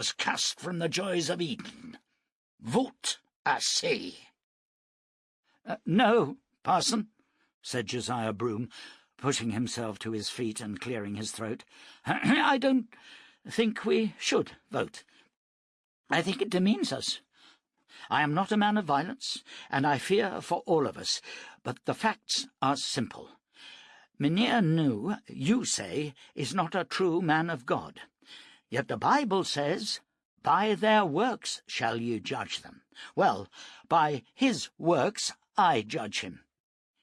was cast from the joys of Eden. Vote, I say." "No, parson," said Josiah Broom, pushing himself to his feet and clearing his throat. "I don't think we should vote. I think it demeans us. I am not a man of violence, and I fear for all of us, but the facts are simple. Mynheer Nu, you say, is not a true man of God. Yet the Bible says, 'By their works shall you judge them.' Well, by his works I judge him.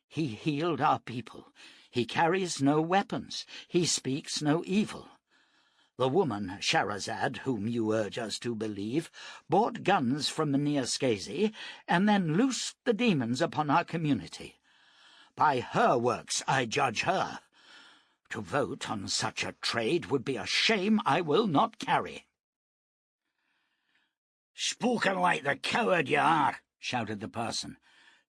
He healed our people. He carries no weapons. He speaks no evil. The woman, Shahrazad, whom you urge us to believe, bought guns from Mynheer Scasey, and then loosed the demons upon our community. By her works I judge her. To vote on such a trade would be a shame I will not carry." "Spoken like the coward you are," shouted the parson.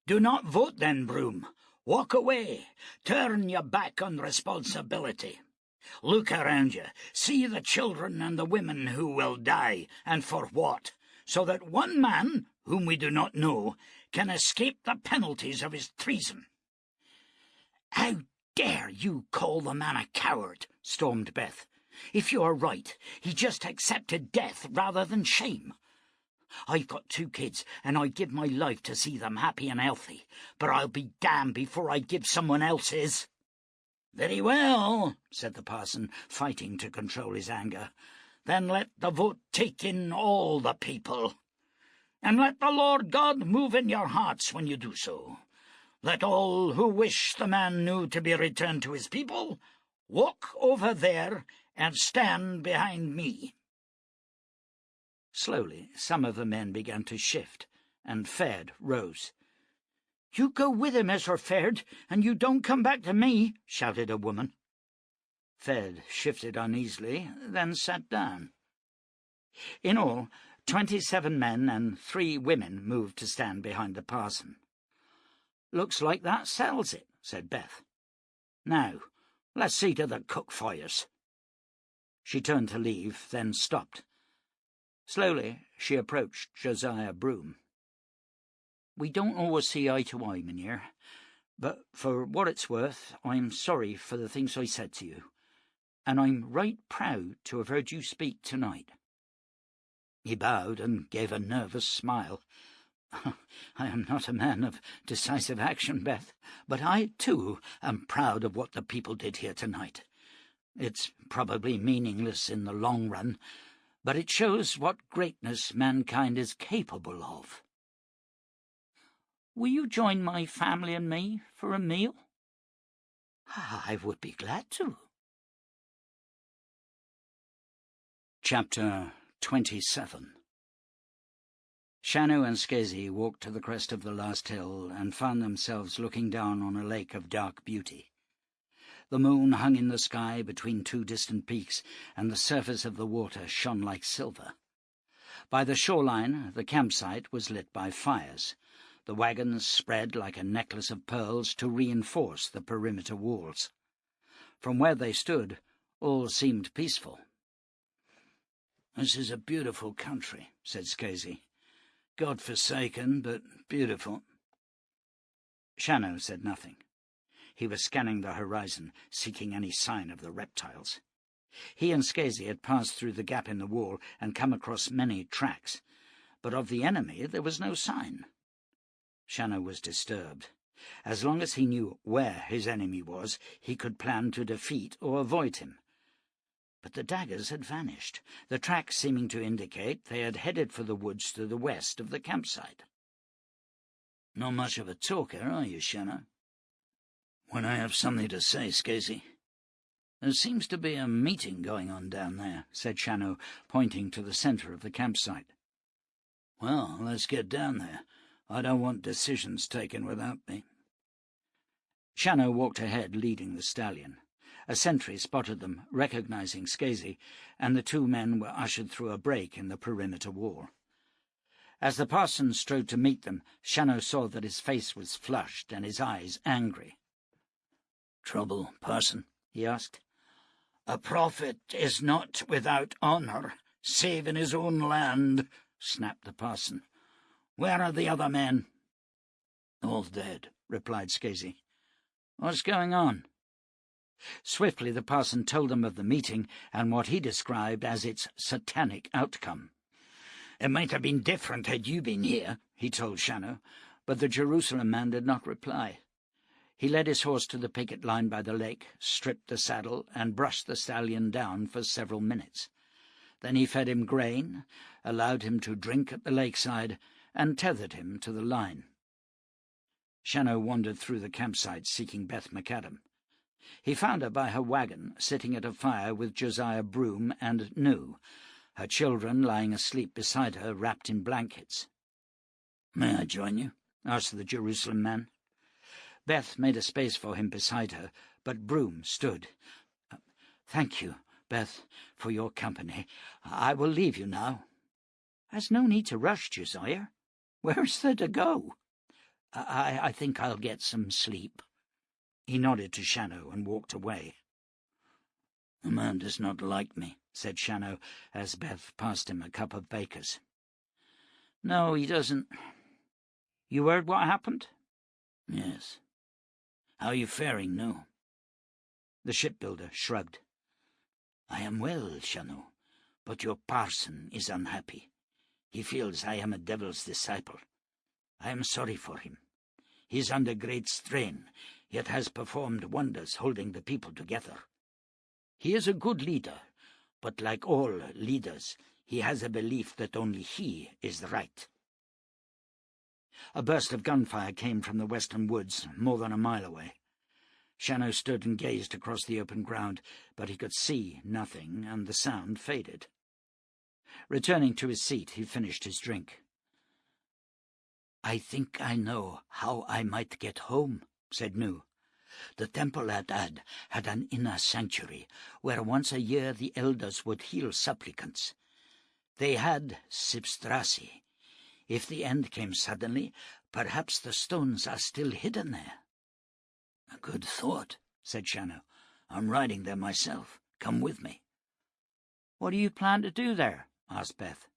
"Do not vote then, Broom. Walk away. Turn your back on responsibility. Look around you. See the children and the women who will die, and for what? So that one man, whom we do not know, can escape the penalties of his treason." "How dare you call the man a coward?" stormed Beth. "If you are right, he just accepted death rather than shame. I've got 2 kids, and I'd give my life to see them happy and healthy, but I'll be damned before I'd give someone else's." "Very well," said the parson, fighting to control his anger. "Then let the vote take in all the people. And let the Lord God move in your hearts when you do so. Let all who wish the man Nu to be returned to his people walk over there and stand behind me." Slowly some of the men began to shift, and Ferd rose. "You go with him, Ezra Ferd, and you don't come back to me," shouted a woman. Ferd shifted uneasily, then sat down. In all, 27 men and 3 women moved to stand behind the parson. "Looks like that settles it," said Beth. "Now, let's see to the cook fires." She turned to leave, then stopped. Slowly she approached Josiah Broom. "We don't always see eye to eye, Mynheer, but for what it's worth, I'm sorry for the things I said to you, and I'm right proud to have heard you speak tonight." He bowed and gave a nervous smile. "I am not a man of decisive action, Beth, but I, too, am proud of what the people did here tonight. It's probably meaningless in the long run, but it shows what greatness mankind is capable of. Will you join my family and me for a meal?" "I would be glad to." Chapter 27. Shannow and Scasey walked to the crest of the last hill and found themselves looking down on a lake of dark beauty. The moon hung in the sky between 2 distant peaks, and the surface of the water shone like silver. By the shoreline the campsite was lit by fires. The wagons spread like a necklace of pearls to reinforce the perimeter walls. From where they stood, all seemed peaceful. "This is a beautiful country," said Scasey. "God-forsaken, but beautiful." Shannow said nothing. He was scanning the horizon, seeking any sign of the reptiles. He and Scasey had passed through the gap in the wall and come across many tracks, but of the enemy there was no sign. Shannow was disturbed. As long as he knew where his enemy was, he could plan to defeat or avoid him. But the daggers had vanished, the tracks seeming to indicate they had headed for the woods to the west of the campsite. "Not much of a talker, are you, Shannow?" "When I have something to say, Scasey." "There seems to be a meeting going on down there," said Shannow, pointing to the centre of the campsite. "Well, let's get down there. I don't want decisions taken without me." Shannow walked ahead, leading the stallion. A sentry spotted them, recognizing Scasey, and the 2 men were ushered through a break in the perimeter wall. As the parson strode to meet them, Shannow saw that his face was flushed and his eyes angry. "Trouble, parson?" he asked. "A prophet is not without honour," Saving his own land, snapped the parson. Where are the other men? All dead, replied Scasey. What's going on? Swiftly the parson told them of the meeting and what he described as its satanic outcome. It might have been different had you been here, he told Shannow, but the Jerusalem man did not reply. He led his horse to the picket line by the lake, stripped the saddle, and brushed the stallion down for several minutes. Then he fed him grain, allowed him to drink at the lakeside, and tethered him to the line. Shannow wandered through the campsite seeking Beth McAdam. He found her by her wagon, sitting at a fire with Josiah Broom and New, her children lying asleep beside her, wrapped in blankets. "May I join you?" asked the Jerusalem man. Beth made a space for him beside her, but Broom stood. "Thank you, Beth, for your company. I will leave you now." "There's no need to rush, Josiah. Where's there to go?" I think I'll get some sleep." He nodded to Shannow and walked away. "The man does not like me," said Shannow, as Beth passed him a cup of Baker's. "No, he doesn't." "You heard what happened?" "Yes. How are you faring now?" The shipbuilder shrugged. "I am well, Shannow, but your parson is unhappy. He feels I am a devil's disciple. I am sorry for him. He is under great strain, yet has performed wonders holding the people together. He is a good leader, but like all leaders, he has a belief that only he is right." A burst of gunfire came from the western woods, more than a mile away. Shannow stood and gazed across the open ground, but he could see nothing, and the sound faded. Returning to his seat, he finished his drink. "I think I know how I might get home," said Nu. "The temple at Ad had an inner sanctuary, where once a year the elders would heal supplicants. They had Sipstrasi. If the end came suddenly, perhaps the stones are still hidden there." "A good thought," said Shannow. "I'm riding there myself. Come with me." "What do you plan to do there?" asked Beth.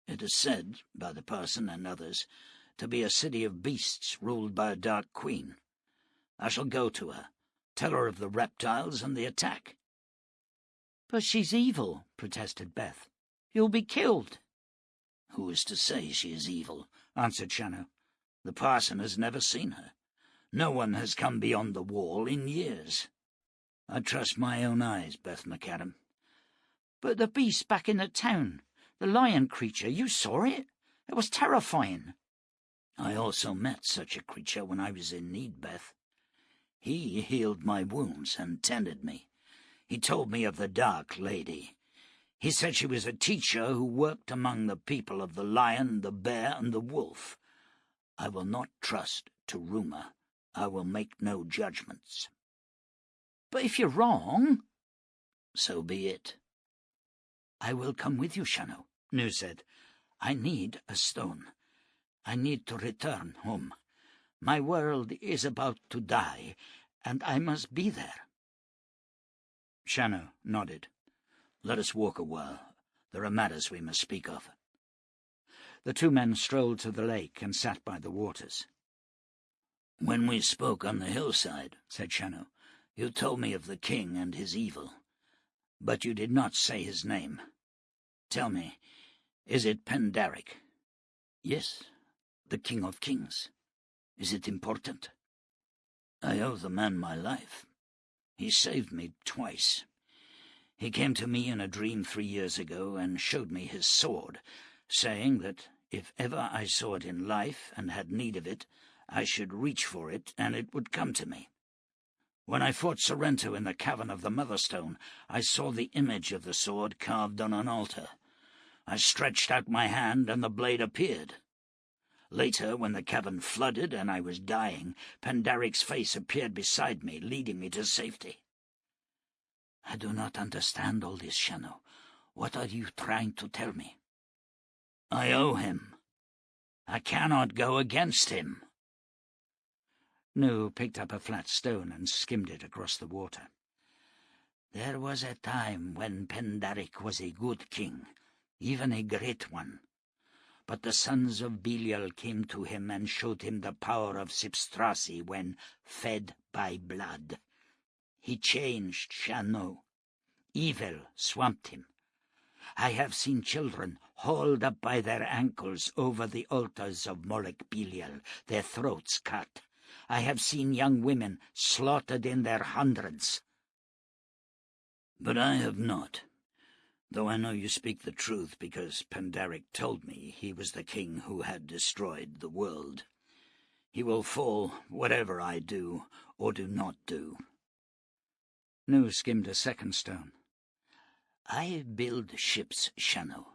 "It is said, by the parson and others, to be a city of beasts ruled by a dark queen. I shall go to her, tell her of the reptiles and the attack." "But she's evil," protested Beth. "You'll be killed." "Who is to say she is evil?" answered Shannow. "The parson has never seen her. No one has come beyond the wall in years. I trust my own eyes, Beth McAdam." "But the beast back in the town, the lion creature, you saw it? It was terrifying." "I also met such a creature when I was in need, Beth. He healed my wounds and tended me. He told me of the Dark Lady. He said she was a teacher who worked among the people of the lion, the bear, and the wolf. I will not trust to rumor. I will make no judgments." "But if you're wrong—" "So be it." "I will come with you, Shannow," Nu said. "I need a stone. I need to return home. My world is about to die, and I must be there." Shannow nodded. "Let us walk a while. There are matters we must speak of." The two men strolled to the lake and sat by the waters. "When we spoke on the hillside," said Shannow, "you told me of the king and his evil, but you did not say his name. Tell me, is it Pendaric?" "Yes, the King of Kings. Is it important?" "I owe the man my life. He saved me twice. He came to me in a dream 3 years ago and showed me his sword, saying that if ever I saw it in life and had need of it, I should reach for it and it would come to me. When I fought Sorrento in the cavern of the Motherstone, I saw the image of the sword carved on an altar. I stretched out my hand and the blade appeared. Later, when the cavern flooded and I was dying, Pendaric's face appeared beside me, leading me to safety." "I do not understand all this, Shannow. What are you trying to tell me?" "I owe him. I cannot go against him." Nu picked up a flat stone and skimmed it across the water. "There was a time when Pendaric was a good king, even a great one. But the sons of Belial came to him and showed him the power of Sipstrasi when fed by blood. He changed Shannow. Evil swamped him. I have seen children hauled up by their ankles over the altars of Molech Belial, their throats cut. I have seen young women slaughtered in their hundreds. But I have not, though I know you speak the truth, because Pandaric told me he was the king who had destroyed the world. He will fall whatever I do or do not do. Nu skimmed a second stone. I build ships, Shannow.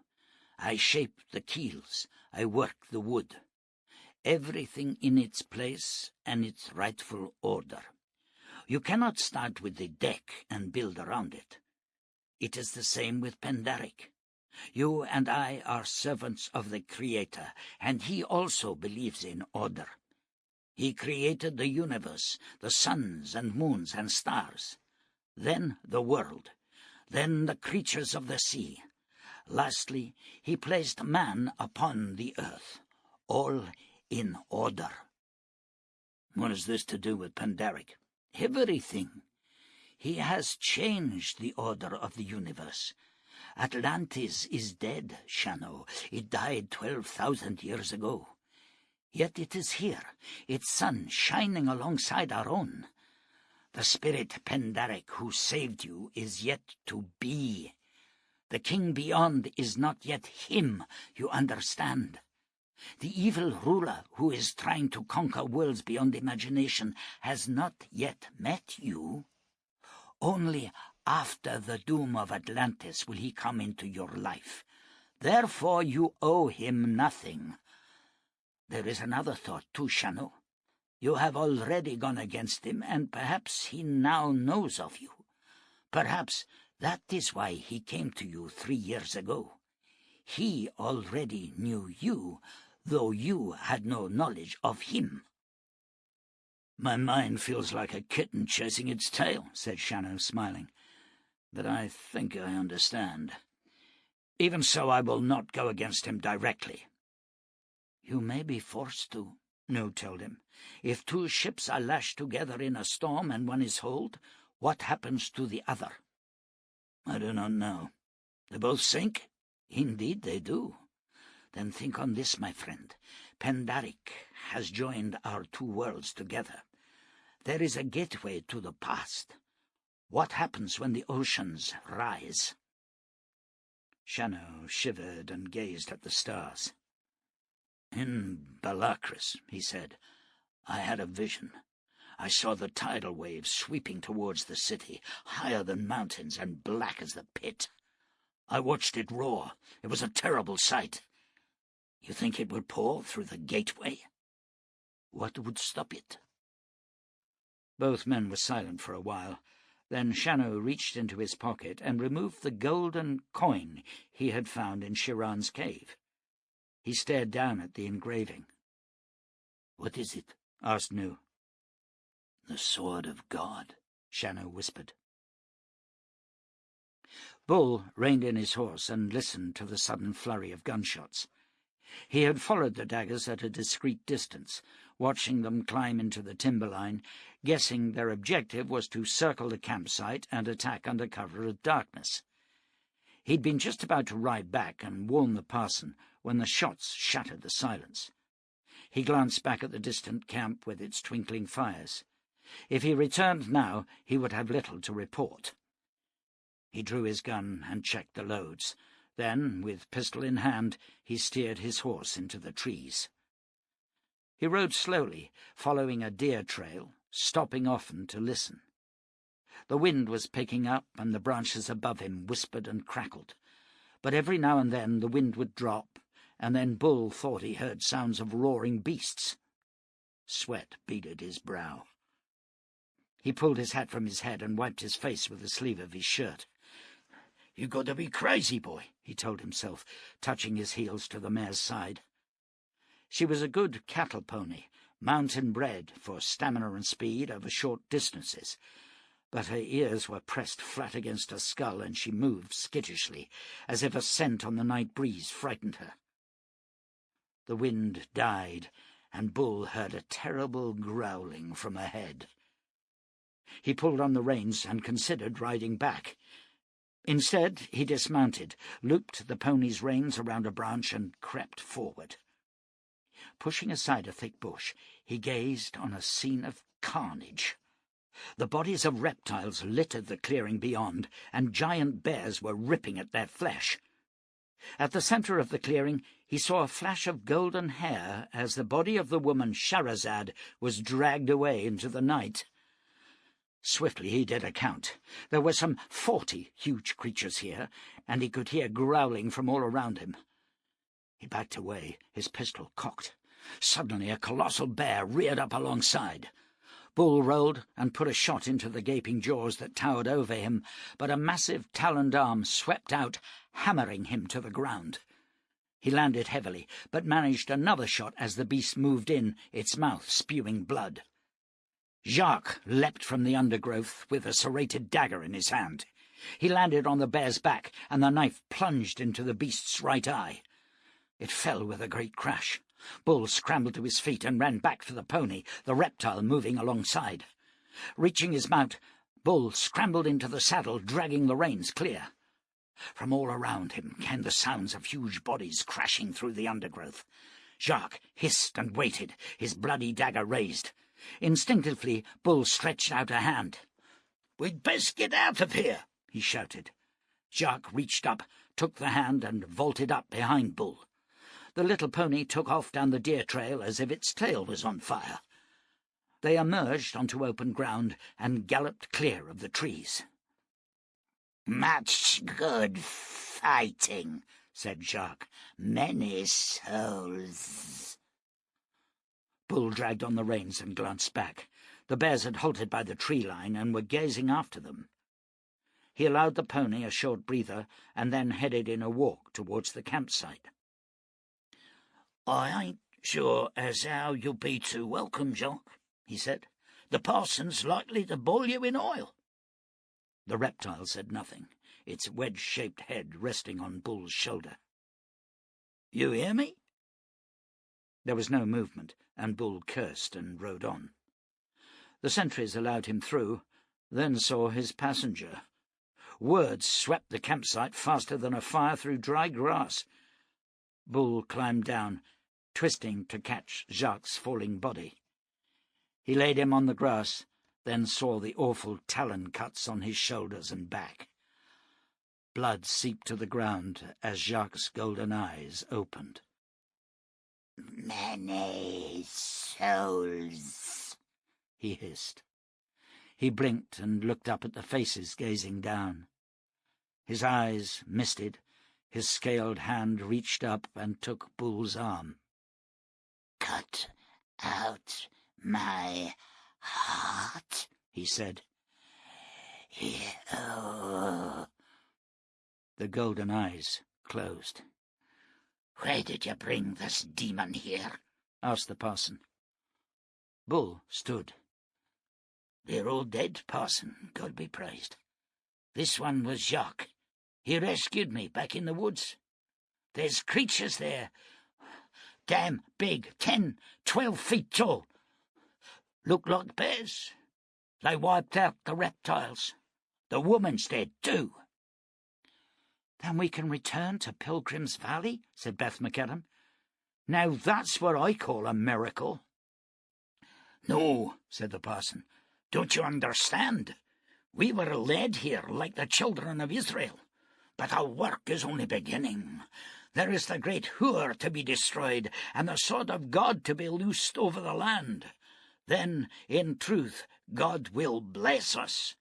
I shape the keels. I work the wood. Everything in its place and its rightful order. You cannot start with the deck and build around it. It is the same with Pandaric. You and I are servants of the Creator, and he also believes in order. He created the universe, the suns and moons and stars, then the world, then the creatures of the sea. Lastly, he placed man upon the earth, all in order. What has this to do with Pandaric? Everything. He has changed the order of the universe. Atlantis is dead, Shannow. It died 12,000 years ago. Yet it is here, its sun shining alongside our own. The spirit Pandaric who saved you is yet to be. The king beyond is not yet him, you understand. The evil ruler who is trying to conquer worlds beyond imagination has not yet met you. Only after the doom of Atlantis will he come into your life. Therefore you owe him nothing. There is another thought too, Shannow. You have already gone against him, and perhaps he now knows of you. Perhaps that is why he came to you 3 years ago. He already knew you, though you had no knowledge of him. My mind feels like a kitten chasing its tail, said Shannow, smiling. But I think I understand. Even so, I will not go against him directly. You may be forced to, Nu told him. If 2 ships are lashed together in a storm and one is holed, what happens to the other? I do not know. They both sink? Indeed they do. Then think on this, my friend. Pandaric has joined our 2 worlds together. There is a gateway to the past. What happens when the oceans rise? Shannow shivered and gazed at the stars. In Balakris, he said, I had a vision. I saw the tidal waves sweeping towards the city, higher than mountains and black as the pit. I watched it roar. It was a terrible sight. You think it would pour through the gateway? What would stop it? Both men were silent for a while. Then Shannow reached into his pocket and removed the golden coin he had found in Shiran's cave. He stared down at the engraving. What is it? Asked Nu. The sword of God, Shannow whispered. Bull reined in his horse and listened to the sudden flurry of gunshots. He had followed the daggers at a discreet distance, watching them climb into the timberline, guessing their objective was to circle the campsite and attack under cover of darkness. He'd been just about to ride back and warn the parson when the shots shattered the silence. He glanced back at the distant camp with its twinkling fires. If he returned now, he would have little to report. He drew his gun and checked the loads. Then, with pistol in hand, he steered his horse into the trees. He rode slowly, following a deer trail, stopping often to listen. The wind was picking up, and the branches above him whispered and crackled. But every now and then the wind would drop, and then Bull thought he heard sounds of roaring beasts. Sweat beaded his brow. He pulled his hat from his head and wiped his face with the sleeve of his shirt. "You got to be crazy, boy," he told himself, touching his heels to the mare's side. She was a good cattle pony, mountain-bred for stamina and speed over short distances, but her ears were pressed flat against her skull, and she moved skittishly, as if a scent on the night breeze frightened her. The wind died, and Bull heard a terrible growling from ahead. He pulled on the reins and considered riding back. Instead, he dismounted, looped the pony's reins around a branch, and crept forward. Pushing aside a thick bush, he gazed on a scene of carnage. The bodies of reptiles littered the clearing beyond, and giant bears were ripping at their flesh. At the centre of the clearing he saw a flash of golden hair as the body of the woman Shahrazad was dragged away into the night. Swiftly he did a count. There were some 40 huge creatures here, and he could hear growling from all around him. He backed away, his pistol cocked. Suddenly a colossal bear reared up alongside. Bull rolled and put a shot into the gaping jaws that towered over him, but a massive taloned arm swept out, hammering him to the ground. He landed heavily, but managed another shot as the beast moved in, its mouth spewing blood. Jacques leapt from the undergrowth with a serrated dagger in his hand. He landed on the bear's back, and the knife plunged into the beast's right eye. It fell with a great crash. Bull scrambled to his feet and ran back for the pony, the reptile moving alongside. Reaching his mount, Bull scrambled into the saddle, dragging the reins clear. From all around him came the sounds of huge bodies crashing through the undergrowth. Jacques hissed and waited, his bloody dagger raised. Instinctively, Bull stretched out a hand. "We'd best get out of here," he shouted. Jacques reached up, took the hand, and vaulted up behind Bull. The little pony took off down the deer trail as if its tail was on fire. They emerged onto open ground and galloped clear of the trees. "Much good fighting," said Jacques. "Many souls." Bull dragged on the reins and glanced back. The bears had halted by the tree line and were gazing after them. He allowed the pony a short breather and then headed in a walk towards the campsite. "I ain't sure as how you'll be too welcome, Jacques," he said. "The parson's likely to boil you in oil." The reptile said nothing, its wedge-shaped head resting on Bull's shoulder. "You hear me?" There was no movement, and Bull cursed and rode on. The sentries allowed him through, then saw his passenger. Words swept the campsite faster than a fire through dry grass. Bull climbed down, twisting to catch Jacques' falling body. He laid him on the grass, then saw the awful talon cuts on his shoulders and back. Blood seeped to the ground as Jacques' golden eyes opened. "Many souls," he hissed. He blinked and looked up at the faces gazing down. His eyes misted, his scaled hand reached up and took Bull's arm. "Cut out my heart," he said. "Oh." The golden eyes closed. "Why did you bring this demon here?" asked the parson. Bull stood. "They're all dead, parson, God be praised. This one was Jacques. He rescued me back in the woods. There's creatures there, damn big, 10, 12 feet tall. Look like bears. They wiped out the reptiles. The woman's dead, too." "Then we can return to Pilgrim's Valley," said Beth McAdam. "Now that's what I call a miracle." "No," said the parson. "Don't you understand? We were led here like the children of Israel. But our work is only beginning. There is the great Hur to be destroyed, and the sword of God to be loosed over the land. Then, in truth, God will bless us.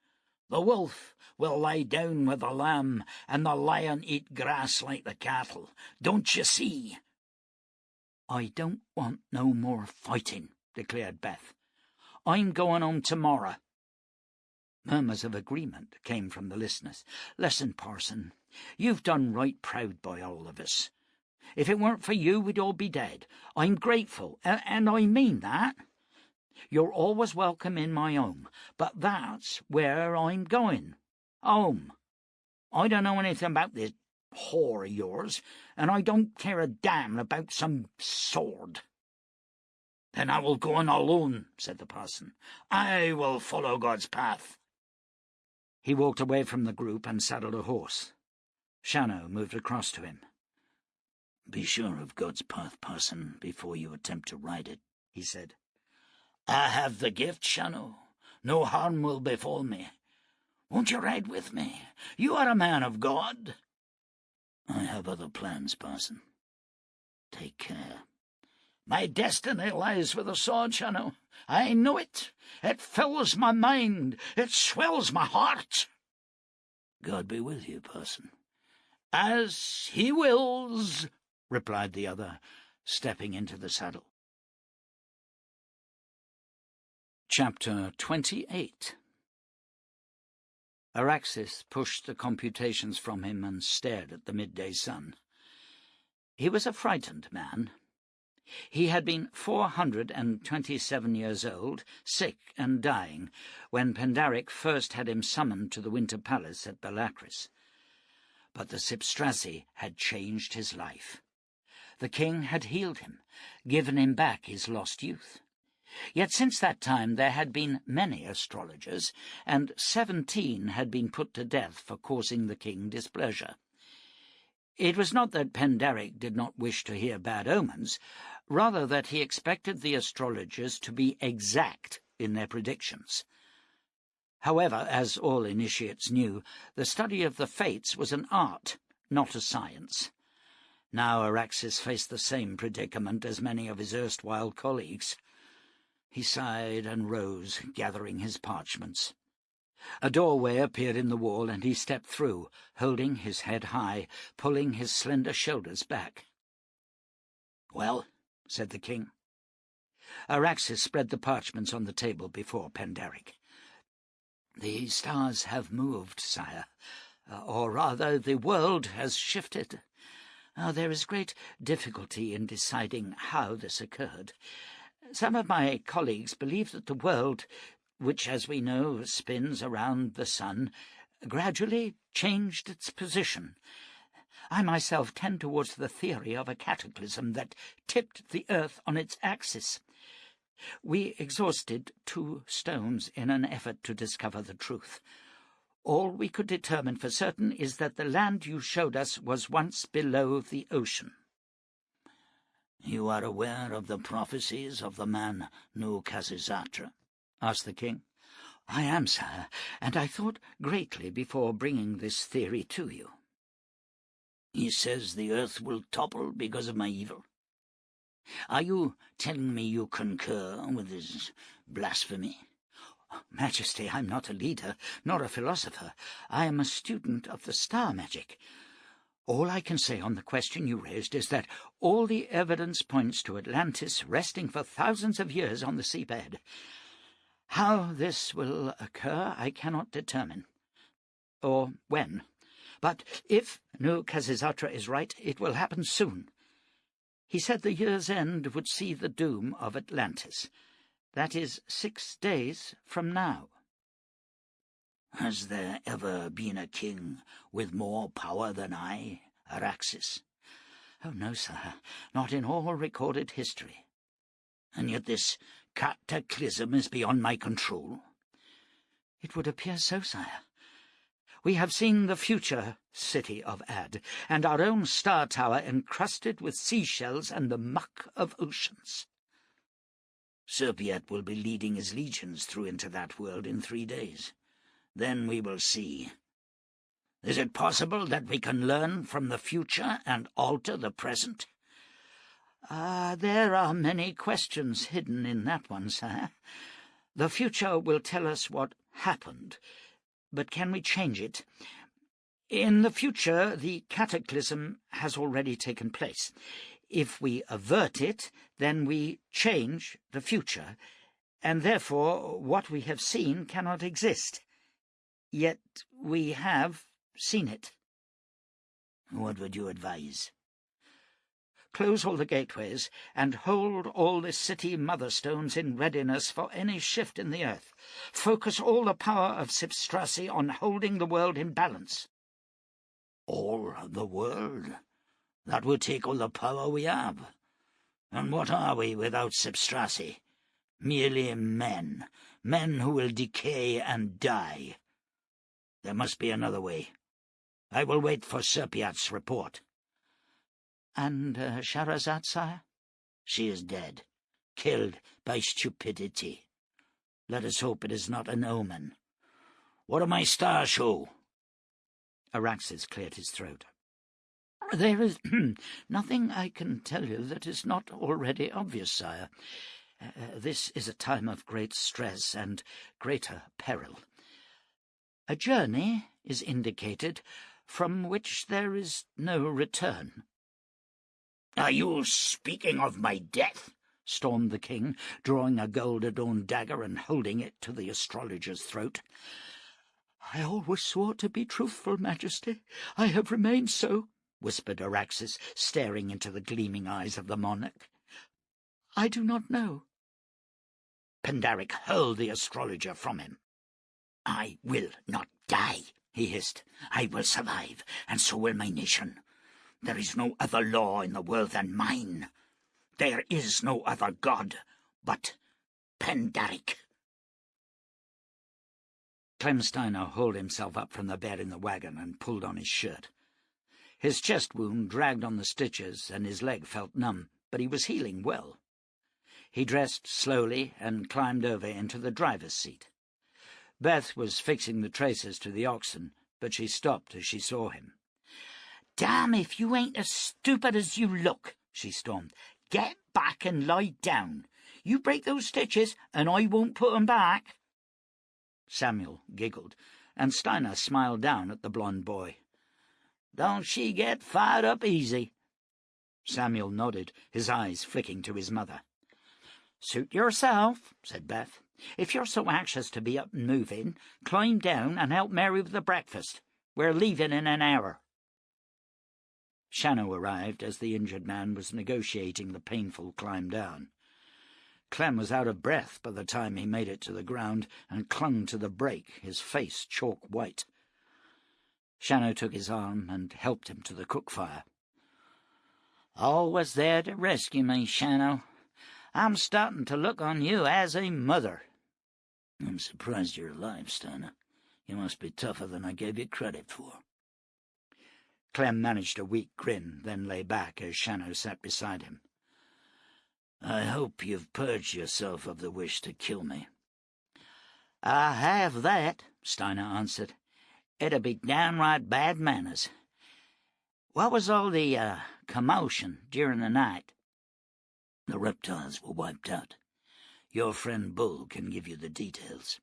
The wolf will lie down with the lamb, and the lion eat grass like the cattle. Don't you see?" "I don't want no more fighting," declared Beth. "I'm going home tomorrow." Murmurs of agreement came from the listeners. "Listen, parson, you've done right proud by all of us. If it weren't for you, we'd all be dead. I'm grateful, and I mean that. You're always welcome in my home, but that's where I'm going. Home. I don't know anything about this whore of yours, and I don't care a damn about some sword." "Then I will go on alone," said the parson. "I will follow God's path." He walked away from the group and saddled a horse. Shannow moved across to him. "Be sure of God's path, parson, before you attempt to ride it," he said. "I have the gift, Shannow. No harm will befall me. Won't you ride with me? You are a man of God." "I have other plans, parson. Take care." "My destiny lies with the sword, Shannow. I know it. It fills my mind. It swells my heart." "God be with you, parson." "As he wills," replied the other, stepping into the saddle. Chapter 28. Araxis pushed the computations from him and stared at the midday sun. He was a frightened man. He had been 427 years old, sick and dying, when Pendaric first had him summoned to the Winter Palace at Belacris. But the Sipstrassi had changed his life. The king had healed him, given him back his lost youth. Yet since that time there had been many astrologers, and 17 had been put to death for causing the king displeasure. It was not that Pendaric did not wish to hear bad omens, rather that he expected the astrologers to be exact in their predictions. However, as all initiates knew, the study of the fates was an art, not a science. Now Araxis faced the same predicament as many of his erstwhile colleagues. He sighed and rose, gathering his parchments. A doorway appeared in the wall, and he stepped through, holding his head high, pulling his slender shoulders back. "Well," said the king. Araxis spread the parchments on the table before Pendaric. "The stars have moved, sire, or rather the world has shifted. There is great difficulty in deciding how this occurred. Some of my colleagues believe that the world, which, as we know, spins around the sun, gradually changed its position. I myself tend towards the theory of a cataclysm that tipped the earth on its axis. We exhausted 2 stones in an effort to discover the truth. All we could determine for certain is that the land you showed us was once below the ocean." "You are aware of the prophecies of the man Nu-Khazizatra?" asked the king. "I am, sire, and I thought greatly before bringing this theory to you." "He says the earth will topple because of my evil. Are you telling me you concur with his blasphemy?" "Majesty, I am not a leader, nor a philosopher. I am a student of the star magic. All I can say on the question you raised is that all the evidence points to Atlantis resting for thousands of years on the seabed. How this will occur I cannot determine, or when. But if Nu-Khazizatra is right, it will happen soon. He said the year's end would see the doom of Atlantis. That is 6 days from now." "Has there ever been a king with more power than I, Araxis?" "Oh, no, sire, not in all recorded history." "And yet this cataclysm is beyond my control?" "It would appear so, sire. We have seen the future city of Ad, and our own star tower encrusted with seashells and the muck of oceans." "Serpiet will be leading his legions through into that world in 3 days. Then we will see. Is it possible that we can learn from the future and alter the present?" There are many questions hidden in that one, sire. The future will tell us what happened, but can we change it? In the future, the cataclysm has already taken place. If we avert it, then we change the future, and therefore what we have seen cannot exist. Yet we have seen it." "What would you advise?" Close all the gateways, and hold all the city motherstones in readiness for any shift in the earth. Focus all the power of Sipstrassi on holding the world in balance." "All the world? That would take all the power we have. And what are we without Sipstrassi? Merely men who will decay and die. There must be another way. I will wait for Serpiat's report." "And Shahrazad, sire?" "She is dead, killed by stupidity. Let us hope it is not an omen. What do my stars show?" Araxes cleared his throat. "There is nothing I can tell you that is not already obvious, sire. This is a time of great stress and greater peril. A journey is indicated from which there is no return." "Are you speaking of my death?" stormed the king, drawing a gold-adorned dagger and holding it to the astrologer's throat. "I always swore to be truthful, Majesty. I have remained so," whispered Araxes, staring into the gleaming eyes of the monarch. "I do not know." Pandaric hurled the astrologer from him. "I will not die," he hissed. "I will survive, and so will my nation. There is no other law in the world than mine. There is no other god but Pandaric." Clem Steiner hauled himself up from the bed in the wagon and pulled on his shirt. His chest wound dragged on the stitches, and his leg felt numb, but he was healing well. He dressed slowly and climbed over into the driver's seat. Beth was fixing the traces to the oxen, but she stopped as she saw him. "Damn if you ain't as stupid as you look," she stormed. "Get back and lie down. You break those stitches, and I won't put 'em back." Samuel giggled, and Steiner smiled down at the blond boy. "Don't she get fired up easy?" Samuel nodded, his eyes flicking to his mother. "Suit yourself," said Beth. "If you're so anxious to be up and moving, climb down and help Mary with the breakfast. We're leaving in an hour." Shannow arrived as the injured man was negotiating the painful climb down. Clem was out of breath by the time he made it to the ground and clung to the brake, his face chalk white. Shannow took his arm and helped him to the cook fire. "Always there to rescue me, Shannow. I'm starting to look on you as a mother." "I'm surprised you're alive, Steiner. You must be tougher than I gave you credit for." Clem managed a weak grin, then lay back as Shannow sat beside him. "I hope you've purged yourself of the wish to kill me." "I have that," Steiner answered. "It'd be downright bad manners. What was all the commotion during the night?" "The reptiles were wiped out. Your friend Bull can give you the details."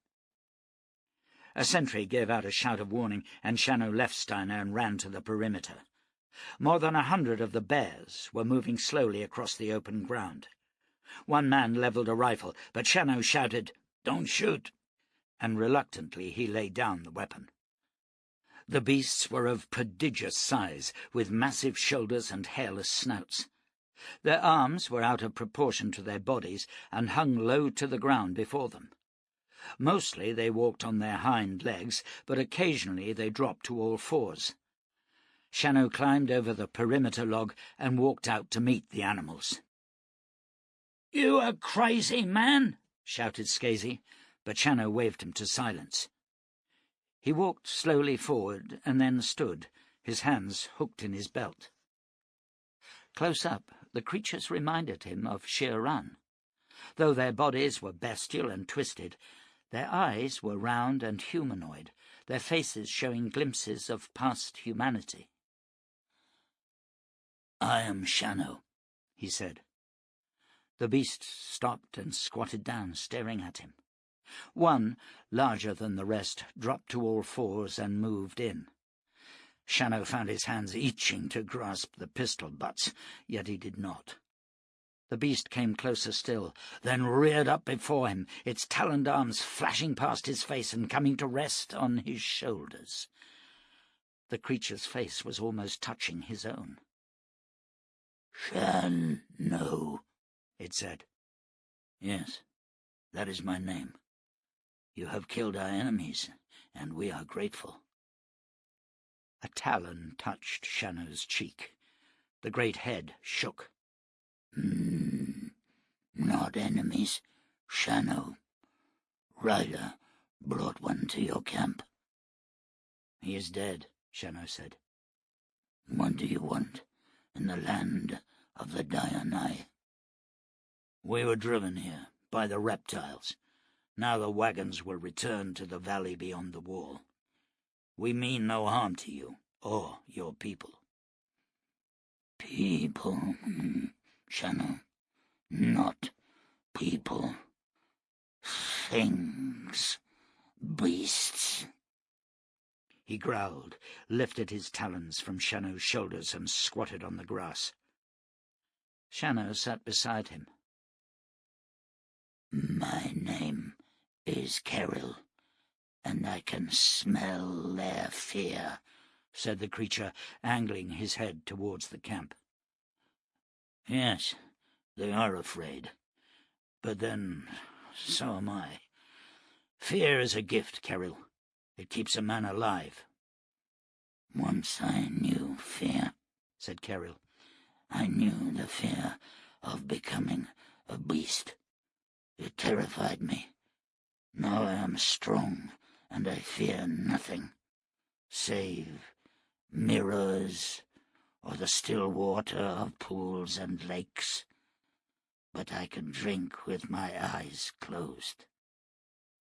A sentry gave out a shout of warning, and Shannow left Steiner and ran to the perimeter. More than 100 of the bears were moving slowly across the open ground. One man levelled a rifle, but Shannow shouted, "Don't shoot!" and reluctantly he laid down the weapon. The beasts were of prodigious size, with massive shoulders and hairless snouts. Their arms were out of proportion to their bodies and hung low to the ground before them. Mostly they walked on their hind legs, but occasionally they dropped to all fours. Shannow climbed over the perimeter log and walked out to meet the animals. "You a crazy man?" shouted Skazy, but Shannow waved him to silence. He walked slowly forward and then stood, his hands hooked in his belt. Close up, the creatures reminded him of Shere Ran. Though their bodies were bestial and twisted, their eyes were round and humanoid, their faces showing glimpses of past humanity. "I am Shannow," he said. The beasts stopped and squatted down, staring at him. One, larger than the rest, dropped to all fours and moved in. Shannow found his hands itching to grasp the pistol butts, yet he did not. The beast came closer still, then reared up before him, its taloned arms flashing past his face and coming to rest on his shoulders. The creature's face was almost touching his own. Shannow, it said. Yes, that is my name. You have killed our enemies, and we are grateful. A talon touched Shannow's cheek. The great head shook. Not enemies, Shannow. Ryder brought one to your camp. He is dead, Shannow said. What do you want in the land of the Dianai? We were driven here by the reptiles. Now the wagons will return to the valley beyond the wall. We mean no harm to you or your people. People, Shannow, not people. Things, beasts. He growled, lifted his talons from Shannow's shoulders and squatted on the grass. Shannow sat beside him. My name is Carol, and I can smell their fear, said the creature, angling his head towards the camp. Yes, they are afraid, but then so am I. Fear is a gift, Carol. It keeps a man alive. Once I knew fear, said Carol. I knew the fear of becoming a beast. It terrified me. Now I am strong, and I fear nothing, save mirrors or the still water of pools and lakes. But I can drink with my eyes closed.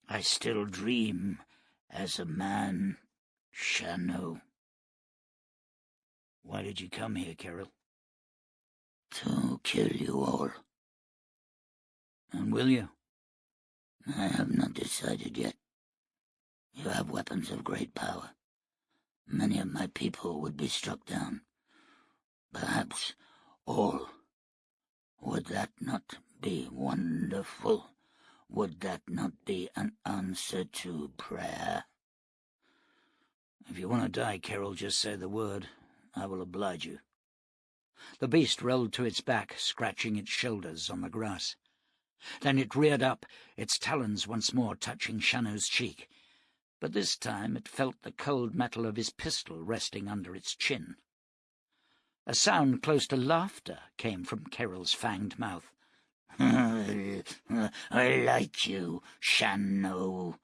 I still dream as a man, Shannow. Why did you come here, Carol? To kill you all. And will you? I have not decided yet. You have weapons of great power. Many of my people would be struck down. Perhaps all. Would that not be wonderful? Would that not be an answer to prayer? If you want to die, Carol, just say the word. I will oblige you. The beast rolled to its back, scratching its shoulders on the grass. Then it reared up, its talons once more touching Shannow's cheek. But this time it felt the cold metal of his pistol resting under its chin. A sound close to laughter came from Carol's fanged mouth. I like you, Shannow.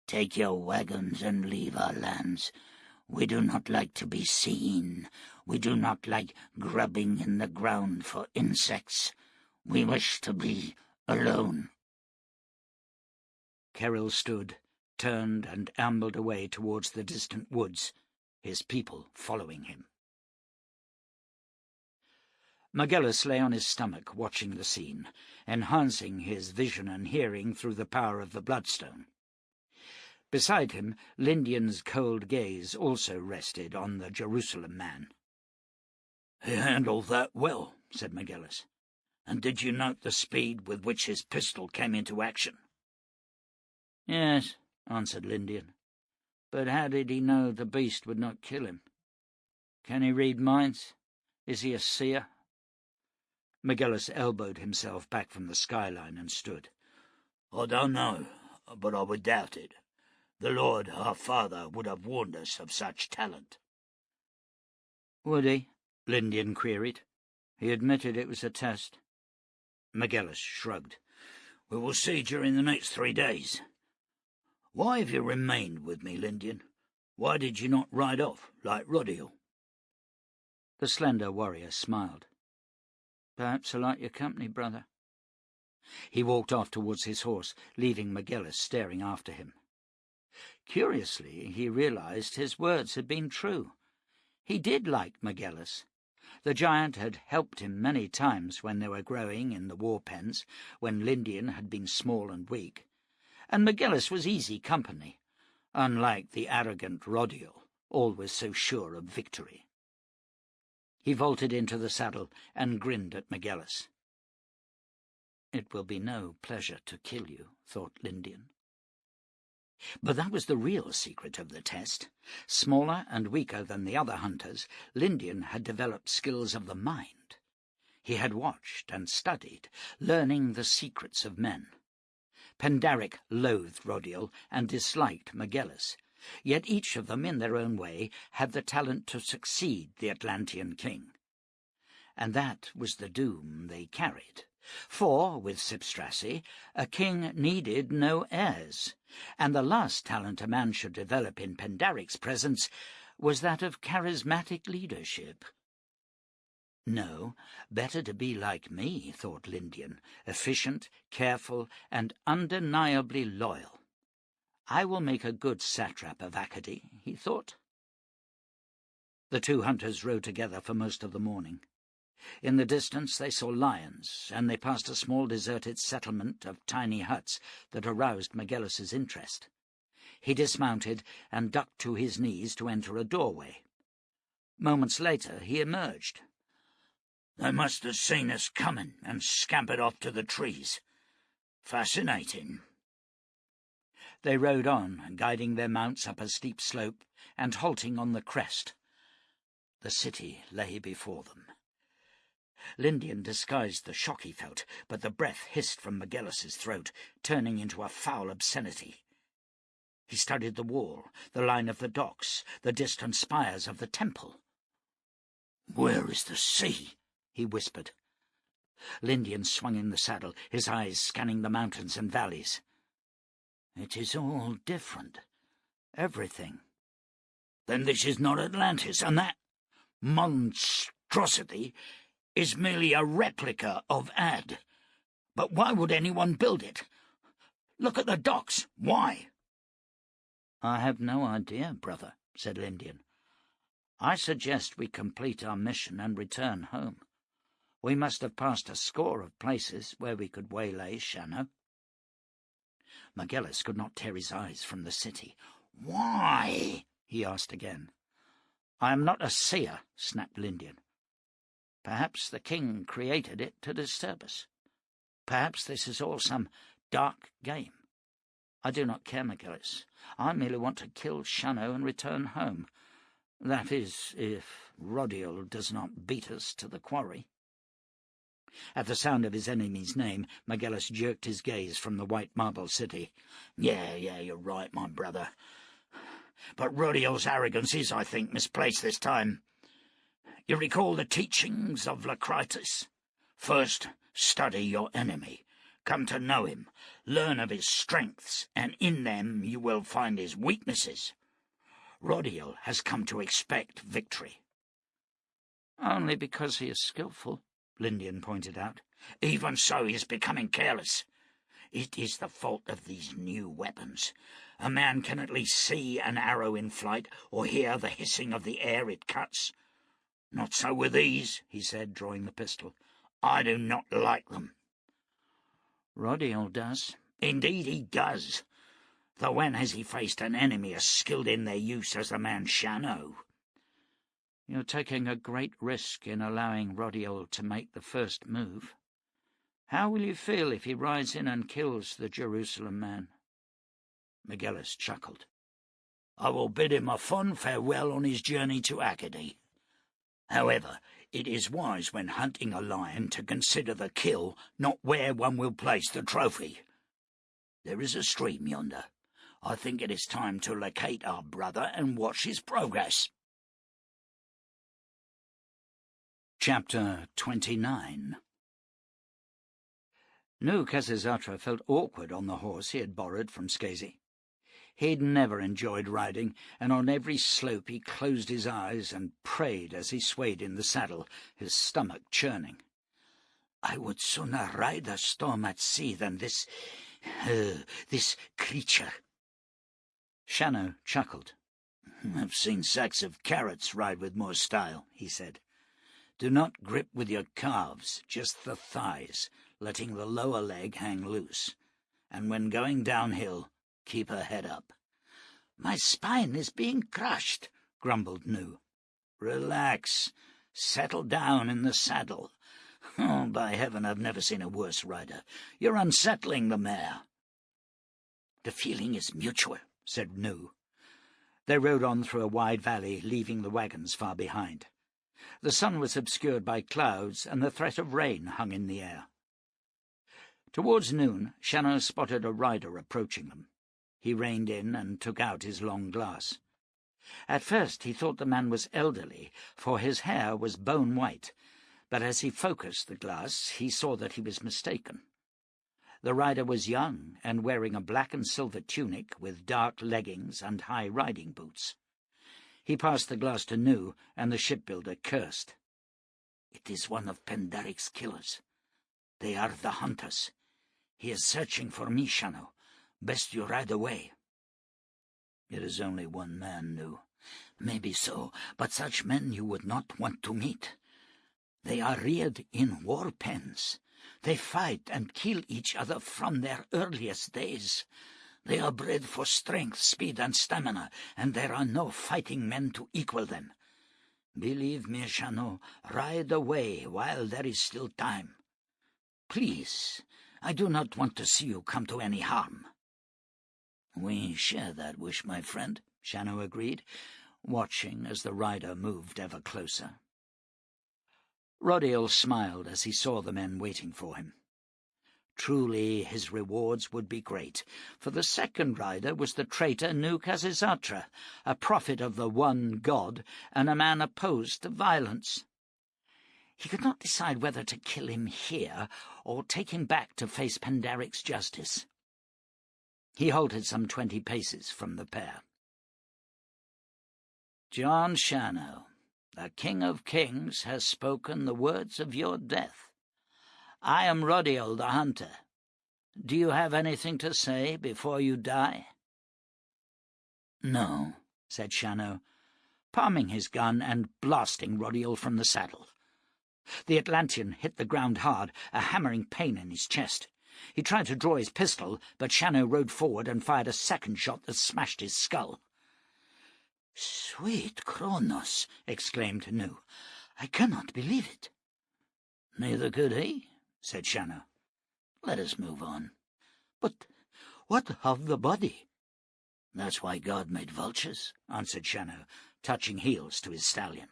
Take your wagons and leave our lands. We do not like to be seen. We do not like grubbing in the ground for insects. We wish to be alone. Carol stood, turned, and ambled away towards the distant woods, his people following him. Magellas lay on his stomach, watching the scene, enhancing his vision and hearing through the power of the bloodstone. Beside him, Lindian's cold gaze also rested on the Jerusalem man. "He handled that well," said Magellas. "And did you note the speed with which his pistol came into action?" "Yes," answered Lindian. "But how did he know the beast would not kill him? Can he read minds? Is he a seer?" Magellas elbowed himself back from the skyline and stood. "I don't know, but I would doubt it. The Lord, our Father, would have warned us of such talent." "Would he?" Lindian queried. "He admitted it was a test." Magellas shrugged. "We will see during the next 3 days. Why have you remained with me, Lindian? Why did you not ride off, like Rodiel?" The slender warrior smiled. "Perhaps I like your company, brother." He walked off towards his horse, leaving Magellas staring after him. Curiously, he realized his words had been true. He did like Magellas. The giant had helped him many times when they were growing in the war pens, when Lindian had been small and weak, and Magellas was easy company, unlike the arrogant Rodiel, always so sure of victory. He vaulted into the saddle and grinned at Magellas. "It will be no pleasure to kill you," thought Lindian. But that was the real secret of the test. Smaller and weaker than the other hunters, Lindian had developed skills of the mind. He had watched and studied, learning the secrets of men. Pendaric loathed Rodiel and disliked Megellus, yet each of them in their own way had the talent to succeed the Atlantean king. And that was the doom they carried. For, with Sipstrassi, a king needed no heirs, and the last talent a man should develop in Pendaric's presence was that of charismatic leadership. No, better to be like me, thought Lindian, efficient, careful, and undeniably loyal. I will make a good satrap of Acadie, he thought. The two hunters rode together for most of the morning. In the distance they saw lions, and they passed a small deserted settlement of tiny huts that aroused Megellus's interest. He dismounted and ducked to his knees to enter a doorway. Moments later he emerged. They must have seen us coming and scampered off to the trees. Fascinating. They rode on, guiding their mounts up a steep slope and halting on the crest. The city lay before them. Lindian disguised the shock he felt, but the breath hissed from Megellus's throat, turning into a foul obscenity. He studied the wall, the line of the docks, the distant spires of the temple. "Where is the sea?" he whispered. Lindian swung in the saddle, his eyes scanning the mountains and valleys. It is all different. Everything. Then this is not Atlantis, and that monstrosity is merely a replica of Ad. But why would anyone build it? Look at the docks. Why? I have no idea, brother, said Lindian. I suggest we complete our mission and return home. We must have passed a score of places where we could waylay Shannow. Megellus could not tear his eyes from the city. Why? He asked again. I am not a seer, snapped Lindian. Perhaps the king created it to disturb us. Perhaps this is all some dark game. I do not care, Megellus. I merely want to kill Shannow and return home. That is, if Rodiel does not beat us to the quarry. At the sound of his enemy's name, Megellus jerked his gaze from the white marble city. Yeah, you're right, my brother. But Rodiel's arrogance is, I think, misplaced this time. You recall the teachings of Locritus? First, study your enemy. Come to know him. Learn of his strengths, and in them you will find his weaknesses. Rodiel has come to expect victory. Only because he is skillful, Lindian pointed out. Even so, he is becoming careless. It is the fault of these new weapons. A man can at least see an arrow in flight, or hear the hissing of the air it cuts. Not so with these, he said, drawing the pistol. I do not like them. Rodiel does. Indeed he does. Though when has he faced an enemy as skilled in their use as the man Shannow? You're taking a great risk in allowing Rodiel to make the first move. How will you feel if he rides in and kills the Jerusalem man? Megellus chuckled. I will bid him a fond farewell on his journey to Acadie. However, it is wise when hunting a lion to consider the kill, not where one will place the trophy. There is a stream yonder. I think it is time to locate our brother and watch his progress. Chapter 29. Nu Khesisatra felt awkward on the horse he had borrowed from Skasi. He'd never enjoyed riding, and on every slope he closed his eyes and prayed as he swayed in the saddle, his stomach churning. I would sooner ride a storm at sea than this creature. Shannow chuckled. I've seen sacks of carrots ride with more style, he said. Do not grip with your calves, just the thighs, letting the lower leg hang loose. And when going downhill, keep her head up. My spine is being crushed, grumbled Nu. Relax. Settle down in the saddle. Oh, by heaven, I've never seen a worse rider. You're unsettling the mare. The feeling is mutual, said Nu. They rode on through a wide valley, leaving the wagons far behind. The sun was obscured by clouds, and the threat of rain hung in the air. Towards noon, Shannow spotted a rider approaching them. He reined in and took out his long glass. At first he thought the man was elderly, for his hair was bone white, but as he focused the glass he saw that he was mistaken. The rider was young and wearing a black and silver tunic with dark leggings and high riding boots. He passed the glass to Nu, and the shipbuilder cursed. "It is one of Pendaric's killers. They are the hunters. He is searching for me, Shannow. Best you ride away." "It is only one man, Nu." "Maybe so, but such men you would not want to meet. They are reared in war pens. They fight and kill each other from their earliest days. They are bred for strength, speed, and stamina, and there are no fighting men to equal them. Believe me, Shannow, ride away while there is still time. Please, I do not want to see you come to any harm." "We share that wish, my friend," Shannow agreed, watching as the rider moved ever closer. Rodiel smiled as he saw the men waiting for him. Truly his rewards would be great, for the second rider was the traitor Nu Khazisatra, a prophet of the one God, and a man opposed to violence. He could not decide whether to kill him here or take him back to face Pendaric's justice. He halted some 20 paces from the pair. "Jon Shannow, the King of Kings has spoken the words of your death. I am Rodiel the Hunter. Do you have anything to say before you die?" "No," said Shannow, palming his gun and blasting Rodiel from the saddle. The Atlantean hit the ground hard, a hammering pain in his chest. He tried to draw his pistol, but Shannow rode forward and fired a second shot that smashed his skull. "Sweet Kronos!" exclaimed Nu. "I cannot believe it." "Neither could he," said Shannow. "Let us move on." "But what of the body?" "That's why God made vultures," answered Shannow, touching heels to his stallion.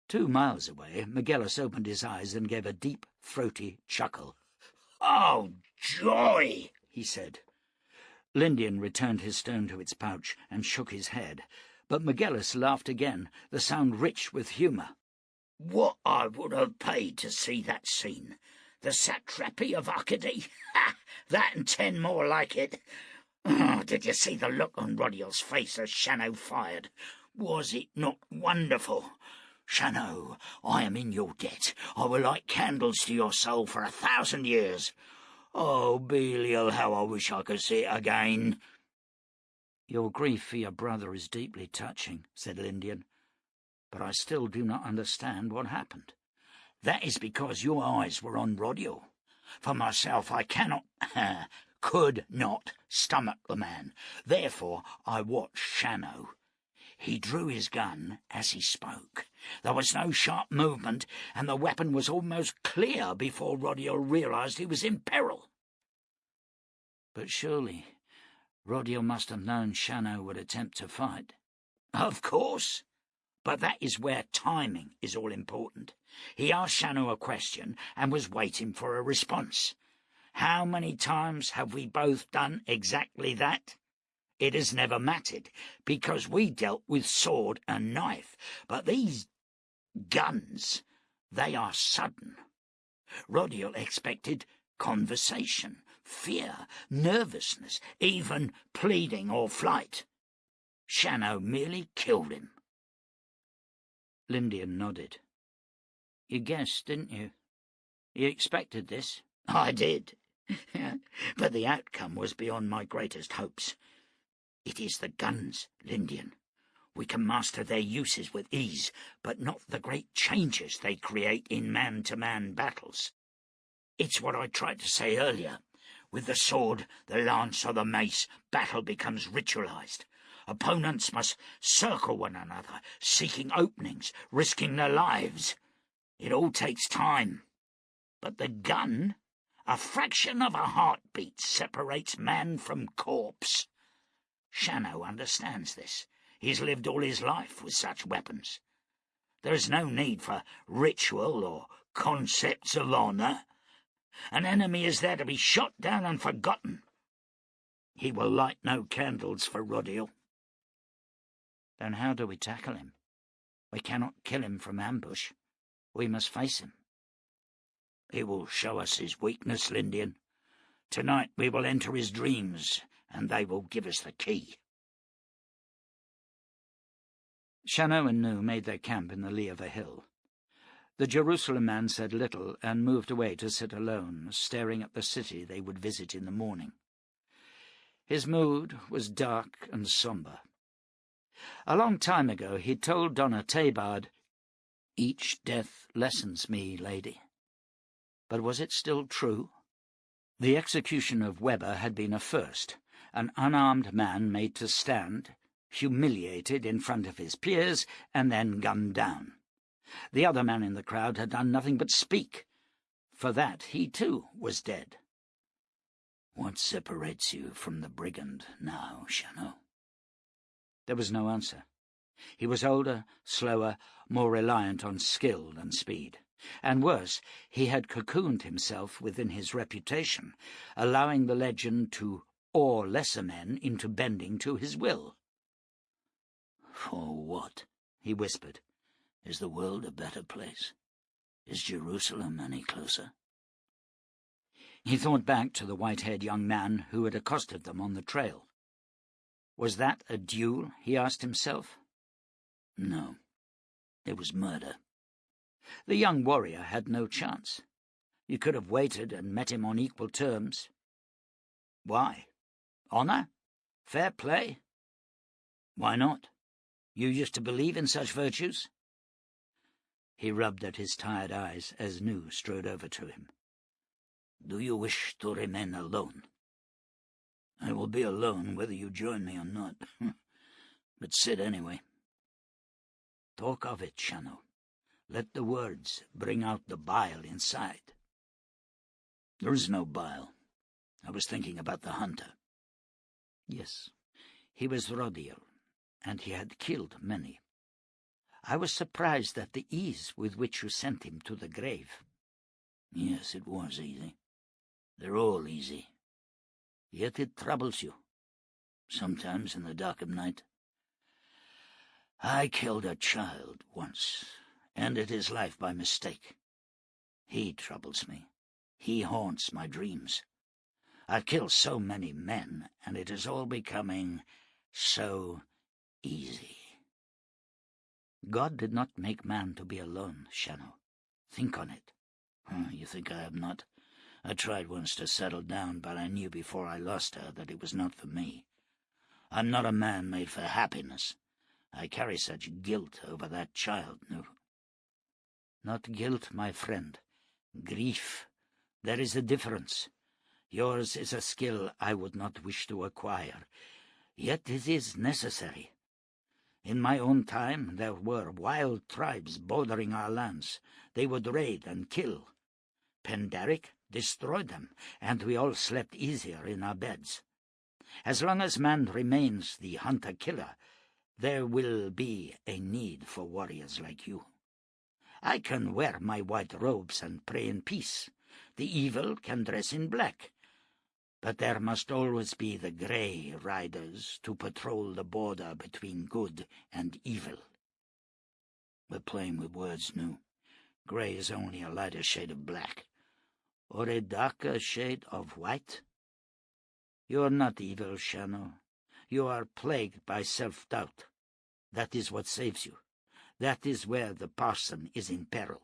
2 miles away, Magellan opened his eyes and gave a deep, throaty chuckle. "Oh, joy!" he said. Lindian returned his stone to its pouch and shook his head, but Magellan laughed again, the sound rich with humour. "What I would have paid to see that scene! The satrapy of Arcady! Ha! That and 10 more like it! Oh, did you see the look on Rodiel's face as Shannow fired? Was it not wonderful? Shannow, I am in your debt. I will light candles to your soul for 1,000 years. Oh, Belial, how I wish I could see it again." "Your grief for your brother is deeply touching," said Lindian, "but I still do not understand what happened." "That is because your eyes were on Rodiel. For myself, I could not stomach the man. Therefore I watched Shannow. He drew his gun as he spoke. There was no sharp movement, and the weapon was almost clear before Rodiel realized he was in peril." "But surely Rodiel must have known Shannow would attempt to fight." "Of course. But that is where timing is all important. He asked Shannow a question and was waiting for a response. How many times have we both done exactly that? It has never mattered, because we dealt with sword and knife, but these guns, they are sudden. Rodiel expected conversation, fear, nervousness, even pleading or flight. Shannow merely killed him." Lindian nodded. "You guessed, didn't you? You expected this?" "I did, but the outcome was beyond my greatest hopes. It is the guns, Lindian. We can master their uses with ease, but not the great changes they create in man-to-man battles. It's what I tried to say earlier. With the sword, the lance, or the mace, battle becomes ritualized. Opponents must circle one another, seeking openings, risking their lives. It all takes time. But the gun, a fraction of a heartbeat separates man from corpse. Shannow understands this. He's lived all his life with such weapons. There is no need for ritual or concepts of honour. An enemy is there to be shot down and forgotten. He will light no candles for Rodiel. Then how do we tackle him? We cannot kill him from ambush. We must face him. He will show us his weakness, Lindian. Tonight we will enter his dreams, and they will give us the key. Shannow and Nu made their camp in the lee of a hill. The Jerusalem man said little and moved away to sit alone, staring at the city they would visit in the morning. His mood was dark and sombre. A long time ago he told Donna Tabard, "Each death lessens me, lady." But was it still true? The execution of Weber had been a first, an unarmed man made to stand, humiliated in front of his peers, and then gunned down. The other man in the crowd had done nothing but speak. For that he too was dead. What separates you from the brigand now, Shannow? There was no answer. He was older, slower, more reliant on skill than speed. And worse, he had cocooned himself within his reputation, allowing the legend to awe lesser men into bending to his will. For what? He whispered. Is the world a better place? Is Jerusalem any closer? He thought back to the white-haired young man who had accosted them on the trail. Was that a duel, he asked himself? No, it was murder. The young warrior had no chance. You could have waited and met him on equal terms. Why? Honour? Fair play? Why not? You used to believe in such virtues? He rubbed at his tired eyes as Nu strode over to him. Do you wish to remain alone? I will be alone whether you join me or not. But sit anyway. Talk of it, Shannow. Let the words bring out the bile inside. There is no bile. I was thinking about the hunter. Yes, he was Rodiel, and he had killed many. I was surprised at the ease with which you sent him to the grave. Yes, it was easy. They're all easy. Yet it troubles you, sometimes in the dark of night. I killed a child once, ended his life by mistake. He troubles me. He haunts my dreams. I've killed so many men, and it is all becoming so easy. God did not make man to be alone, Shannow. Think on it. You think I have not? I tried once to settle down, but I knew before I lost her that it was not for me. I'm not a man made for happiness. I carry such guilt over that child, Nu. Not guilt, my friend. Grief. There is a difference. Yours is a skill I would not wish to acquire, yet it is necessary. In my own time there were wild tribes bordering our lands. They would raid and kill. Penderic destroyed them, and we all slept easier in our beds. As long as man remains the hunter-killer, there will be a need for warriors like you. I can wear my white robes and pray in peace. The evil can dress in black. But there must always be the grey riders to patrol the border between good and evil. We're playing with words, Nu. Grey is only a lighter shade of black. Or a darker shade of white? You are not evil, Shannow. You are plagued by self-doubt. That is what saves you. That is where the parson is in peril.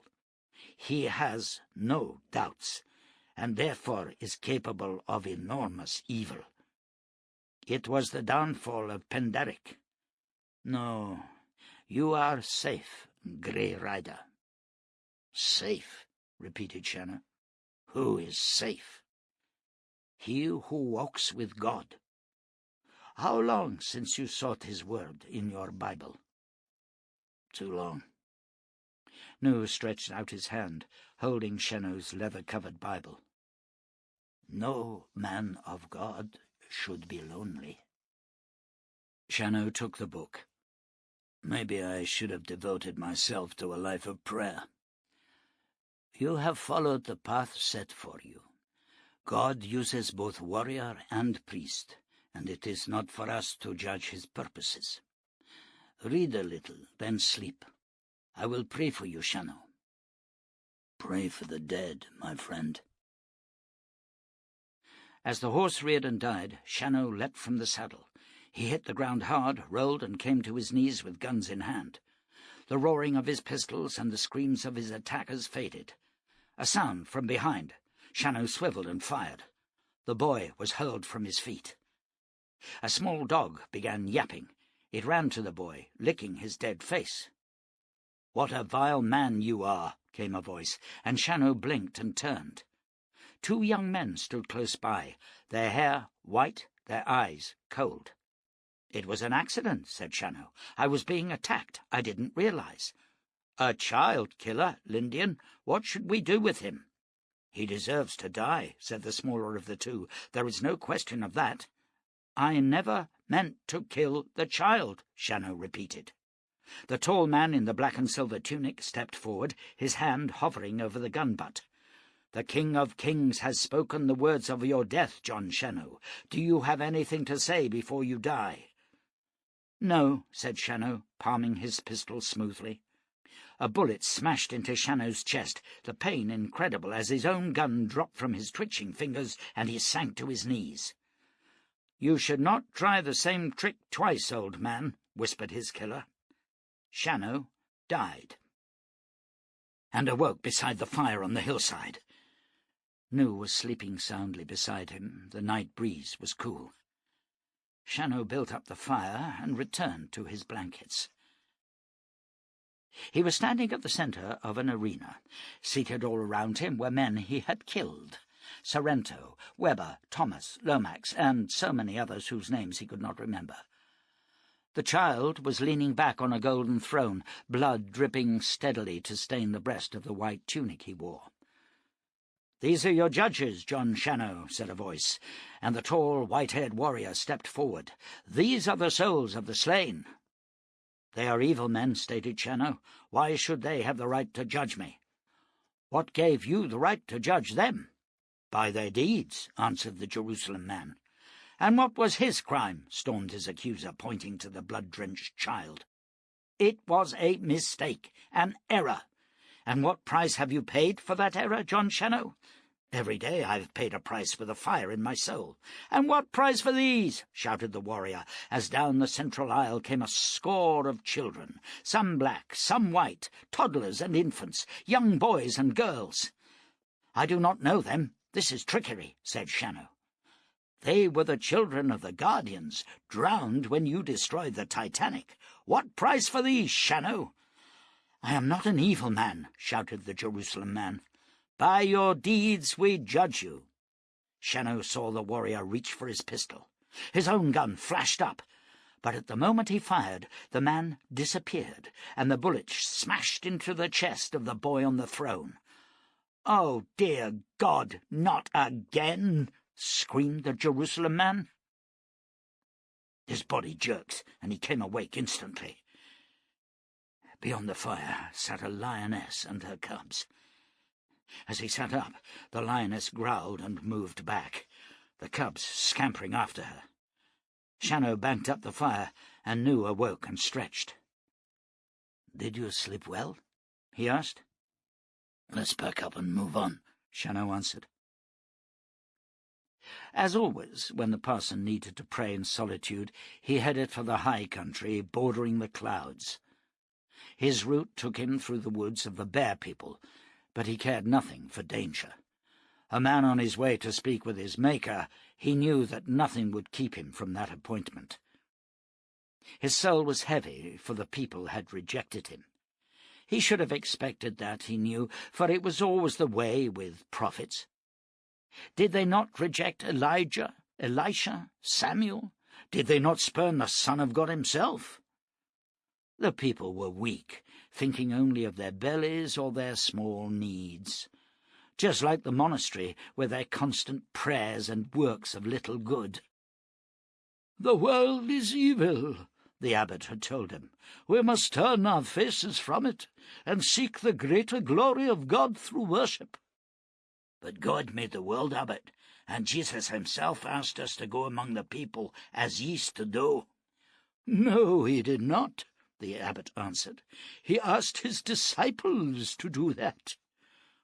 He has no doubts, and therefore is capable of enormous evil. It was the downfall of Penderic. No, you are safe, Grey Rider. Safe, repeated Shannow. Who is safe? He who walks with God. How long since you sought his word in your Bible? Too long. Nu stretched out his hand, holding Shannow's leather-covered Bible. No man of God should be lonely. Shannow took the book. Maybe I should have devoted myself to a life of prayer. You have followed the path set for you. God uses both warrior and priest, and it is not for us to judge his purposes. Read a little, then sleep. I will pray for you, Shannow. Pray for the dead, my friend. As the horse reared and died, Shannow leapt from the saddle. He hit the ground hard, rolled, and came to his knees with guns in hand. The roaring of his pistols and the screams of his attackers faded. A sound from behind. Shannow swiveled and fired. The boy was hurled from his feet. A small dog began yapping. It ran to the boy, licking his dead face. "What a vile man you are," came a voice, and Shannow blinked and turned. Two young men stood close by, their hair white, their eyes cold. "It was an accident," said Shannow. "I was being attacked. I didn't realize." "A child killer, Lindian. What should we do with him?" "He deserves to die," said the smaller of the two. "There is no question of that." "I never meant to kill the child," Shannow repeated. The tall man in the black and silver tunic stepped forward, his hand hovering over the gun butt. "The King of Kings has spoken the words of your death, Jon Shannow. Do you have anything to say before you die?" "No," said Shannow, palming his pistol smoothly. A bullet smashed into Shannow's chest, the pain incredible as his own gun dropped from his twitching fingers and he sank to his knees. "You should not try the same trick twice, old man," whispered his killer. Shannow died, and awoke beside the fire on the hillside. Nu was sleeping soundly beside him. The night breeze was cool. Shannow built up the fire and returned to his blankets. He was standing at the centre of an arena. Seated all around him were men he had killed: Sorrento, Weber, Thomas, Lomax, and so many others whose names he could not remember. The child was leaning back on a golden throne, blood dripping steadily to stain the breast of the white tunic he wore. "These are your judges, Jon Shannow," said a voice, and the tall, white-haired warrior stepped forward. "These are the souls of the slain." "They are evil men," stated Shannow. "Why should they have the right to judge me?" "What gave you the right to judge them?" "By their deeds," answered the Jerusalem man. "And what was his crime?" stormed his accuser, pointing to the blood-drenched child. "It was a mistake, an error. And what price have you paid for that error, Jon Shannow?" "Every day I've paid a price for the fire in my soul." "And what price for these?" shouted the warrior, as down the central aisle came a score of children, some black, some white, toddlers and infants, young boys and girls. "I do not know them. This is trickery," said Shannow. "They were the children of the Guardians, drowned when you destroyed the Titanic. What price for these, Shannow?" "I am not an evil man," shouted the Jerusalem man. "By your deeds we judge you." Shannow saw the warrior reach for his pistol. His own gun flashed up, but at the moment he fired, the man disappeared, and the bullet smashed into the chest of the boy on the throne. "Oh, dear God, not again!" screamed the Jerusalem man. His body jerked, and he came awake instantly. Beyond the fire sat a lioness and her cubs. As he sat up, the lioness growled and moved back, the cubs scampering after her. Shannow banked up the fire, and Nu awoke and stretched. "Did you sleep well?" he asked. "Let's pack up and move on," Shannow answered. As always, when the parson needed to pray in solitude, he headed for the high country bordering the clouds. His route took him through the woods of the Bear People, but he cared nothing for danger. A man on his way to speak with his Maker, he knew that nothing would keep him from that appointment. His soul was heavy, for the people had rejected him. He should have expected that, he knew, for it was always the way with prophets. Did they not reject Elijah, Elisha, Samuel? Did they not spurn the Son of God himself? The people were weak, thinking only of their bellies or their small needs, just like the monastery with their constant prayers and works of little good. "The world is evil," the abbot had told him. "We must turn our faces from it, and seek the greater glory of God through worship." "But God made the world, Abbot, and Jesus himself asked us to go among the people as yeast to dough." "No, he did not," the abbot answered. "He asked his disciples to do that.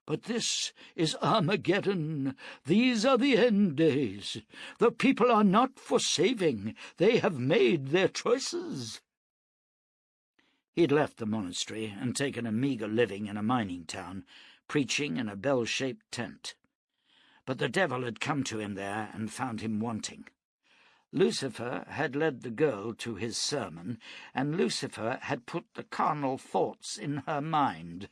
But this is Armageddon. These are the end days. The people are not for saving. They have made their choices." He had left the monastery and taken a meagre living in a mining town, preaching in a bell-shaped tent. But the devil had come to him there and found him wanting. Lucifer had led the girl to his sermon, and Lucifer had put the carnal thoughts in her mind.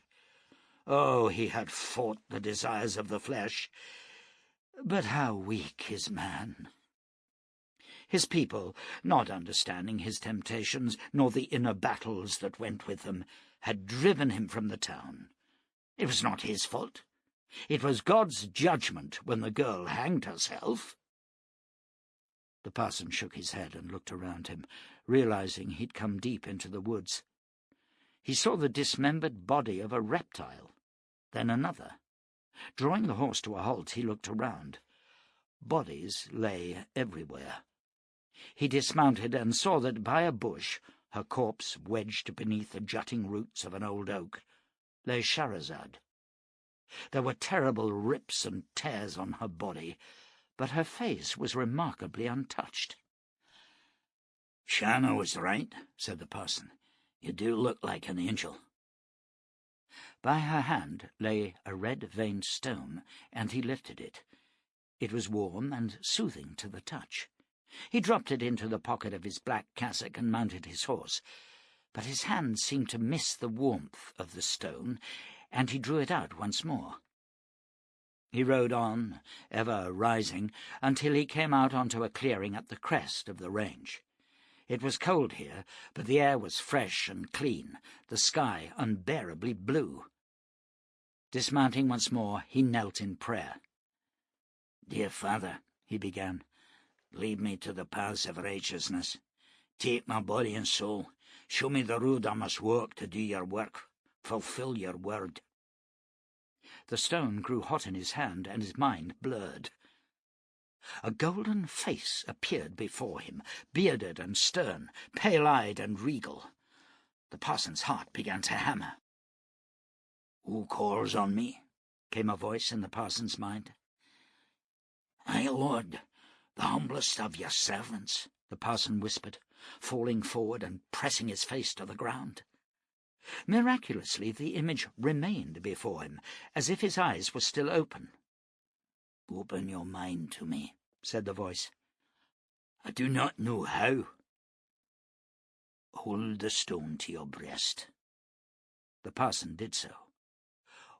Oh, he had fought the desires of the flesh, but how weak is man! His people, not understanding his temptations, nor the inner battles that went with them, had driven him from the town. It was not his fault. It was God's judgment when the girl hanged herself. The parson shook his head and looked around him, realizing he'd come deep into the woods. He saw the dismembered body of a reptile, then another. Drawing the horse to a halt, he looked around. Bodies lay everywhere. He dismounted and saw that by a bush, her corpse wedged beneath the jutting roots of an old oak, lay Shahrazad. There were terrible rips and tears on her body, but her face was remarkably untouched. "Shannow was right," said the parson. "You do look like an angel." By her hand lay a red-veined stone, and he lifted it. It was warm and soothing to the touch. He dropped it into the pocket of his black cassock and mounted his horse, but his hand seemed to miss the warmth of the stone, and he drew it out once more. He rode on, ever rising, until he came out onto a clearing at the crest of the range. It was cold here, but the air was fresh and clean, the sky unbearably blue. Dismounting once more, he knelt in prayer. "Dear Father," he began, "lead me to the paths of righteousness. Take my body and soul. Show me the road I must walk to do your work. Fulfill your word." The stone grew hot in his hand, and his mind blurred. A golden face appeared before him, bearded and stern, pale-eyed and regal. The parson's heart began to hammer. "Who calls on me?" came a voice in the parson's mind. "Aye, Lord, the humblest of your servants," the parson whispered, falling forward and pressing his face to the ground. Miraculously the image remained before him, as if his eyes were still open. "Open your mind to me," said the voice. "I do not know how." "Hold the stone to your breast." The parson did so.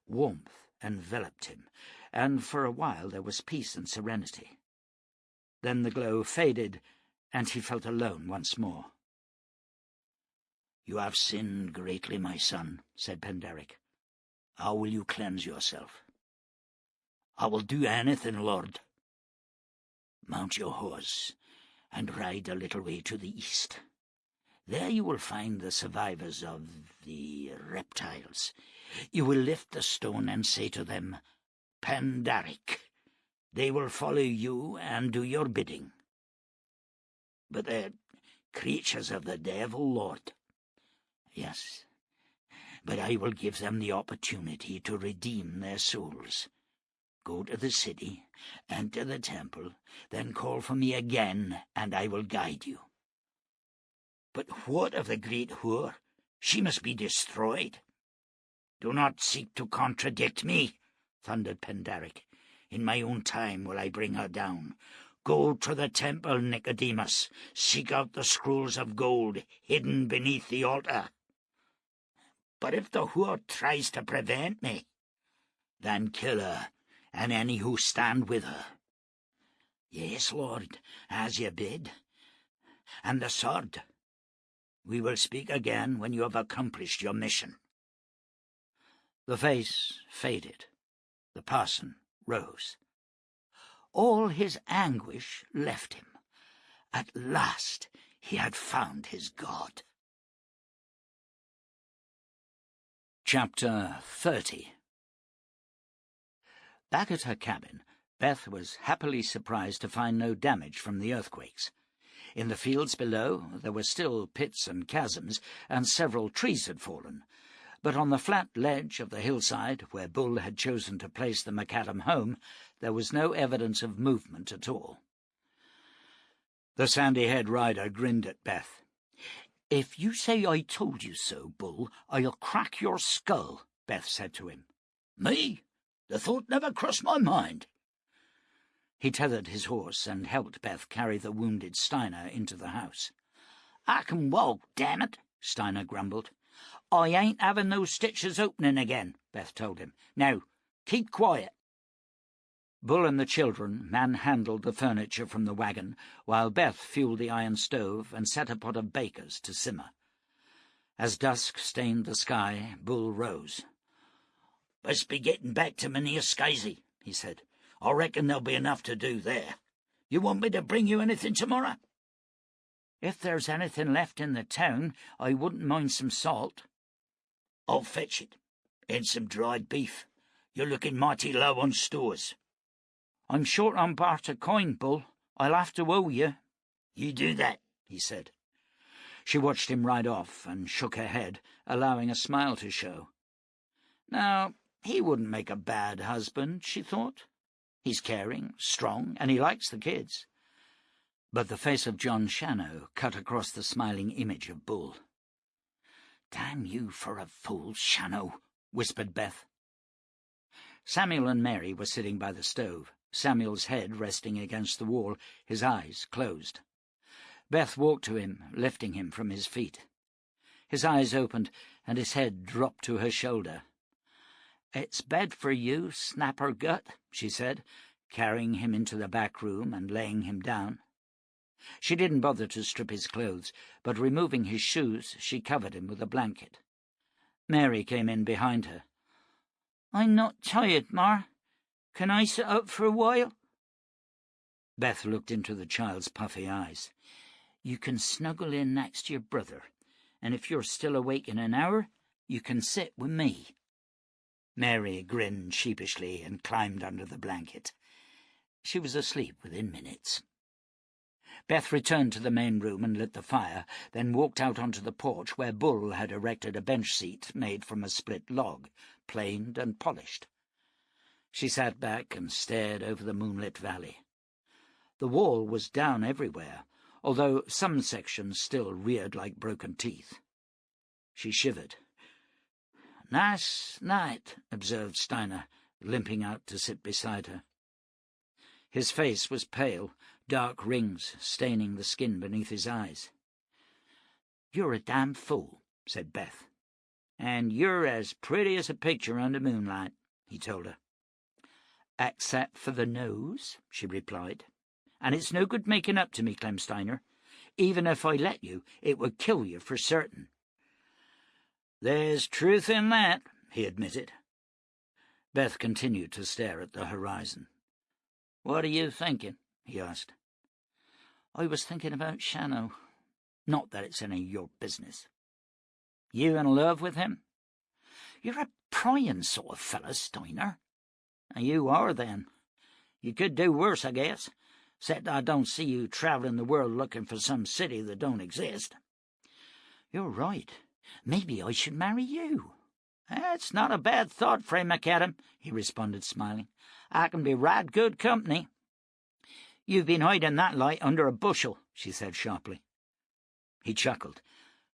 Warmth enveloped him, and for a while there was peace and serenity. Then the glow faded, and he felt alone once more. "You have sinned greatly, my son," said Penderic. "How will you cleanse yourself?" "I will do anything, Lord." "Mount your horse, and ride a little way to the east. There you will find the survivors of the reptiles. You will lift the stone and say to them, 'Penderic.' They will follow you and do your bidding." "But they're creatures of the devil, Lord." "Yes, but I will give them the opportunity to redeem their souls. Go to the city, enter the temple, then call for me again, and I will guide you." "But what of the great whore? She must be destroyed." "Do not seek to contradict me," thundered Penderic. "In my own time will I bring her down. Go to the temple, Nicodemus. Seek out the scrolls of gold hidden beneath the altar." "But if the whore tries to prevent me?" "Then kill her, and any who stand with her." "Yes, Lord, as you bid. And the sword?" "We will speak again when you have accomplished your mission." The face faded. The parson rose. All his anguish left him. At last He had found his God. Chapter 30. Back at her cabin, Beth was happily surprised to find no damage from the earthquakes. In the fields below there were still pits and chasms, and several trees had fallen, but on the flat ledge of the hillside, where Bull had chosen to place the macadam home, there was no evidence of movement at all. The sandy-haired rider grinned at Beth. "If you say I told you so, Bull, I'll crack your skull," Beth said to him. "Me? The thought never crossed my mind." He tethered his horse and helped Beth carry the wounded Steiner into the house. "I can walk, damn it," Steiner grumbled. "I ain't having those stitches opening again," Beth told him. "Now, keep quiet." Bull and the children manhandled the furniture from the wagon, while Beth fueled the iron stove and set a pot of bakers to simmer. As dusk stained the sky, Bull rose. "Best be getting back to Minneaskazy," he said. "I reckon there'll be enough to do there. You want me to bring you anything tomorrow?" "If there's anything left in the town, I wouldn't mind some salt." "I'll fetch it. And some dried beef. You're looking mighty low on stores." "I'm short on barter coin, Bull. I'll have to owe you." "You do that," he said. She watched him ride off and shook her head, allowing a smile to show. Now, he wouldn't make a bad husband, she thought. He's caring, strong, and he likes the kids. But the face of Jon Shannow cut across the smiling image of Bull. "Damn you for a fool, Shannow," whispered Beth. Samuel and Mary were sitting by the stove, Samuel's head resting against the wall, his eyes closed. Beth walked to him, lifting him from his feet. His eyes opened, and his head dropped to her shoulder. "It's bed for you, snapper-gut," she said, carrying him into the back room and laying him down. She didn't bother to strip his clothes, but removing his shoes, she covered him with a blanket. Mary came in behind her. "I'm not tired, Mar. Can I sit up for a while?" Beth looked into the child's puffy eyes. "You can snuggle in next to your brother, and if you're still awake in an hour, you can sit with me." Mary grinned sheepishly and climbed under the blanket. She was asleep within minutes. Beth returned to the main room and lit the fire, then walked out onto the porch where Bull had erected a bench seat made from a split log, planed and polished. She sat back and stared over the moonlit valley. The wall was down everywhere, although some sections still reared like broken teeth. She shivered. "Nice night," observed Steiner, limping out to sit beside her. His face was pale, dark rings staining the skin beneath his eyes. "You're a damn fool," said Beth. "And you're as pretty as a picture under moonlight," he told her. "Except for the nose," she replied. "And it's no good making up to me, Clem Steiner. Even if I let you, it would kill you for certain." "There's truth in that," he admitted. Beth continued to stare at the horizon. "What are you thinking?" he asked. "I was thinking about Shannow. Not that it's any of your business." "You in love with him?" "You're a prying sort of fellow, Steiner." "You are, then. You could do worse, I guess, except I don't see you travelling the world looking for some city that don't exist." "You're right. Maybe I should marry you." "That's not a bad thought, Fray McAdam," he responded, smiling. "I can be right good company." "You've been hiding that light under a bushel," she said sharply. He chuckled.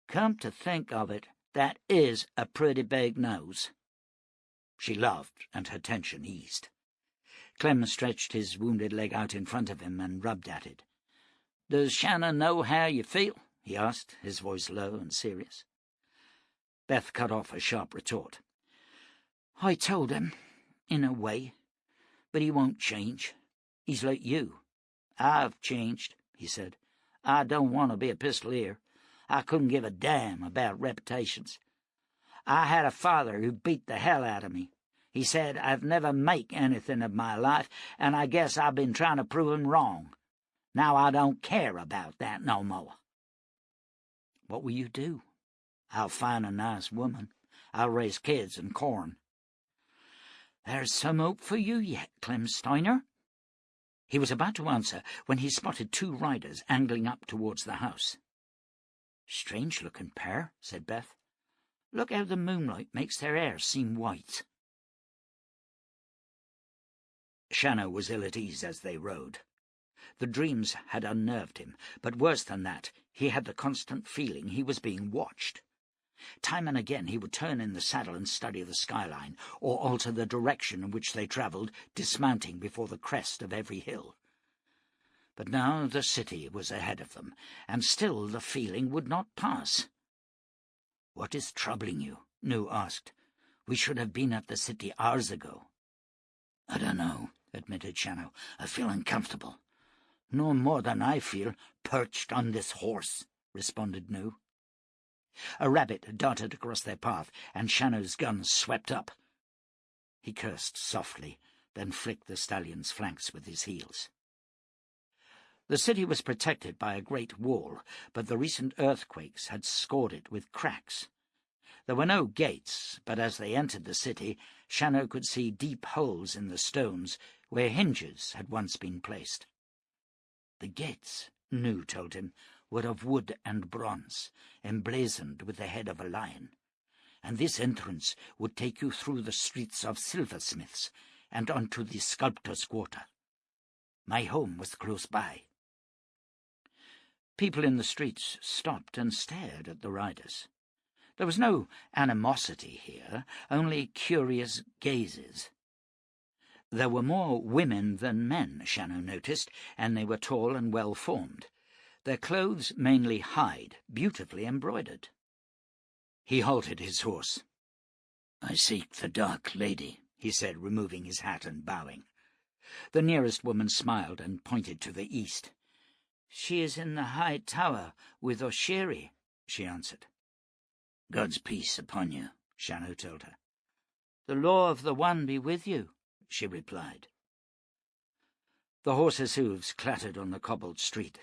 "Come to think of it, that is a pretty big nose." She laughed, and her tension eased. Clem stretched his wounded leg out in front of him and rubbed at it. "Does Shannon know how you feel?" he asked, his voice low and serious. Beth cut off a sharp retort. "I told him, in a way, but he won't change. He's like you." "I've changed," he said. "I don't want to be a pistolier. I couldn't give a damn about reputations. I had a father who beat the hell out of me. He said I'd never make anything of my life, and I guess I've been trying to prove him wrong. Now I don't care about that no more." What will you do? I'll find a nice woman. I'll raise kids and corn. There's some hope for you yet, Clem Steiner. He was about to answer when he spotted 2 riders angling up towards the house. Strange-looking pair, said Beth. Look how the moonlight makes their hair seem white. Shannow was ill at ease as they rode. The dreams had unnerved him, but worse than that, he had the constant feeling he was being watched. Time and again he would turn in the saddle and study the skyline, or alter the direction in which they travelled, dismounting before the crest of every hill. But now the city was ahead of them, and still the feeling would not pass. "What is troubling you?" Nu asked. "We should have been at the city hours ago." "I don't know," admitted Shannow. "I feel uncomfortable." "No more than I feel, perched on this horse," responded Nu. A rabbit darted across their path, and Shannow's gun swept up. He cursed softly, then flicked the stallion's flanks with his heels. The city was protected by a great wall, but the recent earthquakes had scored it with cracks. There were no gates, but as they entered the city, Shannow could see deep holes in the stones where hinges had once been placed. The gates, Nu told him, were of wood and bronze, emblazoned with the head of a lion, and this entrance would take you through the streets of silversmiths and onto the sculptor's quarter. My home was close by. People in the streets stopped and stared at the riders. There was no animosity here, only curious gazes. There were more women than men, Shannow noticed, and they were tall and well-formed. Their clothes mainly hide, beautifully embroidered. He halted his horse. "I seek the Dark Lady," he said, removing his hat and bowing. The nearest woman smiled and pointed to the east. "She is in the high tower with Osheri," she answered. "God's peace upon you," Shannow told her. "The law of the One be with you," she replied. The horses' hooves clattered on the cobbled street.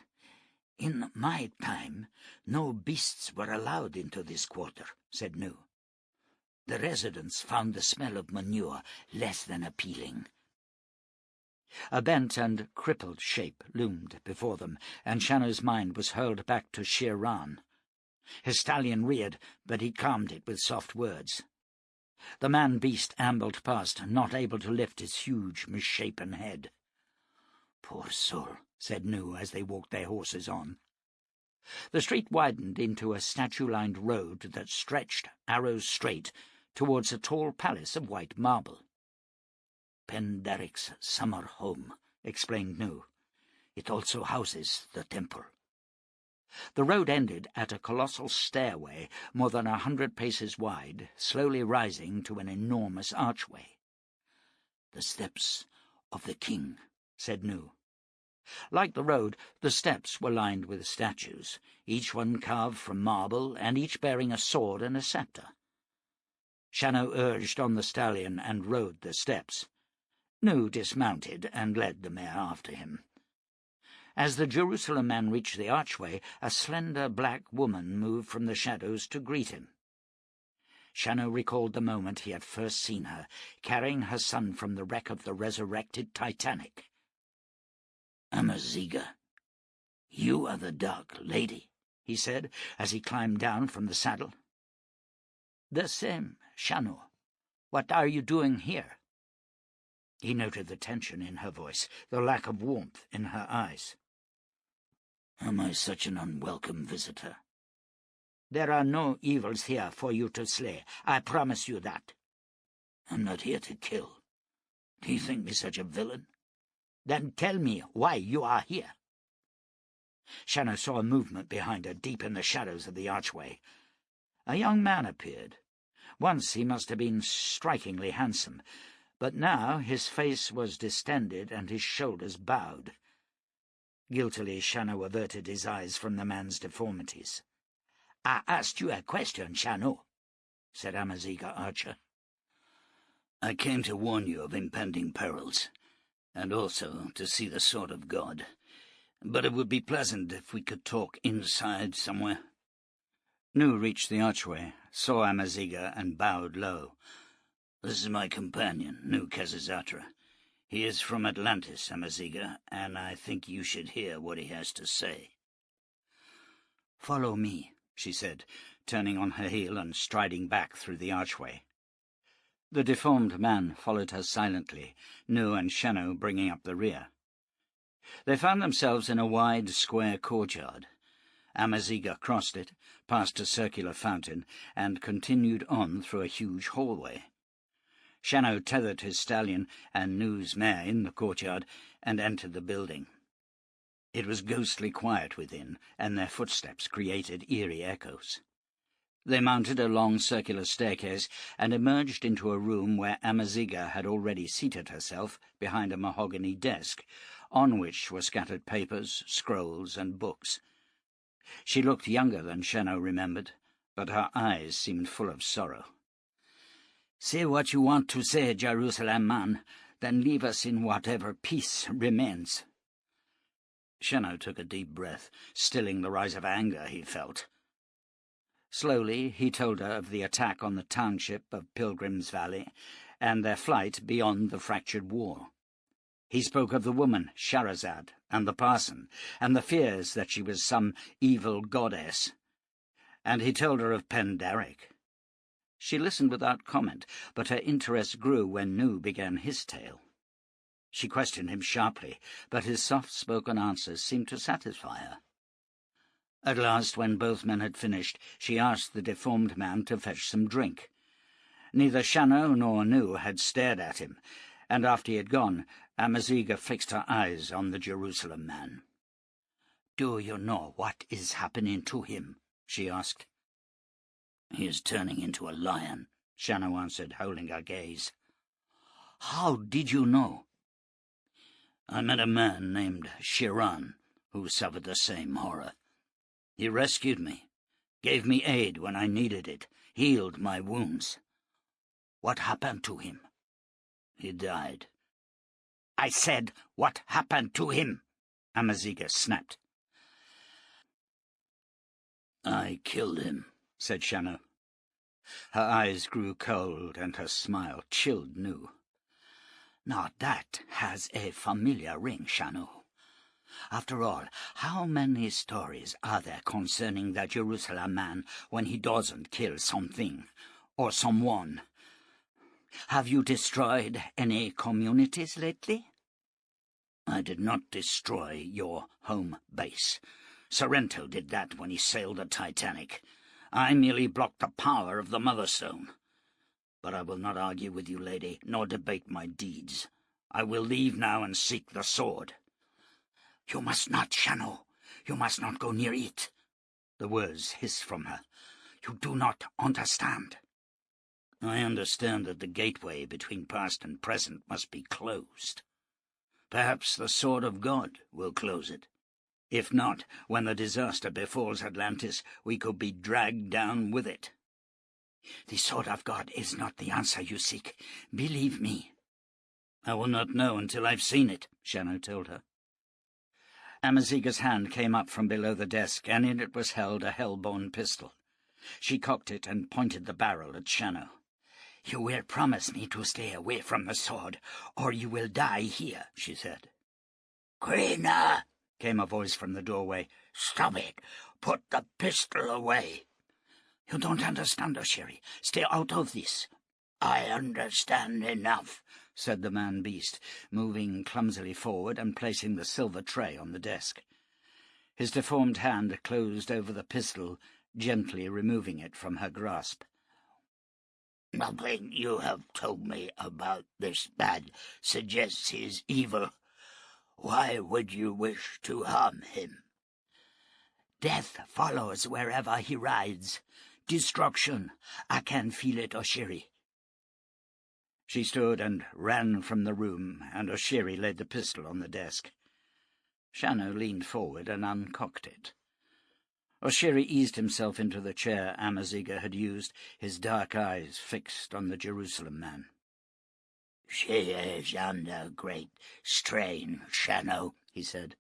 "In my time, no beasts were allowed into this quarter," said Nu. "The residents found the smell of manure less than appealing." A bent and crippled shape loomed before them, and Shannow's mind was hurled back to Shere Ran. His stallion reared, but he calmed it with soft words. The man-beast ambled past, not able to lift his huge, misshapen head. "Poor soul," said Nu as they walked their horses on. The street widened into a statue-lined road that stretched, arrows straight, towards a tall palace of white marble. "Penderic's summer home," explained Nu. "It also houses the temple." The road ended at a colossal stairway more than 100 paces wide, slowly rising to an enormous archway. "The steps of the king," said Nu. Like the road, the steps were lined with statues, each one carved from marble and each bearing a sword and a sceptre. Shannow urged on the stallion and rode the steps. Nu dismounted and led the mare after him. As the Jerusalem man reached the archway, a slender black woman moved from the shadows to greet him. Shannow recalled the moment he had first seen her, carrying her son from the wreck of the resurrected Titanic. "Amaziga, you are the Dark Lady," he said, as he climbed down from the saddle. "The same, Shannow. What are you doing here?" He noted the tension in her voice, the lack of warmth in her eyes. "Am I such an unwelcome visitor?" "There are no evils here for you to slay, I promise you that." "I'm not here to kill. Do you think me such a villain?" "Then tell me why you are here." Shannow saw a movement behind her, deep in the shadows of the archway. A young man appeared. Once he must have been strikingly handsome, but now his face was distended and his shoulders bowed. Guiltily Shannow averted his eyes from the man's deformities. "I asked you a question, Shannow," said Amaziga Archer. "I came to warn you of impending perils, and also to see the sword of God. But it would be pleasant if we could talk inside somewhere." Nu reached the archway, saw Amaziga, and bowed low. "This is my companion, Nu Kesizatra. He is from Atlantis, Amaziga, and I think you should hear what he has to say." "Follow me," she said, turning on her heel and striding back through the archway. The deformed man followed her silently, Nu and Shannow bringing up the rear. They found themselves in a wide, square courtyard. Amaziga crossed it, past a circular fountain, and continued on through a huge hallway. Shannow tethered his stallion and Nu's mare in the courtyard and entered the building. It was ghostly quiet within, and their footsteps created eerie echoes. They mounted a long circular staircase and emerged into a room where Amaziga had already seated herself behind a mahogany desk, on which were scattered papers, scrolls, and books. She looked younger than Shannow remembered, but her eyes seemed full of sorrow. "Say what you want to say, Jerusalem man, then leave us in whatever peace remains." Shannow took a deep breath, stilling the rise of anger he felt. Slowly he told her of the attack on the township of Pilgrim's Valley and their flight beyond the fractured wall. He spoke of the woman, Shahrazad, and the parson, and the fears that she was some evil goddess. And he told her of Pendarric. She listened without comment, but her interest grew when Nu began his tale. She questioned him sharply, but his soft-spoken answers seemed to satisfy her. At last, when both men had finished, she asked the deformed man to fetch some drink. Neither Shannow nor Nu had stared at him, and after he had gone, Amaziga fixed her eyes on the Jerusalem man. "Do you know what is happening to him?" she asked. "He is turning into a lion," Shannow answered, holding her gaze. "How did you know?" "I met a man named Shiran, who suffered the same horror. He rescued me, gave me aid when I needed it, healed my wounds." "What happened to him?" "He died." "I said, what happened to him?" Amaziga snapped. "I killed him," said Shannow. Her eyes grew cold, and her smile chilled Nu. "Now that has a familiar ring, Shannow. After all, how many stories are there concerning the Jerusalem man when he doesn't kill something, or someone? Have you destroyed any communities lately?" "I did not destroy your home base. Sorrento did that when he sailed the Titanic. I merely blocked the power of the Mother Stone. But I will not argue with you, lady, nor debate my deeds. I will leave now and seek the sword." "You must not, Shannow. You must not go near it." The words hissed from her. "You do not understand." "I understand that the gateway between past and present must be closed. Perhaps the sword of God will close it. If not, when the disaster befalls Atlantis, we could be dragged down with it." "The sword of God is not the answer you seek. Believe me." "I will not know until I've seen it," Shannow told her. Amaziga's hand came up from below the desk, and in it was held a hell-born pistol. She cocked it and pointed the barrel at Shannow. "You will promise me to stay away from the sword, or you will die here," she said. "Greener," came a voice from the doorway. "Stop it! Put the pistol away." "You don't understand, Oshiri. Stay out of this." "I understand enough," said the man-beast, moving clumsily forward and placing the silver tray on the desk. His deformed hand closed over the pistol, gently removing it from her grasp. "Nothing you have told me about this man suggests he's evil. Why would you wish to harm him?" "Death follows wherever he rides. Destruction. I can feel it, Oshiri." She stood and ran from the room, and Oshiri laid the pistol on the desk. Shannow leaned forward and uncocked it. Oshiri eased himself into the chair Amaziga had used, his dark eyes fixed on the Jerusalem man. "She is under great strain, Shannow," he said.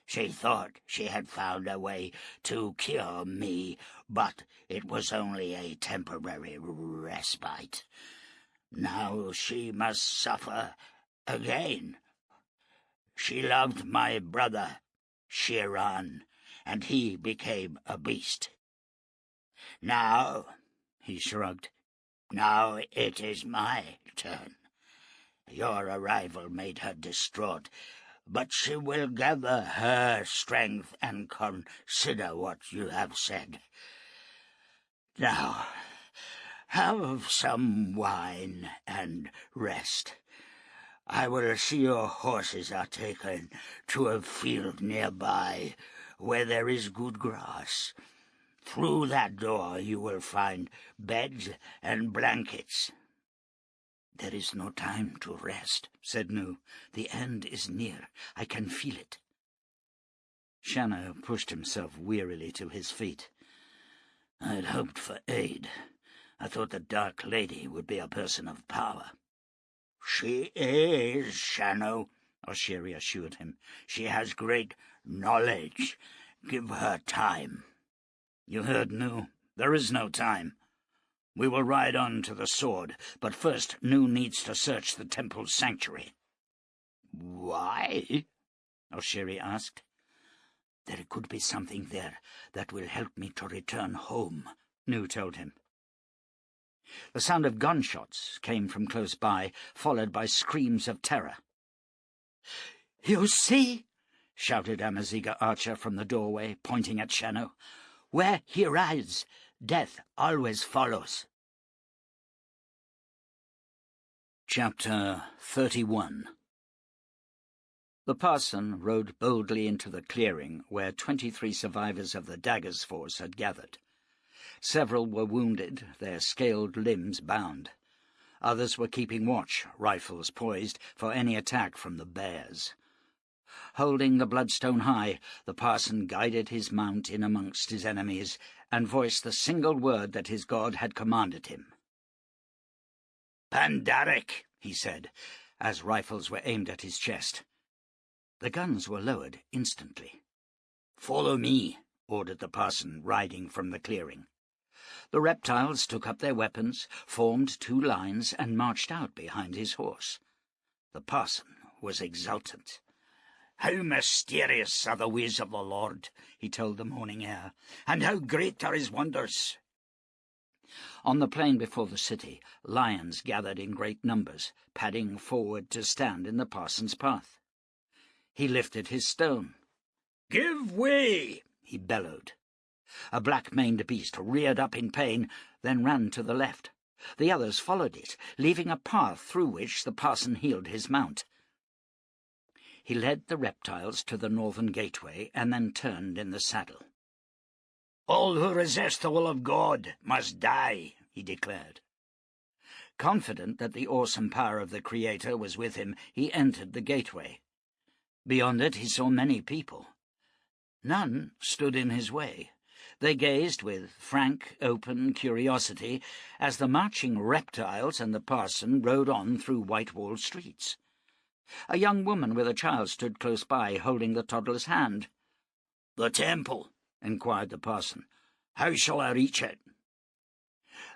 She thought she had found a way to cure me, but it was only a temporary respite. Now she must suffer again. She loved my brother, Shiran, and he became a beast. Now, he shrugged, now it is my turn. Your arrival made her distraught, but she will gather her strength and consider what you have said. Now, have some wine and rest. I will see your horses are taken to a field nearby where there is good grass. Through that door you will find beds and blankets. There is no time to rest, said Nu. The end is near. I can feel it. Shannow pushed himself wearily to his feet. I had hoped for aid. I thought the Dark Lady would be a person of power. She is, Shannow, Oshiri assured him. She has great knowledge. Give her time. You heard, Nu. There is no time. We will ride on to the sword, but first Nu needs to search the temple's sanctuary. Why? Oshiri asked. There could be something there that will help me to return home, Nu told him. The sound of gunshots came from close by, followed by screams of terror. You see? Shouted Amaziga Archer from the doorway, pointing at Shannow. Where he rides, death always follows. Chapter 31. The parson rode boldly into the clearing where 23 survivors of the Daggers force had gathered. Several were wounded, their scaled limbs bound. Others were keeping watch, rifles poised, for any attack from the bears. Holding the bloodstone high, the parson guided his mount in amongst his enemies, and voiced the single word that his god had commanded him. "Pandaric," he said, as rifles were aimed at his chest. The guns were lowered instantly. "Follow me," ordered the parson, riding from the clearing. The reptiles took up their weapons, formed 2 lines, and marched out behind his horse. The parson was exultant. "How mysterious are the ways of the Lord," he told the morning air, "and how great are his wonders." On the plain before the city, lions gathered in great numbers, padding forward to stand in the parson's path. He lifted his stone. "Give way!" he bellowed. A black-maned beast reared up in pain, then ran to the left. The others followed it, leaving a path through which the parson heeled his mount. He led the reptiles to the northern gateway and then turned in the saddle. "All who resist the will of God must die," he declared. Confident that the awesome power of the Creator was with him, he entered the gateway. Beyond it he saw many people. None stood in his way. They gazed with frank, open curiosity as the marching reptiles and the parson rode on through white-walled streets. A young woman with a child stood close by, holding the toddler's hand. "The temple," inquired the parson. "How shall I reach it?"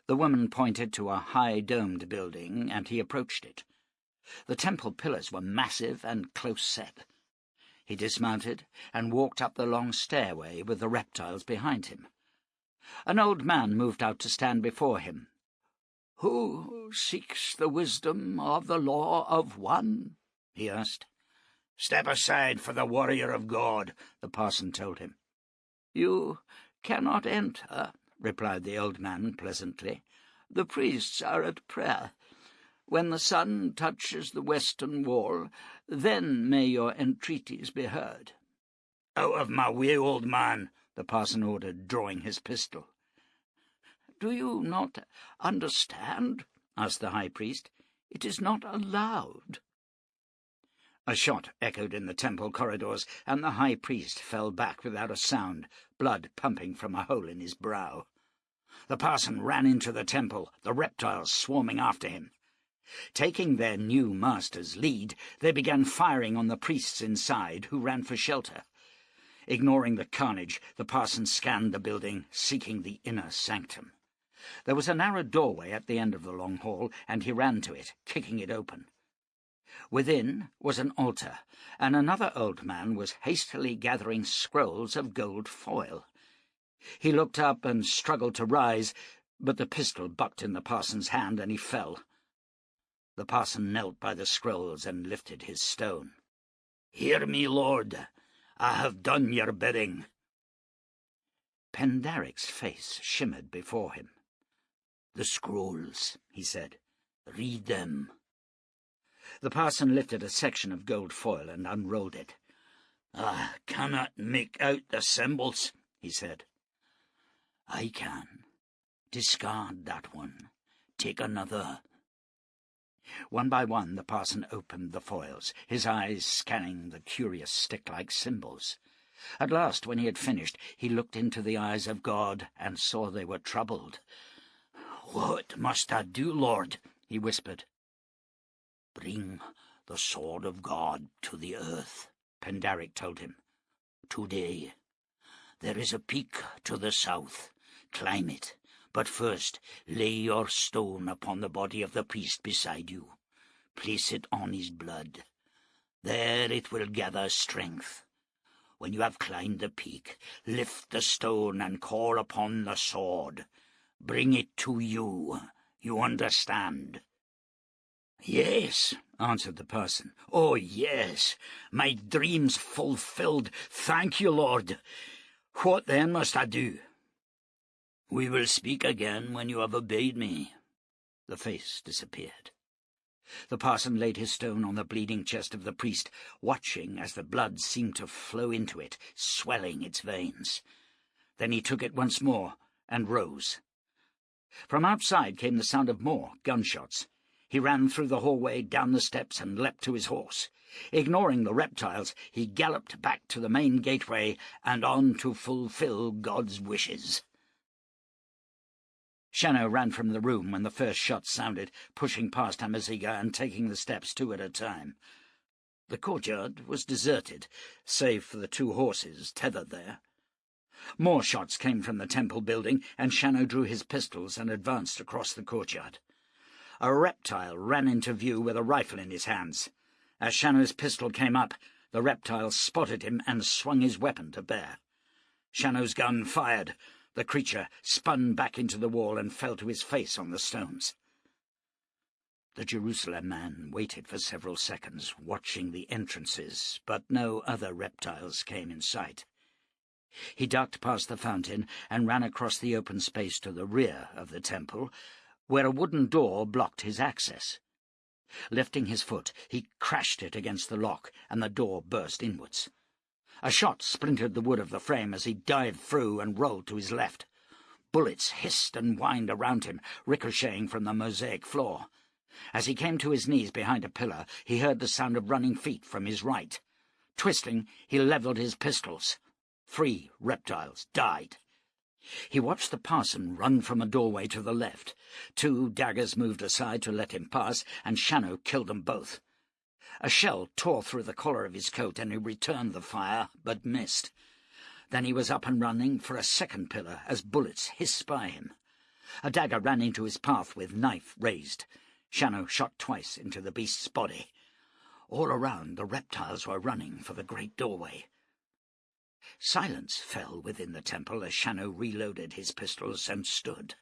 The woman pointed to a high-domed building, and he approached it. The temple pillars were massive and close-set. He dismounted and walked up the long stairway with the reptiles behind him. An old man moved out to stand before him. "Who seeks the wisdom of the law of one?" he asked. "Step aside for the warrior of God," the parson told him. "You cannot enter," replied the old man pleasantly. "The priests are at prayer. When the sun touches the western wall, then may your entreaties be heard." "Out of my way, old man," the parson ordered, drawing his pistol. "Do you not understand?" asked the high priest. "It is not allowed." A shot echoed in the temple corridors, and the high priest fell back without a sound, blood pumping from a hole in his brow. The parson ran into the temple, the reptiles swarming after him. Taking their new master's lead, they began firing on the priests inside, who ran for shelter. Ignoring the carnage, the parson scanned the building, seeking the inner sanctum. There was a narrow doorway at the end of the long hall, and he ran to it, kicking it open. Within was an altar, and another old man was hastily gathering scrolls of gold foil. He looked up and struggled to rise, but the pistol bucked in the parson's hand, and he fell. The parson knelt by the scrolls and lifted his stone. "Hear me, Lord. I have done your bidding." Pendaric's face shimmered before him. "The scrolls," he said. "Read them." The parson lifted a section of gold foil and unrolled it. "I cannot make out the symbols," he said. "I can. Discard that one. Take another." One by one the parson opened the foils, his eyes scanning the curious stick-like symbols. At last, when he had finished, he looked into the eyes of God and saw they were troubled. "What must I do, Lord?" he whispered. "Bring the sword of God to the earth," Pendaric told him. "Today. There is a peak to the south. Climb it. But first, lay your stone upon the body of the priest beside you. Place it on his blood. There it will gather strength. When you have climbed the peak, lift the stone and call upon the sword. Bring it to you. You understand?" "Yes," answered the parson. "Oh, yes. My dream's fulfilled. Thank you, Lord. What then must I do?" "We will speak again when you have obeyed me." The face disappeared. The parson laid his stone on the bleeding chest of the priest, watching as the blood seemed to flow into it, swelling its veins. Then he took it once more and rose. From outside came the sound of more gunshots. He ran through the hallway, down the steps, and leapt to his horse. Ignoring the reptiles, he galloped back to the main gateway and on to fulfill God's wishes. Shannow ran from the room when the first shot sounded, pushing past Amaziga and taking the steps 2 at a time. The courtyard was deserted, save for the 2 horses tethered there. More shots came from the temple building, and Shannow drew his pistols and advanced across the courtyard. A reptile ran into view with a rifle in his hands. As Shannow's pistol came up, the reptile spotted him and swung his weapon to bear. Shannow's gun fired. The creature spun back into the wall and fell to his face on the stones. The Jerusalem man waited for several seconds, watching the entrances, but no other reptiles came in sight. He ducked past the fountain and ran across the open space to the rear of the temple, where a wooden door blocked his access. Lifting his foot, he crashed it against the lock, and the door burst inwards. A shot splintered the wood of the frame as he dived through and rolled to his left. Bullets hissed and whined around him, ricocheting from the mosaic floor. As he came to his knees behind a pillar, he heard the sound of running feet from his right. Twisting, he levelled his pistols. 3 reptiles died. He watched the parson run from a doorway to the left. 2 daggers moved aside to let him pass, and Shannow killed them both. A shell tore through the collar of his coat, and he returned the fire, but missed. Then he was up and running for a second pillar as bullets hissed by him. A dagger ran into his path with knife raised. Shannow shot twice into the beast's body. All around, the reptiles were running for the great doorway. Silence fell within the temple as Shannow reloaded his pistols and stood.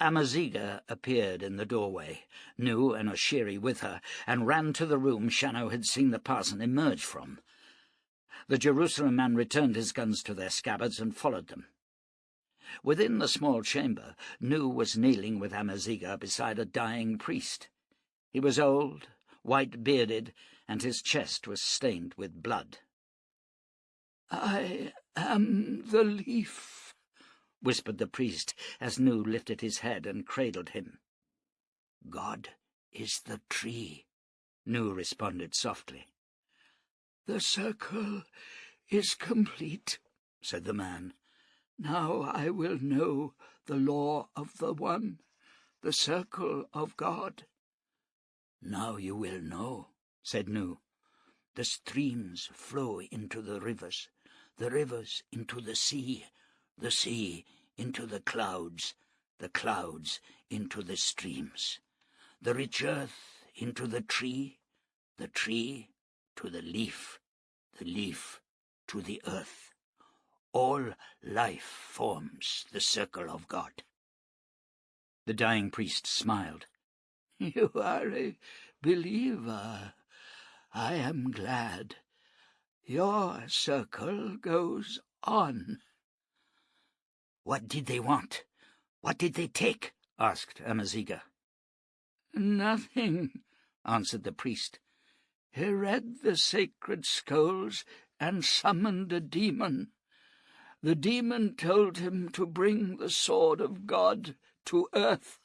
Amaziga appeared in the doorway, Nu and Oshiri with her, and ran to the room Shannow had seen the parson emerge from. The Jerusalem man returned his guns to their scabbards and followed them. Within the small chamber, Nu was kneeling with Amaziga beside a dying priest. He was old, white-bearded, and his chest was stained with blood. "I am the leaf," whispered the priest as Nu lifted his head and cradled him. "God is the tree," Nu responded softly. "The circle is complete," said the man. "Now I will know the law of the One, the circle of God." "Now you will know," said Nu. "The streams flow into the rivers. the rivers into the sea into the clouds into the streams, the rich earth into the tree to the leaf to the earth. All life forms the circle of God." The dying priest smiled. "You are a believer. I am glad. Your circle goes on." "What did they want? What did they take?" asked Amaziga. "Nothing," answered the priest. "He read the sacred scrolls and summoned a demon. The demon told him to bring the sword of God to earth."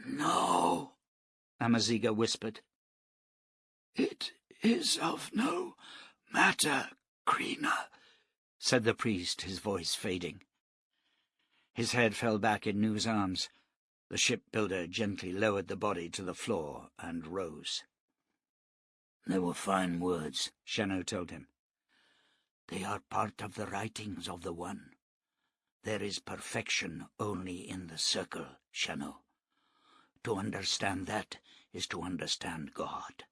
"No," Amaziga whispered. "It is of no matter, Krina," said the priest, his voice fading. His head fell back in Nu's arms. The shipbuilder gently lowered the body to the floor and rose. "They were fine words," Shannow told him. "They are part of the writings of the One. There is perfection only in the circle, Shannow. To understand that is to understand God."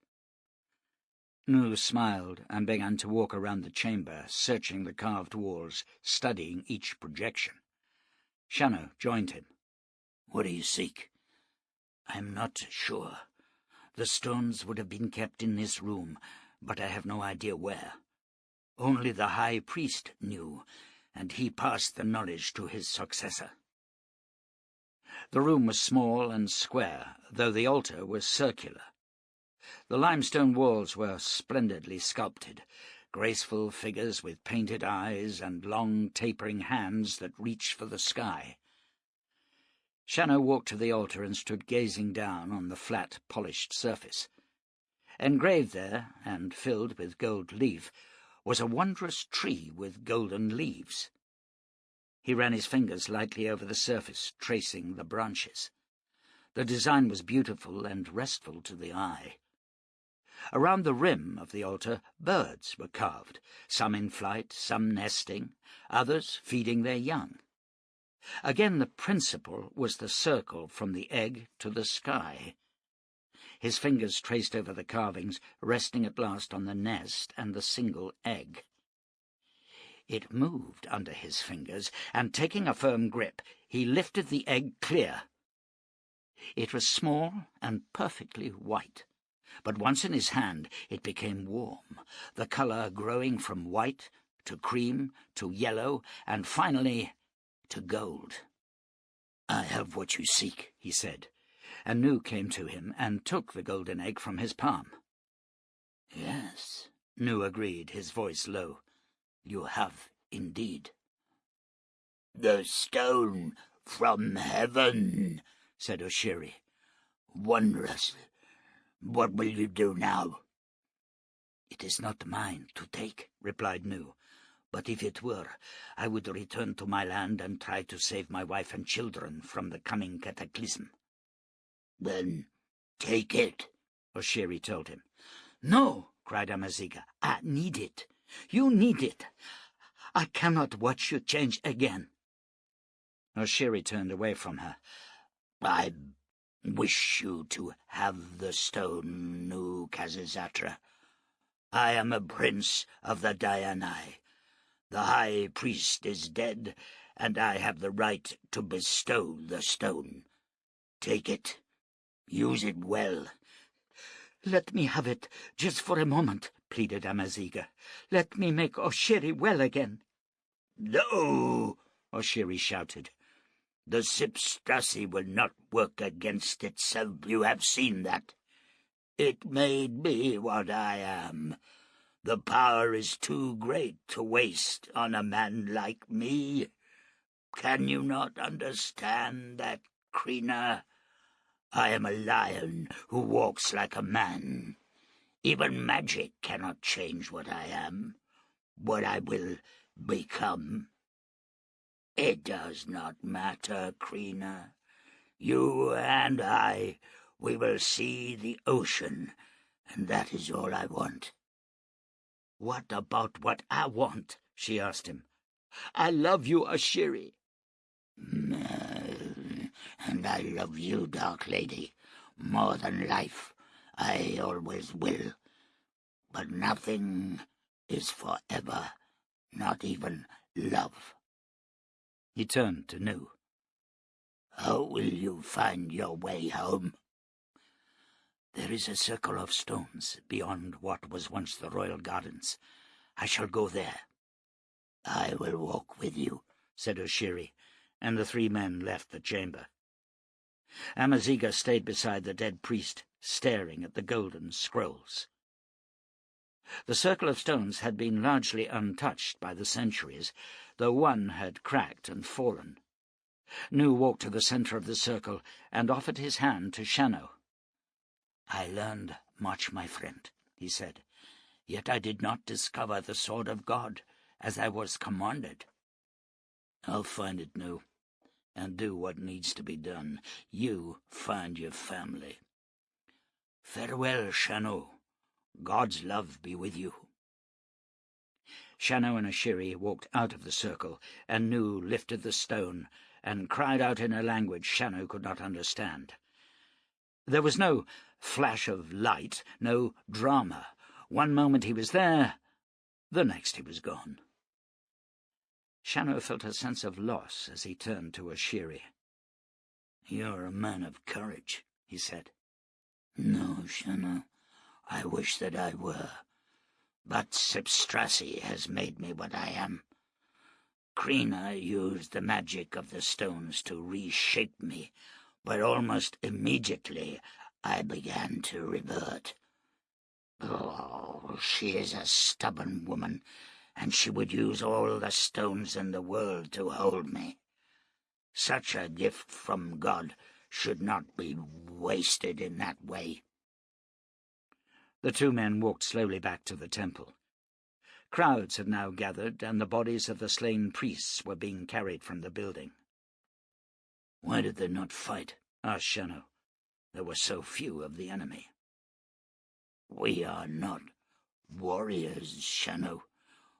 Nu smiled and began to walk around the chamber, searching the carved walls, studying each projection. Shannow joined him. "What do you seek?" "I am not sure. The stones would have been kept in this room, but I have no idea where. Only the high priest knew, and he passed the knowledge to his successor." The room was small and square, though the altar was circular. The limestone walls were splendidly sculpted, graceful figures with painted eyes and long tapering hands that reached for the sky. Shannow walked to the altar and stood gazing down on the flat, polished surface. Engraved there, and filled with gold leaf, was a wondrous tree with golden leaves. He ran his fingers lightly over the surface, tracing the branches. The design was beautiful and restful to the eye. Around the rim of the altar, birds were carved, some in flight, some nesting, others feeding their young. Again the principle was the circle from the egg to the sky. His fingers traced over the carvings, resting at last on the nest and the single egg. It moved under his fingers, and taking a firm grip, he lifted the egg clear. It was small and perfectly white, but once in his hand it became warm, the colour growing from white to cream to yellow, and finally to gold. "I have what you seek," he said, and Nu came to him and took the golden egg from his palm. "Yes," Nu agreed, his voice low. "You have indeed." "The stone from heaven," said Oshiri. "Wondrous. What will you do now?" "It is not mine to take," replied Nu. "But if it were, I would return to my land and try to save my wife and children from the coming cataclysm." "Then take it," Oshiri told him. "No," cried Amaziga. "I need it. You need it. I cannot watch you change again." Oshiri turned away from her. "I wish you to have the stone, Nu Khazazatra. I am a prince of the Dayanai. The high priest is dead, and I have the right to bestow the stone. Take it. Use it well." "Let me have it, just for a moment," pleaded Amaziga. "Let me make Oshiri well again." "No!" Oshiri shouted. "The Sipstrasi will not work against itself. You have seen that. It made me what I am. The power is too great to waste on a man like me. Can you not understand that, Krina? I am a lion who walks like a man. Even magic cannot change what I am, what I will become. It does not matter, Krina. You and I, we will see the ocean, and that is all I want." "What about what I want?" she asked him. "I love you, Ashiri." And I love you, Dark Lady, more than life. I always will. But nothing is forever, not even love. He turned to Nu. How will you find your way home? There is a circle of stones beyond what was once the royal gardens. I shall go there. I will walk with you, said Oshiri, and the three men left the chamber. Amaziga stayed beside the dead priest, staring at the golden scrolls. The circle of stones had been largely untouched by the centuries, though one had cracked and fallen. Nu walked to the centre of the circle and offered his hand to Shannow. I learned much, my friend, he said, yet I did not discover the sword of God, as I was commanded. I'll find it, Nu, and do what needs to be done. You find your family. Farewell, Shannow. God's love be with you. Shannow and Ashiri walked out of the circle, and Nu lifted the stone and cried out in a language Shannow could not understand. There was no flash of light, no drama. One moment he was there, the next he was gone. Shannow felt a sense of loss as he turned to Ashiri. You're a man of courage, he said. No, Shannow, I wish that I were. But Sipstrassi has made me what I am. Krina used the magic of the stones to reshape me, but almost immediately I began to revert. Oh, she is a stubborn woman, and she would use all the stones in the world to hold me. Such a gift from God should not be wasted in that way. The two men walked slowly back to the temple. Crowds had now gathered, and the bodies of the slain priests were being carried from the building. Why did they not fight? Asked Shannow. There were so few of the enemy. We are not warriors, Shannow.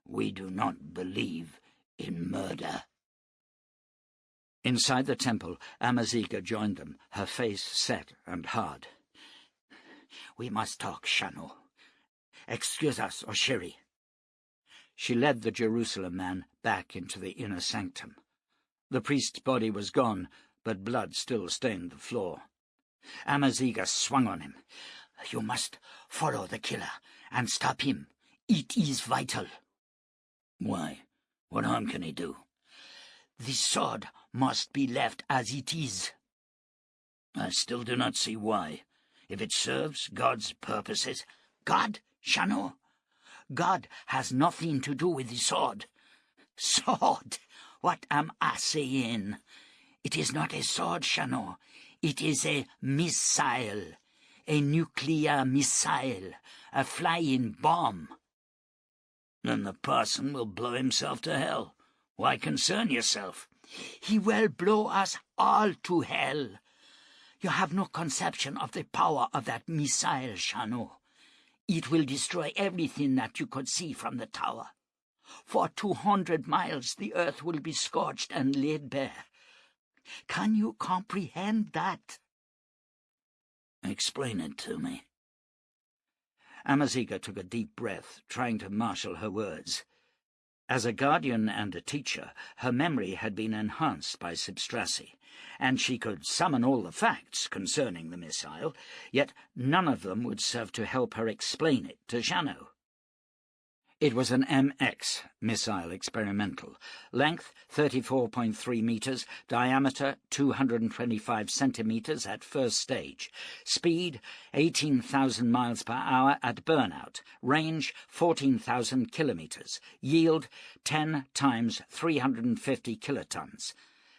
We do not believe in murder. Inside the temple, Amaziga joined them, her face set and hard. We must talk, Shannow. Excuse us, Oshiri. She led the Jerusalem man back into the inner sanctum. The priest's body was gone, but blood still stained the floor. Amaziga swung on him. You must follow the killer and stop him. It is vital. Why? What harm can he do? The sword must be left as it is. I still do not see why. If it serves God's purposes. God, Shannow? God has nothing to do with the sword. Sword? What am I saying? It is not a sword, Shannow. It is a missile. A nuclear missile. A flying bomb. Then the parson will blow himself to hell. Why concern yourself? He will blow us all to hell. You have no conception of the power of that missile, Shannow. It will destroy everything that you could see from the tower. For 200 miles the earth will be scorched and laid bare. Can you comprehend that? Explain it to me. Amaziga took a deep breath, trying to marshal her words. As a guardian and a teacher, her memory had been enhanced by Sipstrassi, and she could summon all the facts concerning the missile, yet none of them would serve to help her explain it to Shannow. It was an MX missile experimental, length 34.3 meters, diameter 225 centimeters at first stage, speed 18,000 miles per hour at burnout, range 14,000 kilometers, yield 10 times 350 kilotons,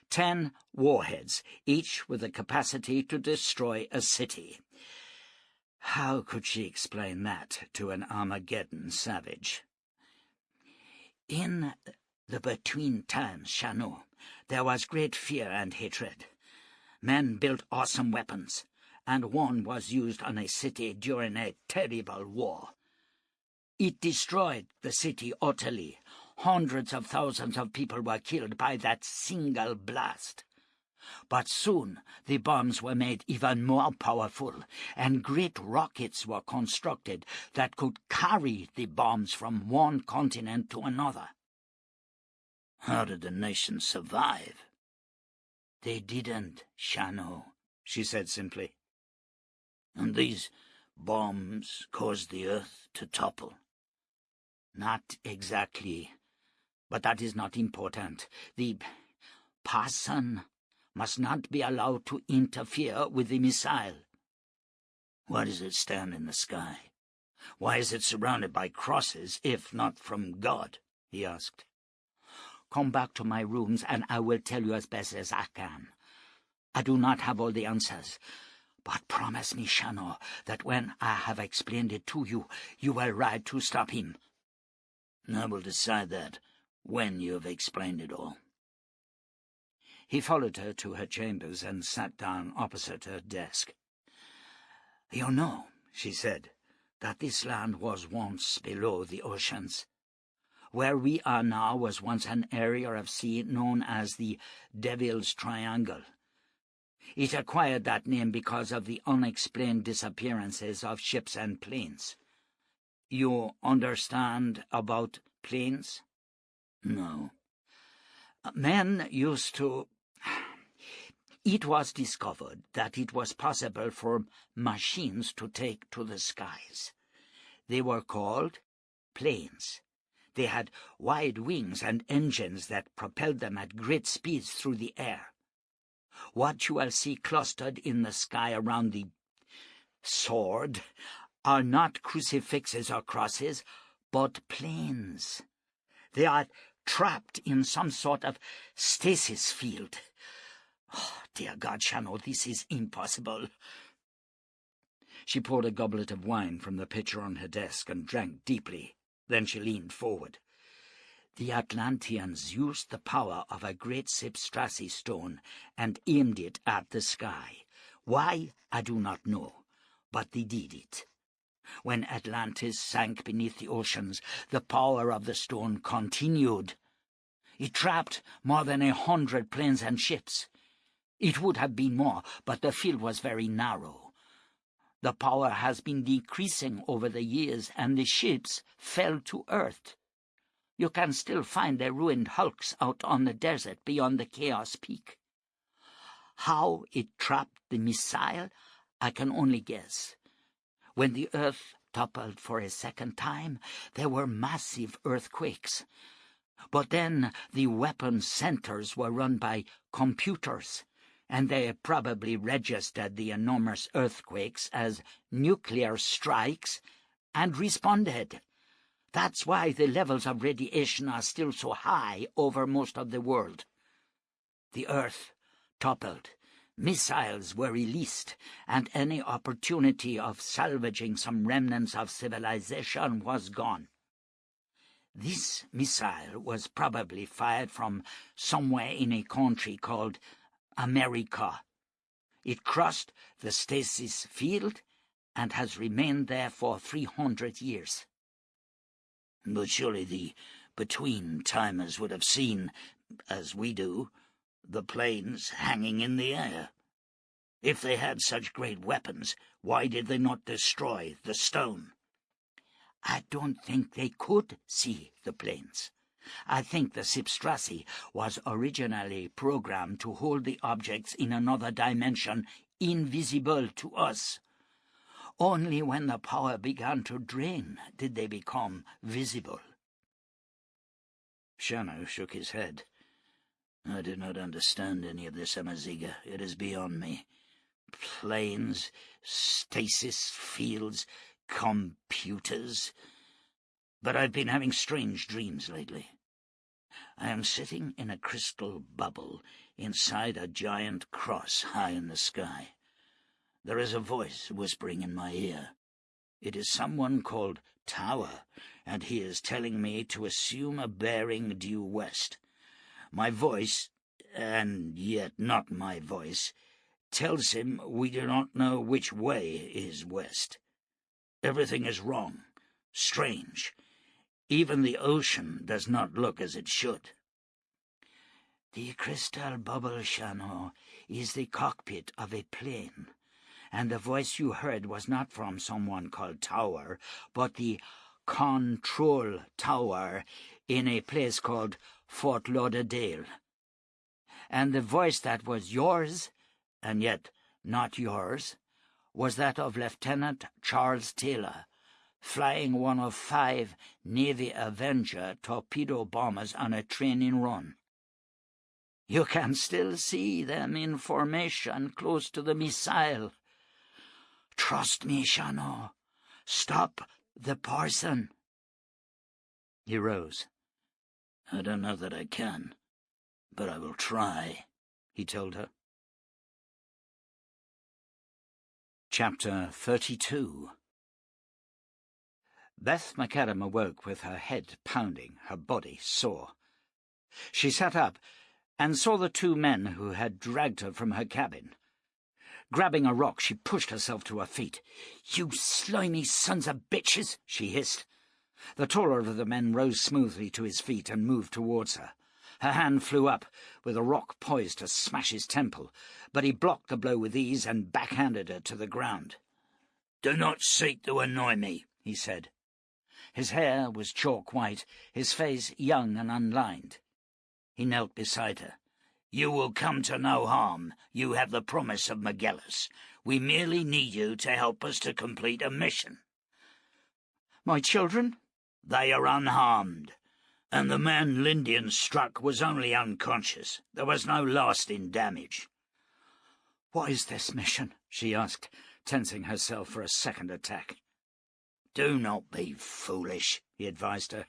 10 warheads, each with the capacity to destroy a city. How could she explain that to an Armageddon savage? In the between times, Shannow, there was great fear and hatred. Men built awesome weapons, and one was used on a city during a terrible war. It destroyed the city utterly. Hundreds of thousands of people were killed by that single blast. But soon the bombs were made even more powerful, and great rockets were constructed that could carry the bombs from one continent to another. How did the nation survive? They didn't, Shannow, she said simply. And these bombs caused the earth to topple? Not exactly, but that is not important. The person must not be allowed to interfere with the missile. Why does it stand in the sky? Why is it surrounded by crosses, if not from God? He asked. Come back to my rooms, and I will tell you as best as I can. I do not have all the answers, but promise me, Shannow, that when I have explained it to you, you will ride to stop him. I will decide that when you have explained it all. He followed her to her chambers and sat down opposite her desk. You know, she said, that this land was once below the oceans. Where we are now was once an area of sea known as the Devil's Triangle. It acquired that name because of the unexplained disappearances of ships and planes. You understand about planes? No. Men used to... It was discovered that it was possible for machines to take to the skies. They were called planes. They had wide wings and engines that propelled them at great speeds through the air. What you will see clustered in the sky around the sword are not crucifixes or crosses, but planes. They are trapped in some sort of stasis field. Oh, dear God, Shannow, this is impossible. She poured a goblet of wine from the pitcher on her desk and drank deeply. Then she leaned forward. The Atlanteans used the power of a great Sipstrassi stone and aimed it at the sky. Why, I do not know, but they did it. When Atlantis sank beneath the oceans, the power of the stone continued. It trapped more than 100 planes and ships. It would have been more, but the field was very narrow. The power has been decreasing over the years, and the ships fell to earth. You can still find their ruined hulks out on the desert beyond the Chaos Peak. How it trapped the missile, I can only guess. When the earth toppled for a second time, there were massive earthquakes. But then the weapon centers were run by computers, and they probably registered the enormous earthquakes as nuclear strikes and responded. That's why the levels of radiation are still so high over most of the world. The earth toppled, missiles were released, and any opportunity of salvaging some remnants of civilization was gone. This missile was probably fired from somewhere in a country called America. It crossed the stasis field and has remained there for 300 years. But surely the between-timers would have seen, as we do, the planes hanging in the air. If they had such great weapons, why did they not destroy the stone? I don't think they could see the planes. I think the Sipstrassi was originally programmed to hold the objects in another dimension invisible to us. Only when the power began to drain did they become visible. Shannow shook his head. I do not understand any of this, Amaziga. It is beyond me. Planes, stasis fields, computers. But I've been having strange dreams lately. I am sitting in a crystal bubble inside a giant cross high in the sky. There is a voice whispering in my ear. It is someone called Tower, and he is telling me to assume a bearing due west. My voice, and yet not my voice, tells him we do not know which way is west. Everything is wrong, strange. Even the ocean does not look as it should. The crystal bubble, Shannow, is the cockpit of a plane, and the voice you heard was not from someone called Tower, but the control tower in a place called Fort Lauderdale. And the voice that was yours, and yet not yours, was that of Lieutenant Charles Taylor, flying one of 5 Navy Avenger torpedo bombers on a training run. You can still see them in formation close to the missile. Trust me, Shannow. Stop the parson. He rose. I don't know that I can, but I will try, he told her. Chapter 32. Beth McAdam awoke with her head pounding, her body sore. She sat up and saw the 2 men who had dragged her from her cabin. Grabbing a rock, she pushed herself to her feet. "You slimy sons of bitches!" she hissed. The taller of the men rose smoothly to his feet and moved towards her. Her hand flew up, with a rock poised to smash his temple, but he blocked the blow with ease and backhanded her to the ground. "Do not seek to annoy me," he said. His hair was chalk white, his face young and unlined. He knelt beside her. "You will come to no harm. You have the promise of Magellan. We merely need you to help us to complete a mission." "My children?" "They are unharmed, and the man Lindian struck was only unconscious. There was no lasting damage." "What is this mission?" she asked, tensing herself for a second attack. "Do not be foolish," he advised her.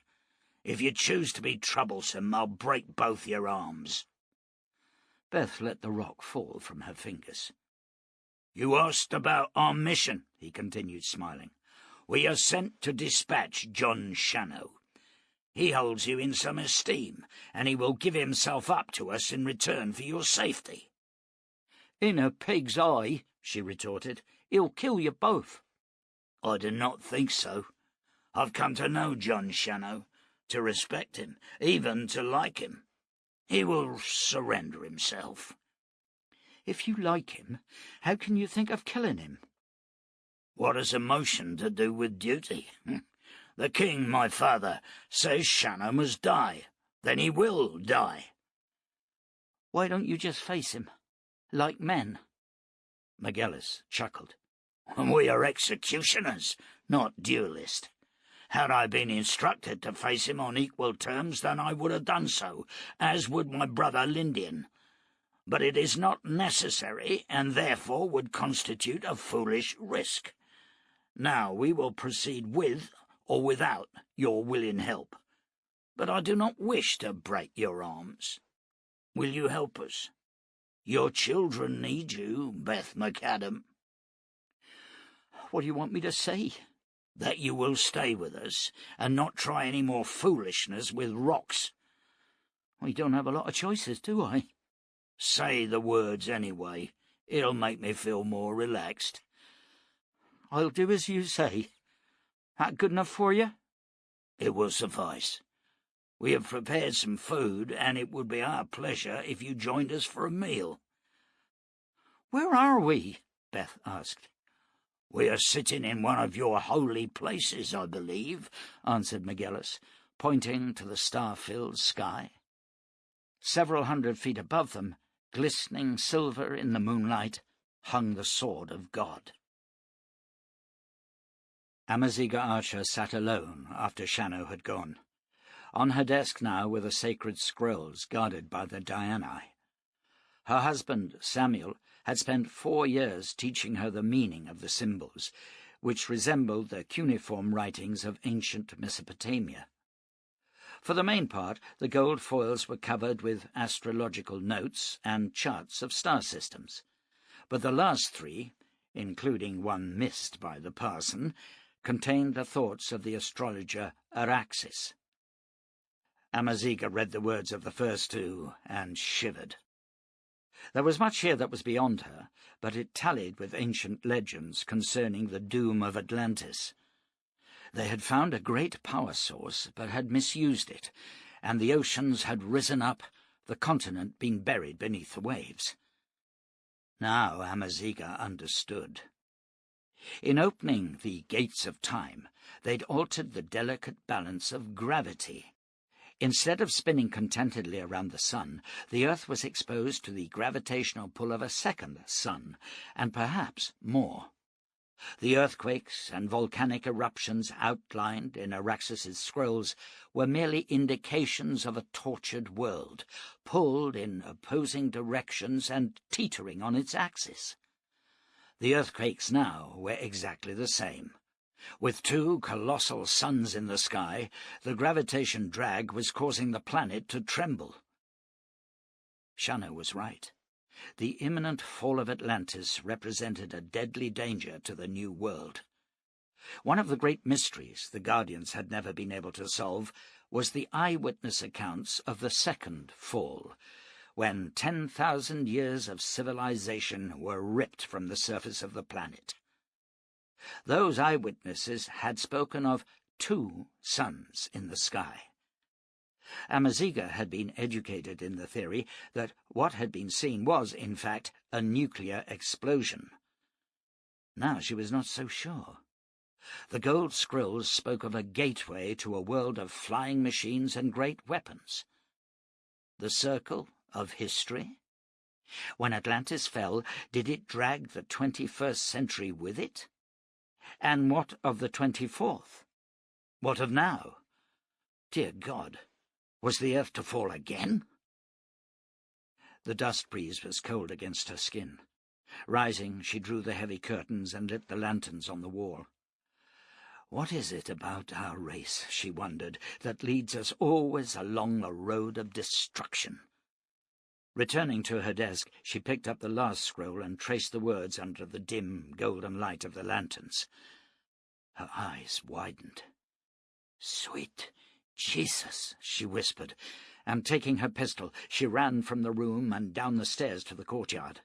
"If you choose to be troublesome, I'll break both your arms." Beth let the rock fall from her fingers. "You asked about our mission," he continued, smiling. "We are sent to dispatch Jon Shannow. He holds you in some esteem, and he will give himself up to us in return for your safety." "In a pig's eye," she retorted. "He'll kill you both." "I do not think so. I've come to know Jon Shannow, to respect him, even to like him. He will surrender himself." "If you like him, how can you think of killing him?" "What has emotion to do with duty? The king, my father, says Shannow must die. Then he will die." "Why don't you just face him, like men?" McGillis chuckled. "We are executioners, not duelists. Had I been instructed to face him on equal terms, then I would have done so, as would my brother Lindian. But it is not necessary, and therefore would constitute a foolish risk. Now we will proceed with or without your willing help. But I do not wish to break your arms. Will you help us? Your children need you, Beth McAdam." "What do you want me to say?" "That you will stay with us, and not try any more foolishness with rocks." "I don't have a lot of choices, do I?" "Say the words anyway. It'll make me feel more relaxed." "I'll do as you say. That good enough for you?" "It will suffice. We have prepared some food, and it would be our pleasure if you joined us for a meal." "Where are we?" Beth asked. "We are sitting in one of your holy places, I believe," answered McGillis, pointing to the star-filled sky. Several 100 feet above them, glistening silver in the moonlight, hung the sword of God. Amaziga Archer sat alone after Shannow had gone. On her desk now were the sacred scrolls guarded by the Diani. Her husband, Samuel, had spent 4 years teaching her the meaning of the symbols, which resembled the cuneiform writings of ancient Mesopotamia. For the main part, the gold foils were covered with astrological notes and charts of star systems, but the last 3, including one missed by the parson, contained the thoughts of the astrologer Araxes. Amaziga read the words of the first 2 and shivered. There was much here that was beyond her, but it tallied with ancient legends concerning the doom of Atlantis. They had found a great power source, but had misused it, and the oceans had risen up, the continent being buried beneath the waves. Now Amaziga understood. In opening the gates of time, they'd altered the delicate balance of gravity. Instead of spinning contentedly around the sun, the Earth was exposed to the gravitational pull of a second sun, and perhaps more. The earthquakes and volcanic eruptions outlined in Araxes' scrolls were merely indications of a tortured world, pulled in opposing directions and teetering on its axis. The earthquakes now were exactly the same. With two colossal suns in the sky, the gravitation drag was causing the planet to tremble. Shannow was right. The imminent fall of Atlantis represented a deadly danger to the New World. One of the great mysteries the Guardians had never been able to solve was the eyewitness accounts of the second fall, when 10,000 years of civilization were ripped from the surface of the planet. Those eyewitnesses had spoken of 2 suns in the sky. Amaziga had been educated in the theory that what had been seen was, in fact, a nuclear explosion. Now she was not so sure. The gold scrolls spoke of a gateway to a world of flying machines and great weapons. The circle of history? When Atlantis fell, did it drag the 21st century with it? And what of the 24th? What of now? Dear God, was the earth to fall again? The dust breeze was cold against her skin. Rising, she drew the heavy curtains and lit the lanterns on the wall. What is it about our race, she wondered, that leads us always along a road of destruction? Returning to her desk, she picked up the last scroll and traced the words under the dim, golden light of the lanterns. Her eyes widened. "Sweet Jesus," she whispered, and taking her pistol, she ran from the room and down the stairs to the courtyard.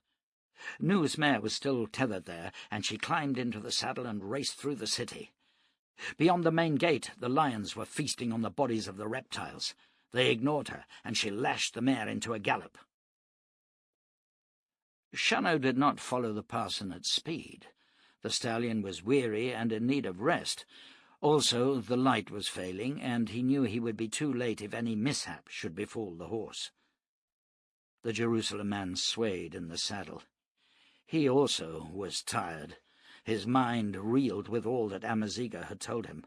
Nu's mare was still tethered there, and she climbed into the saddle and raced through the city. Beyond the main gate, the lions were feasting on the bodies of the reptiles. They ignored her, and she lashed the mare into a gallop. Shannow did not follow the parson at speed. The stallion was weary and in need of rest. Also, the light was failing, and he knew he would be too late if any mishap should befall the horse. The Jerusalem man swayed in the saddle. He also was tired. His mind reeled with all that Amaziga had told him.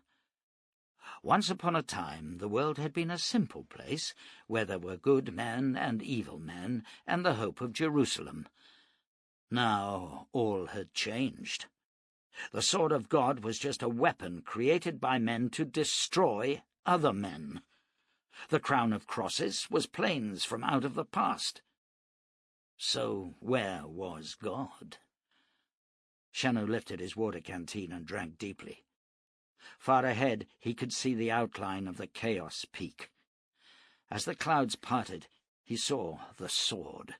Once upon a time the world had been a simple place, where there were good men and evil men, and the hope of Jerusalem. Now all had changed. The sword of God was just a weapon created by men to destroy other men. The crown of crosses was plains from out of the past. So where was God? Shannow lifted his water canteen and drank deeply. Far ahead he could see the outline of the Chaos Peak. As the clouds parted, he saw the sword,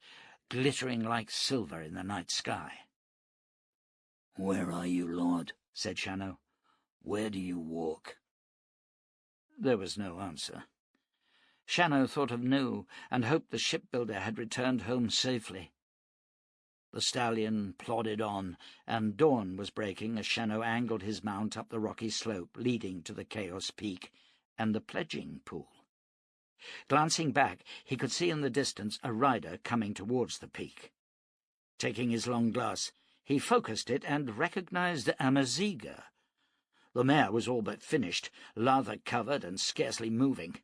glittering like silver in the night sky. "Where are you, Lord?" said Shannow. "Where do you walk?" There was no answer. Shannow thought of Nu, and hoped the shipbuilder had returned home safely. The stallion plodded on, and dawn was breaking as Shannow angled his mount up the rocky slope leading to the Chaos Peak and the pledging pool. Glancing back, he could see in the distance a rider coming towards the peak. Taking his long glass, he focused it and recognized Amaziga. The mare was all but finished, lather-covered and scarcely moving.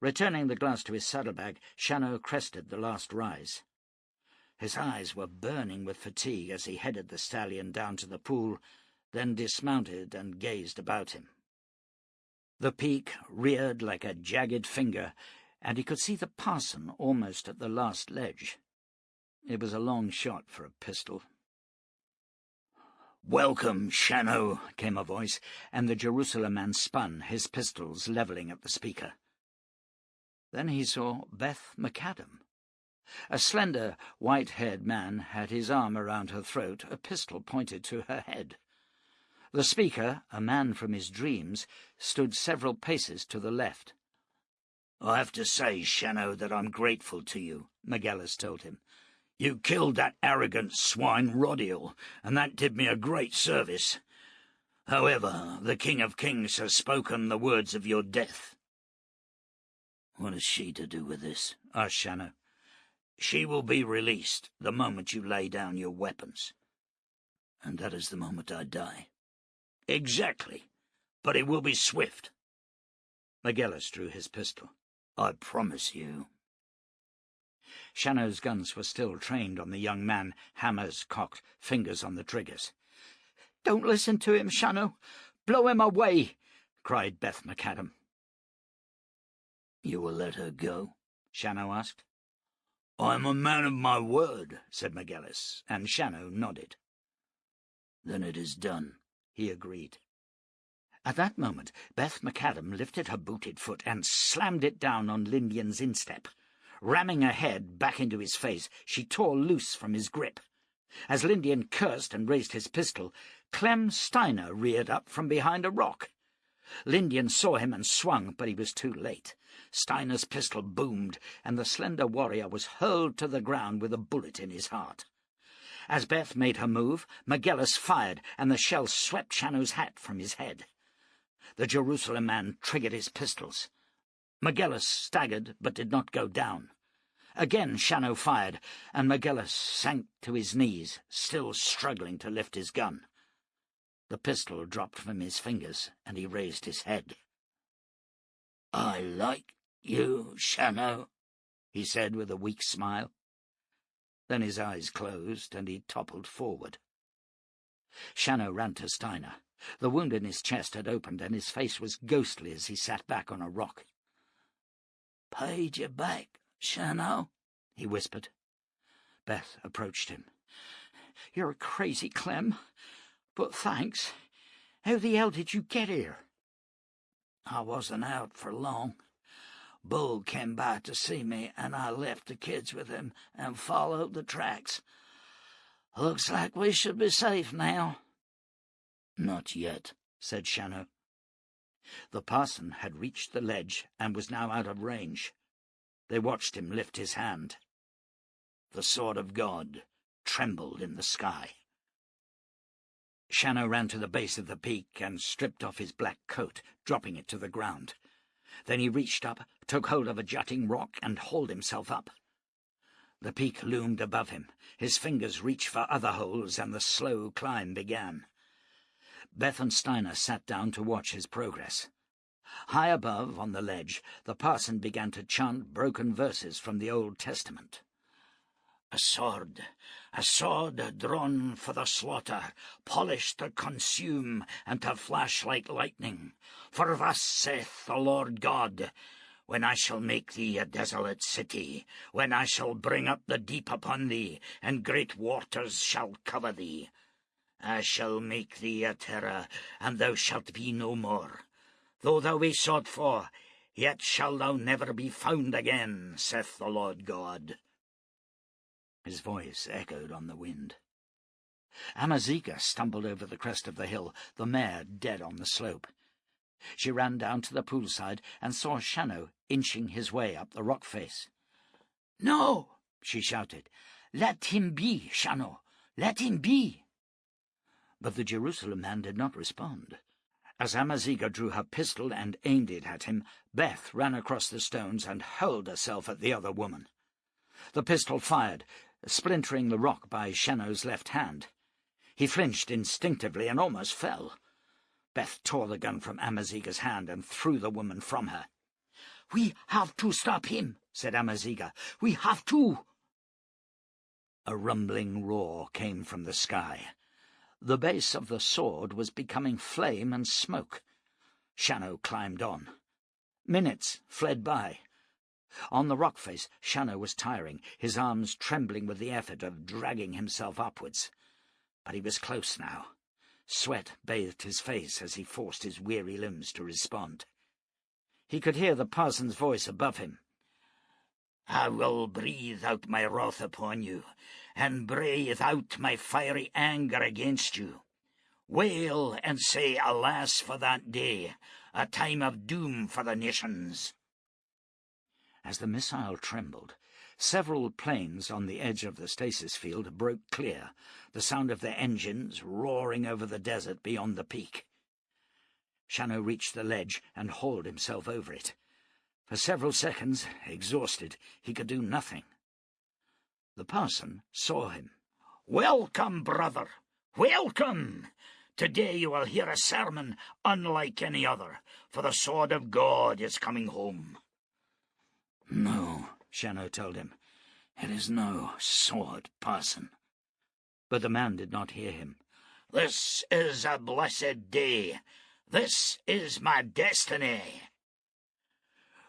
Returning the glass to his saddlebag, Shannow crested the last rise. His eyes were burning with fatigue as he headed the stallion down to the pool, then dismounted and gazed about him. The peak reared like a jagged finger, and he could see the parson almost at the last ledge. It was a long shot for a pistol. "Welcome, Shannow," came a voice, and the Jerusalem man spun, his pistols levelling at the speaker. Then he saw Beth McAdam. A slender, white-haired man had his arm around her throat, a pistol pointed to her head. The speaker, a man from his dreams, stood several paces to the left. "I have to say, Shannow, that I'm grateful to you," McGillis told him. "You killed that arrogant swine Rodiel, and that did me a great service. However, the King of Kings has spoken the words of your death." "What has she to do with this?" asked Shannow. "She will be released the moment you lay down your weapons." "And that is the moment I die?" "Exactly, but it will be swift." McGillis drew his pistol. "I promise you." Shannow's guns were still trained on the young man, hammers cocked, fingers on the triggers. "Don't listen to him, Shannow. Blow him away," cried Beth McAdam. "You will let her go?" Shannow asked. "I am a man of my word," said McGillis, and Shannow nodded. "Then it is done," he agreed. At that moment, Beth McAdam lifted her booted foot and slammed it down on Lindian's instep. Ramming her head back into his face, she tore loose from his grip. As Lindian cursed and raised his pistol, Clem Steiner reared up from behind a rock. Lindian saw him and swung, but he was too late. Steiner's pistol boomed, and the slender warrior was hurled to the ground with a bullet in his heart. As Beth made her move, McGillis fired, and the shell swept Shannow's hat from his head. The Jerusalem man triggered his pistols. McGillis staggered, but did not go down. Again Shannow fired, and McGillis sank to his knees, still struggling to lift his gun. The pistol dropped from his fingers, and he raised his head. "I like you, Shannow," he said with a weak smile. Then his eyes closed, and he toppled forward. Shannow ran to Steiner. The wound in his chest had opened, and his face was ghostly as he sat back on a rock. "Paid you back, Shannow?" he whispered. Beth approached him. "You're crazy, Clem, but thanks. How the hell did you get here?" "I wasn't out for long. Bull came by to see me, and I left the kids with him and followed the tracks. Looks like we should be safe now." "Not yet," said Shannow. The parson had reached the ledge and was now out of range. They watched him lift his hand. The sword of God trembled in the sky. Shannow ran to the base of the peak and stripped off his black coat, dropping it to the ground. Then he reached up, took hold of a jutting rock, and hauled himself up. The peak loomed above him. His fingers reached for other holes, and the slow climb began. Beth and Steiner sat down to watch his progress. High above, on the ledge, the parson began to chant broken verses from the Old Testament. A sword drawn for the slaughter, polished to consume and to flash like lightning. For thus saith the Lord God, when I shall make thee a desolate city, when I shall bring up the deep upon thee, and great waters shall cover thee. I shall make thee a terror, and thou shalt be no more. Though thou be sought for, yet shalt thou never be found again, saith the Lord God. His voice echoed on the wind. Amaziga stumbled over the crest of the hill, the mare dead on the slope. She ran down to the poolside and saw Shannow inching his way up the rock face. "No!" she shouted. "Let him be, Shannow! Let him be!" But the Jerusalem man did not respond. As Amaziga drew her pistol and aimed it at him, Beth ran across the stones and hurled herself at the other woman. The pistol fired, splintering the rock by Shannow's left hand. He flinched instinctively and almost fell. Beth tore the gun from Amaziga's hand and threw the woman from her. "We have to stop him," said Amaziga. "We have to." A rumbling roar came from the sky. The base of the sword was becoming flame and smoke. Shannow climbed on. Minutes fled by. On the rock face, Shannow was tiring, his arms trembling with the effort of dragging himself upwards. But he was close now. Sweat bathed his face as he forced his weary limbs to respond. He could hear the parson's voice above him. "I will breathe out my wrath upon you, and breathe out my fiery anger against you. Wail and say alas for that day, a time of doom for the nations. As the missile trembled, several planes on the edge of the stasis field broke clear, the sound of their engines roaring over the desert beyond the peak. Shannow reached the ledge and hauled himself over it. For several seconds, exhausted, he could do nothing. The parson saw him. "Welcome, brother, welcome! Today you will hear a sermon unlike any other, for the sword of God is coming home." "No," Shannow told him. "It is no sword, parson." But the man did not hear him. "This is a blessed day. This is my destiny."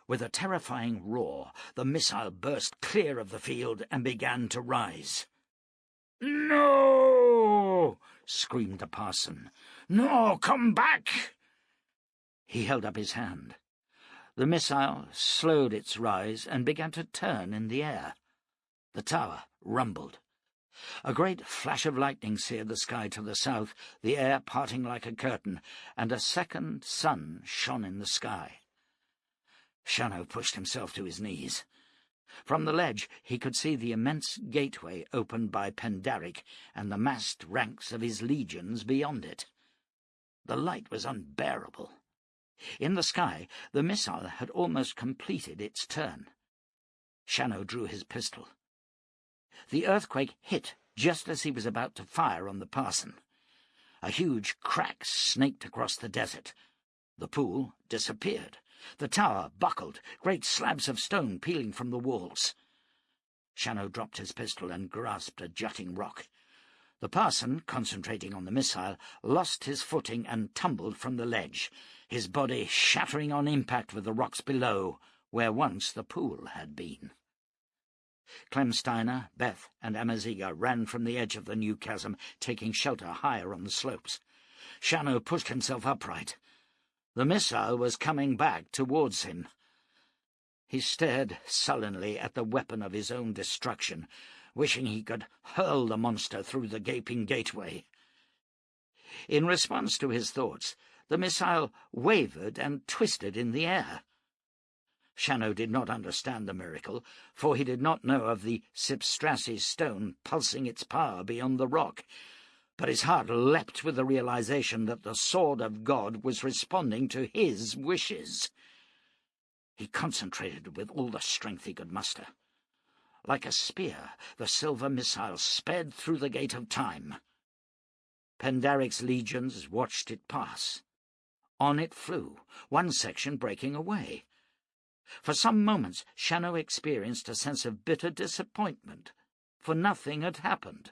With a terrifying roar, the missile burst clear of the field and began to rise. "No!" screamed the parson. "No, come back!" He held up his hand. The missile slowed its rise and began to turn in the air. The tower rumbled. A great flash of lightning seared the sky to the south, the air parting like a curtain, and a second sun shone in the sky. Shannow pushed himself to his knees. From the ledge he could see the immense gateway opened by Pendaric and the massed ranks of his legions beyond it. The light was unbearable. In the sky the missile had almost completed its turn. Shannow drew his pistol. The earthquake hit just as he was about to fire on the parson. A huge crack snaked across the desert. The pool disappeared. The tower buckled, great slabs of stone peeling from the walls. Shannow dropped his pistol and grasped a jutting rock. The parson, concentrating on the missile, lost his footing and tumbled from the ledge, his body shattering on impact with the rocks below, where once the pool had been. Clem Steiner, Beth, and Amaziga ran from the edge of the new chasm, taking shelter higher on the slopes. Shannow pushed himself upright. The missile was coming back towards him. He stared sullenly at the weapon of his own destruction, wishing he could hurl the monster through the gaping gateway. In response to his thoughts, the missile wavered and twisted in the air. Shannow did not understand the miracle, for he did not know of the Sipstrassi stone pulsing its power beyond the rock, but his heart leapt with the realization that the sword of God was responding to his wishes. He concentrated with all the strength he could muster. Like a spear, the silver missile sped through the gate of time. Pendaric's legions watched it pass. On it flew, one section breaking away. For some moments Shannow experienced a sense of bitter disappointment, for nothing had happened.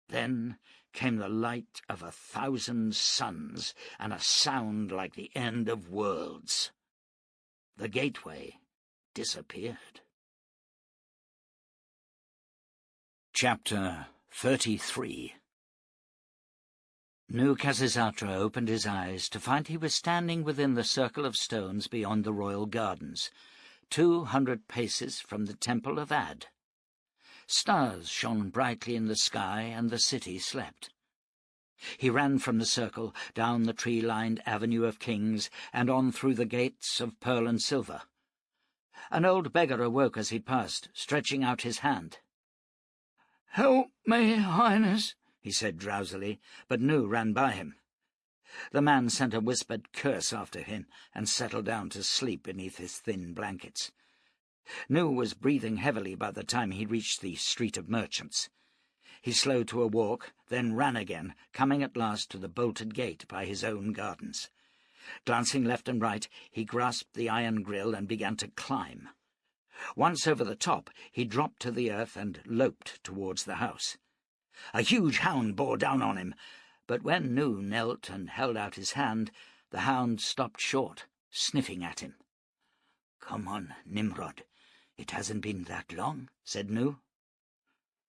Then came the light of 1,000 suns and a sound like the end of worlds. The gateway disappeared. Chapter 33. Nu Khasisatra opened his eyes to find he was standing within the circle of stones beyond the royal gardens, 200 paces from the temple of Ad. Stars shone brightly in the sky, and the city slept. He ran from the circle, down the tree-lined avenue of kings, and on through the gates of pearl and silver. An old beggar awoke as he passed, stretching out his hand. "Help me, Highness," he said drowsily, but Nu ran by him. The man sent a whispered curse after him and settled down to sleep beneath his thin blankets. Nu was breathing heavily by the time he reached the street of merchants. He slowed to a walk, then ran again, coming at last to the bolted gate by his own gardens. Glancing left and right, he grasped the iron grill and began to climb. Once over the top, he dropped to the earth and loped towards the house. A huge hound bore down on him, but when Nu knelt and held out his hand, the hound stopped short, sniffing at him. "Come on, Nimrod. It hasn't been that long," said Nu.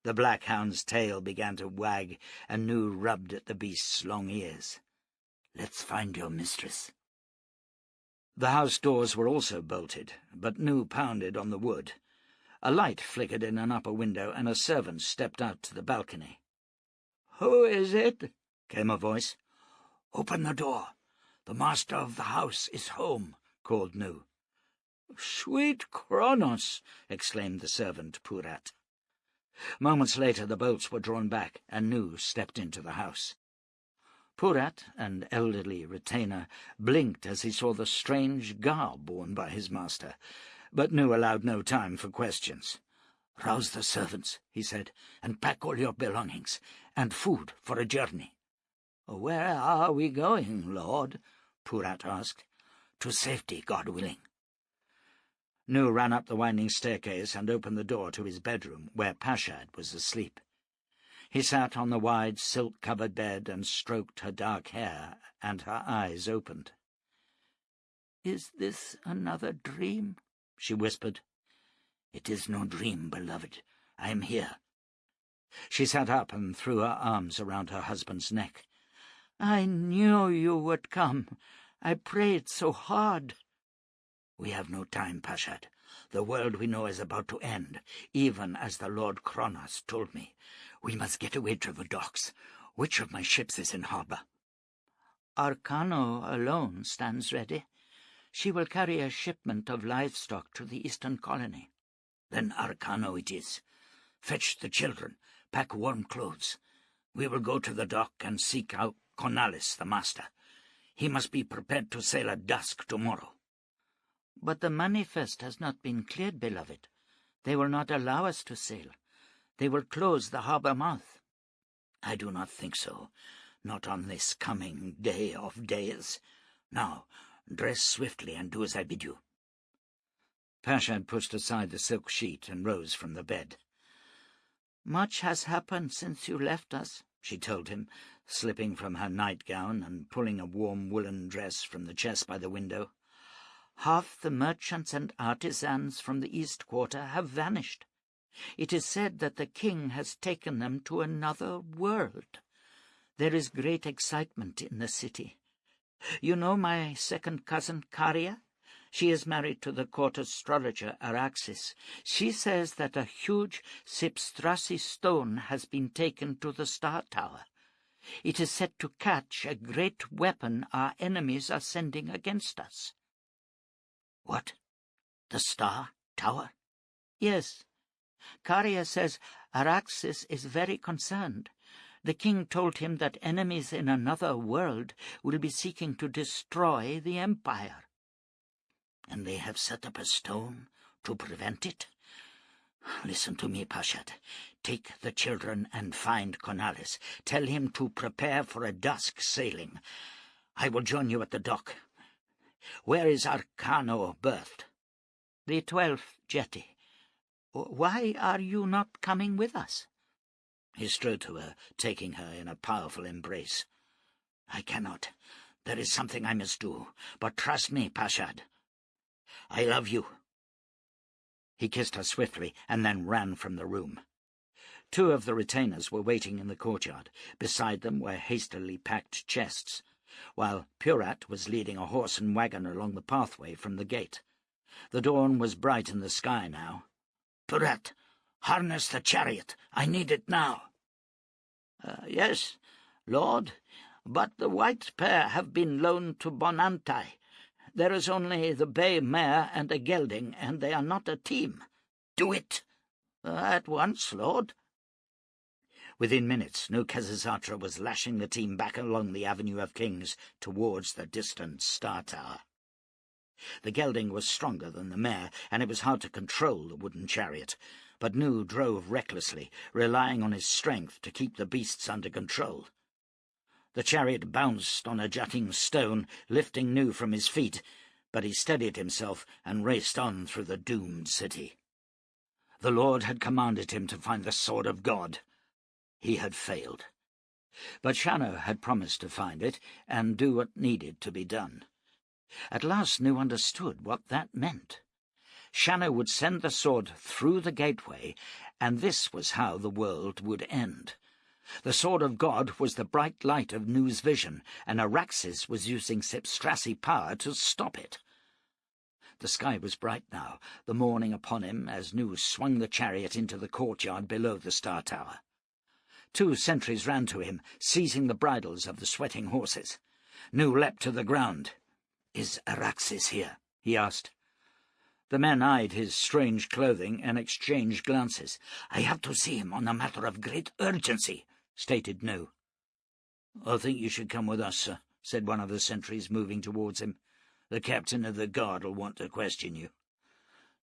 The black hound's tail began to wag, and Nu rubbed at the beast's long ears. "Let's find your mistress." The house doors were also bolted, but Nu pounded on the wood. A light flickered in an upper window, and a servant stepped out to the balcony. "Who is it?" came a voice. "Open the door. The master of the house is home," called Nu. "Sweet Kronos!" exclaimed the servant Purat. Moments later the bolts were drawn back, and Nu stepped into the house. Purat, an elderly retainer, blinked as he saw the strange garb worn by his master, but Nu allowed no time for questions. "Rouse the servants," he said, "and pack all your belongings, and food for a journey." "Where are we going, Lord?" Purat asked. "To safety, God willing." Nu ran up the winding staircase and opened the door to his bedroom, where Pashad was asleep. He sat on the wide silk-covered bed and stroked her dark hair, and her eyes opened. "Is this another dream?" she whispered. "It is no dream, beloved. I am here." She sat up and threw her arms around her husband's neck. "I knew you would come. I prayed so hard." "We have no time, Pashad. The world we know is about to end, even as the Lord Kronos told me. We must get away to the docks. Which of my ships is in harbour?" "Arcano alone stands ready. She will carry a shipment of livestock to the eastern colony." "Then Arcano it is. Fetch the children. Pack warm clothes. We will go to the dock and seek out Cornalis, the master. He must be prepared to sail at dusk tomorrow." "But the manifest has not been cleared, beloved. They will not allow us to sail. They will close the harbour mouth." "I do not think so. Not on this coming day of days. Now, dress swiftly and do as I bid you." Pashad pushed aside the silk sheet and rose from the bed. "Much has happened since you left us," she told him, slipping from her nightgown and pulling a warm woolen dress from the chest by the window. "Half the merchants and artisans from the East Quarter have vanished. It is said that the king has taken them to another world. There is great excitement in the city. You know my second cousin, Caria? She is married to the court astrologer Araxis. She says that a huge Sipstrasi stone has been taken to the Star Tower. It is said to catch a great weapon our enemies are sending against us." "What? The Star Tower?" "Yes. Caria says Araxis is very concerned. The king told him that enemies in another world will be seeking to destroy the empire." "And they have set up a stone to prevent it? Listen to me, Pashad. Take the children and find Cornalis. Tell him to prepare for a dusk sailing. I will join you at the dock. Where is Arcano berthed?" "The 12th jetty. Why are you not coming with us?" He strode to her, taking her in a powerful embrace. "I cannot. There is something I must do. But trust me, Pashad. I love you." He kissed her swiftly and then ran from the room. 2 of the retainers were waiting in the courtyard. Beside them were hastily packed chests, while Purat was leading a horse and wagon along the pathway from the gate. The dawn was bright in the sky now. "Purat, harness the chariot. I need it now." Yes, Lord, but the white pair have been loaned to Bonantai. There is only the bay mare and a gelding, and they are not a team." "Do it." "At once, Lord." Within minutes, Nukazazatra was lashing the team back along the Avenue of Kings towards the distant Star Tower. The gelding was stronger than the mare, and it was hard to control the wooden chariot, but Nu drove recklessly, relying on his strength to keep the beasts under control. The chariot bounced on a jutting stone, lifting Nu from his feet, but he steadied himself and raced on through the doomed city. The Lord had commanded him to find the sword of God. He had failed. But Shannow had promised to find it and do what needed to be done. At last Nu understood what that meant. Shannow would send the sword through the gateway, and this was how the world would end. The sword of God was the bright light of Nu's vision, and Araxis was using Sipstrasi power to stop it. The sky was bright now, the morning upon him, as Nu swung the chariot into the courtyard below the Star Tower. 2 sentries ran to him, seizing the bridles of the sweating horses. Nu leapt to the ground. "Is Araxes here?" he asked. The men eyed his strange clothing and exchanged glances. "I have to see him on a matter of great urgency," stated Nu. "I think you should come with us, sir," said one of the sentries, moving towards him. "The captain of the guard will want to question you."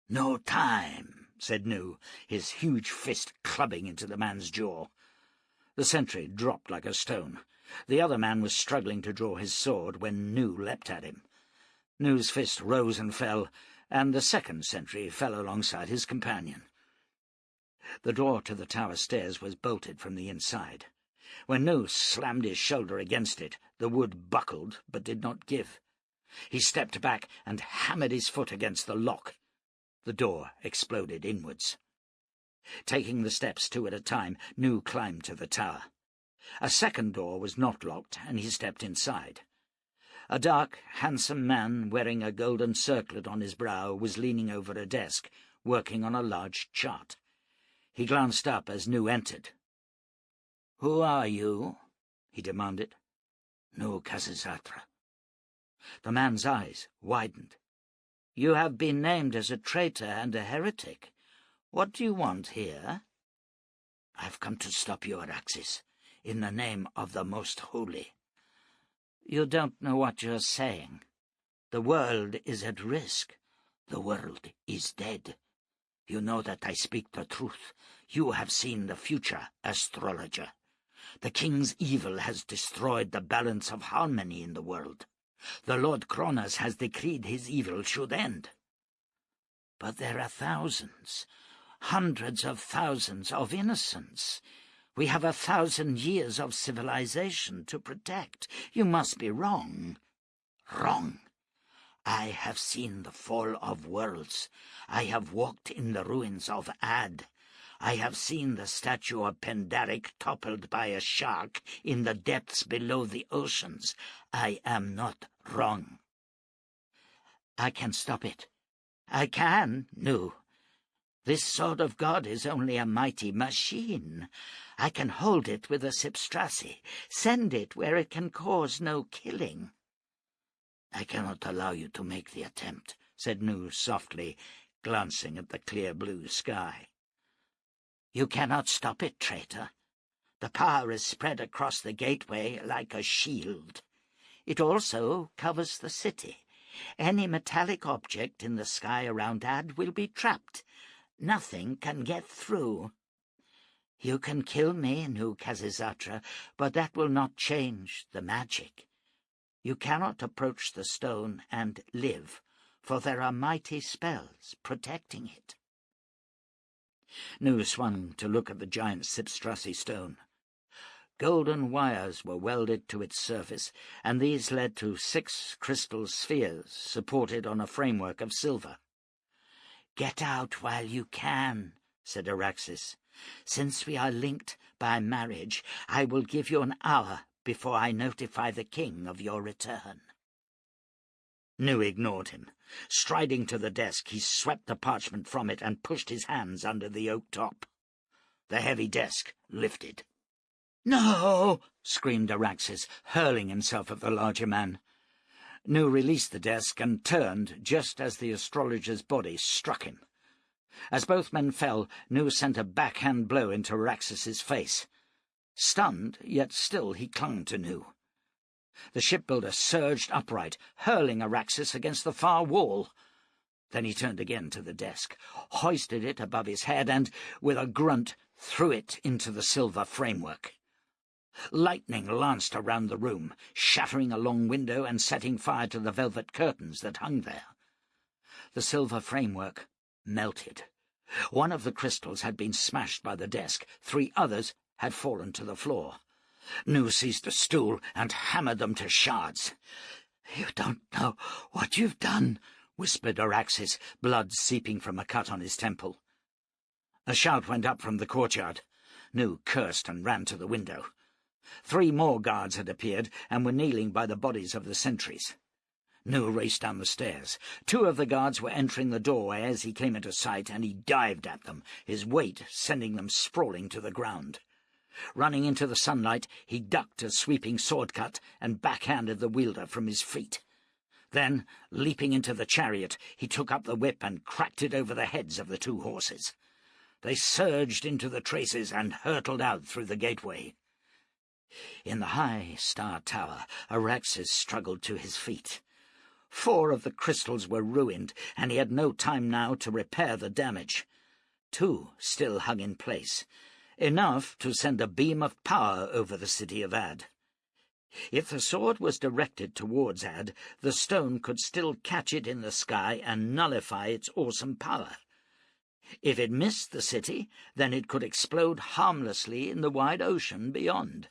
"No time," said Nu, his huge fist clubbing into the man's jaw. The sentry dropped like a stone. The other man was struggling to draw his sword when Nu leapt at him. Nu's fist rose and fell, and the second sentry fell alongside his companion. The door to the tower stairs was bolted from the inside. When Nu slammed his shoulder against it, the wood buckled but did not give. He stepped back and hammered his foot against the lock. The door exploded inwards. Taking the steps 2 at a time, Nu climbed to the tower. A second door was not locked, and he stepped inside. A dark, handsome man wearing a golden circlet on his brow was leaning over a desk, working on a large chart. He glanced up as Nu entered. "Who are you?" he demanded. "Nu Khazisatra." The man's eyes widened. "You have been named as a traitor and a heretic. What do you want here?" "I've come to stop you, Araxes, in the name of the Most Holy." "You don't know what you're saying. The world is at risk. The world is dead. You know that I speak the truth. You have seen the future, astrologer. The king's evil has destroyed the balance of harmony in the world. The Lord Kronos has decreed his evil should end. But there are thousands, hundreds of thousands of innocents. We have 1,000 years of civilization to protect. You must be wrong." "Wrong. I have seen the fall of worlds. I have walked in the ruins of Ad. I have seen the statue of Pendaric toppled by a shark in the depths below the oceans. I am not wrong." "I can stop it. I can, Nu. This sword of God is only a mighty machine. I can hold it with a Sipstrasi, send it where it can cause no killing." "I cannot allow you to make the attempt," said Nu softly, glancing at the clear blue sky. "You cannot stop it, traitor. The power is spread across the gateway like a shield. It also covers the city. Any metallic object in the sky around Ad will be trapped. Nothing can get through. You can kill me, Nu Khazisatra, but that will not change the magic. You cannot approach the stone and live, for there are mighty spells protecting it." Nu swung to look at the giant Sipstrasi stone. Golden wires were welded to its surface, and these led to 6 crystal spheres supported on a framework of silver. "Get out while you can," said Araxes. "Since we are linked by marriage, I will give you an hour before I notify the king of your return." Nu ignored him. Striding to the desk, he swept the parchment from it and pushed his hands under the oak top. The heavy desk lifted. "No!" screamed Araxes, hurling himself at the larger man. Nu released the desk and turned just as the astrologer's body struck him. As both men fell, Nu sent a backhand blow into Araxes's face. Stunned, yet still he clung to Nu. The shipbuilder surged upright, hurling Araxes against the far wall. Then he turned again to the desk, hoisted it above his head, and, with a grunt, threw it into the silver framework. Lightning lanced around the room, shattering a long window and setting fire to the velvet curtains that hung there. The silver framework melted. One of the crystals had been smashed by the desk. 3 others had fallen to the floor. Nu seized a stool and hammered them to shards. "You don't know what you've done," whispered Araxes, blood seeping from a cut on his temple. A shout went up from the courtyard. Nu cursed and ran to the window. 3 more guards had appeared and were kneeling by the bodies of the sentries. Nu raced down the stairs. 2 of the guards were entering the doorway as he came into sight, and he dived at them, his weight sending them sprawling to the ground. Running into the sunlight, he ducked a sweeping sword cut and backhanded the wielder from his feet. Then, leaping into the chariot, he took up the whip and cracked it over the heads of the two horses. They surged into the traces and hurtled out through the gateway. In the high Star Tower, Araxes struggled to his feet. 4 of the crystals were ruined, and he had no time now to repair the damage. 2 still hung in place, enough to send a beam of power over the city of Ad. If the sword was directed towards Ad, the stone could still catch it in the sky and nullify its awesome power. If it missed the city, then it could explode harmlessly in the wide ocean beyond.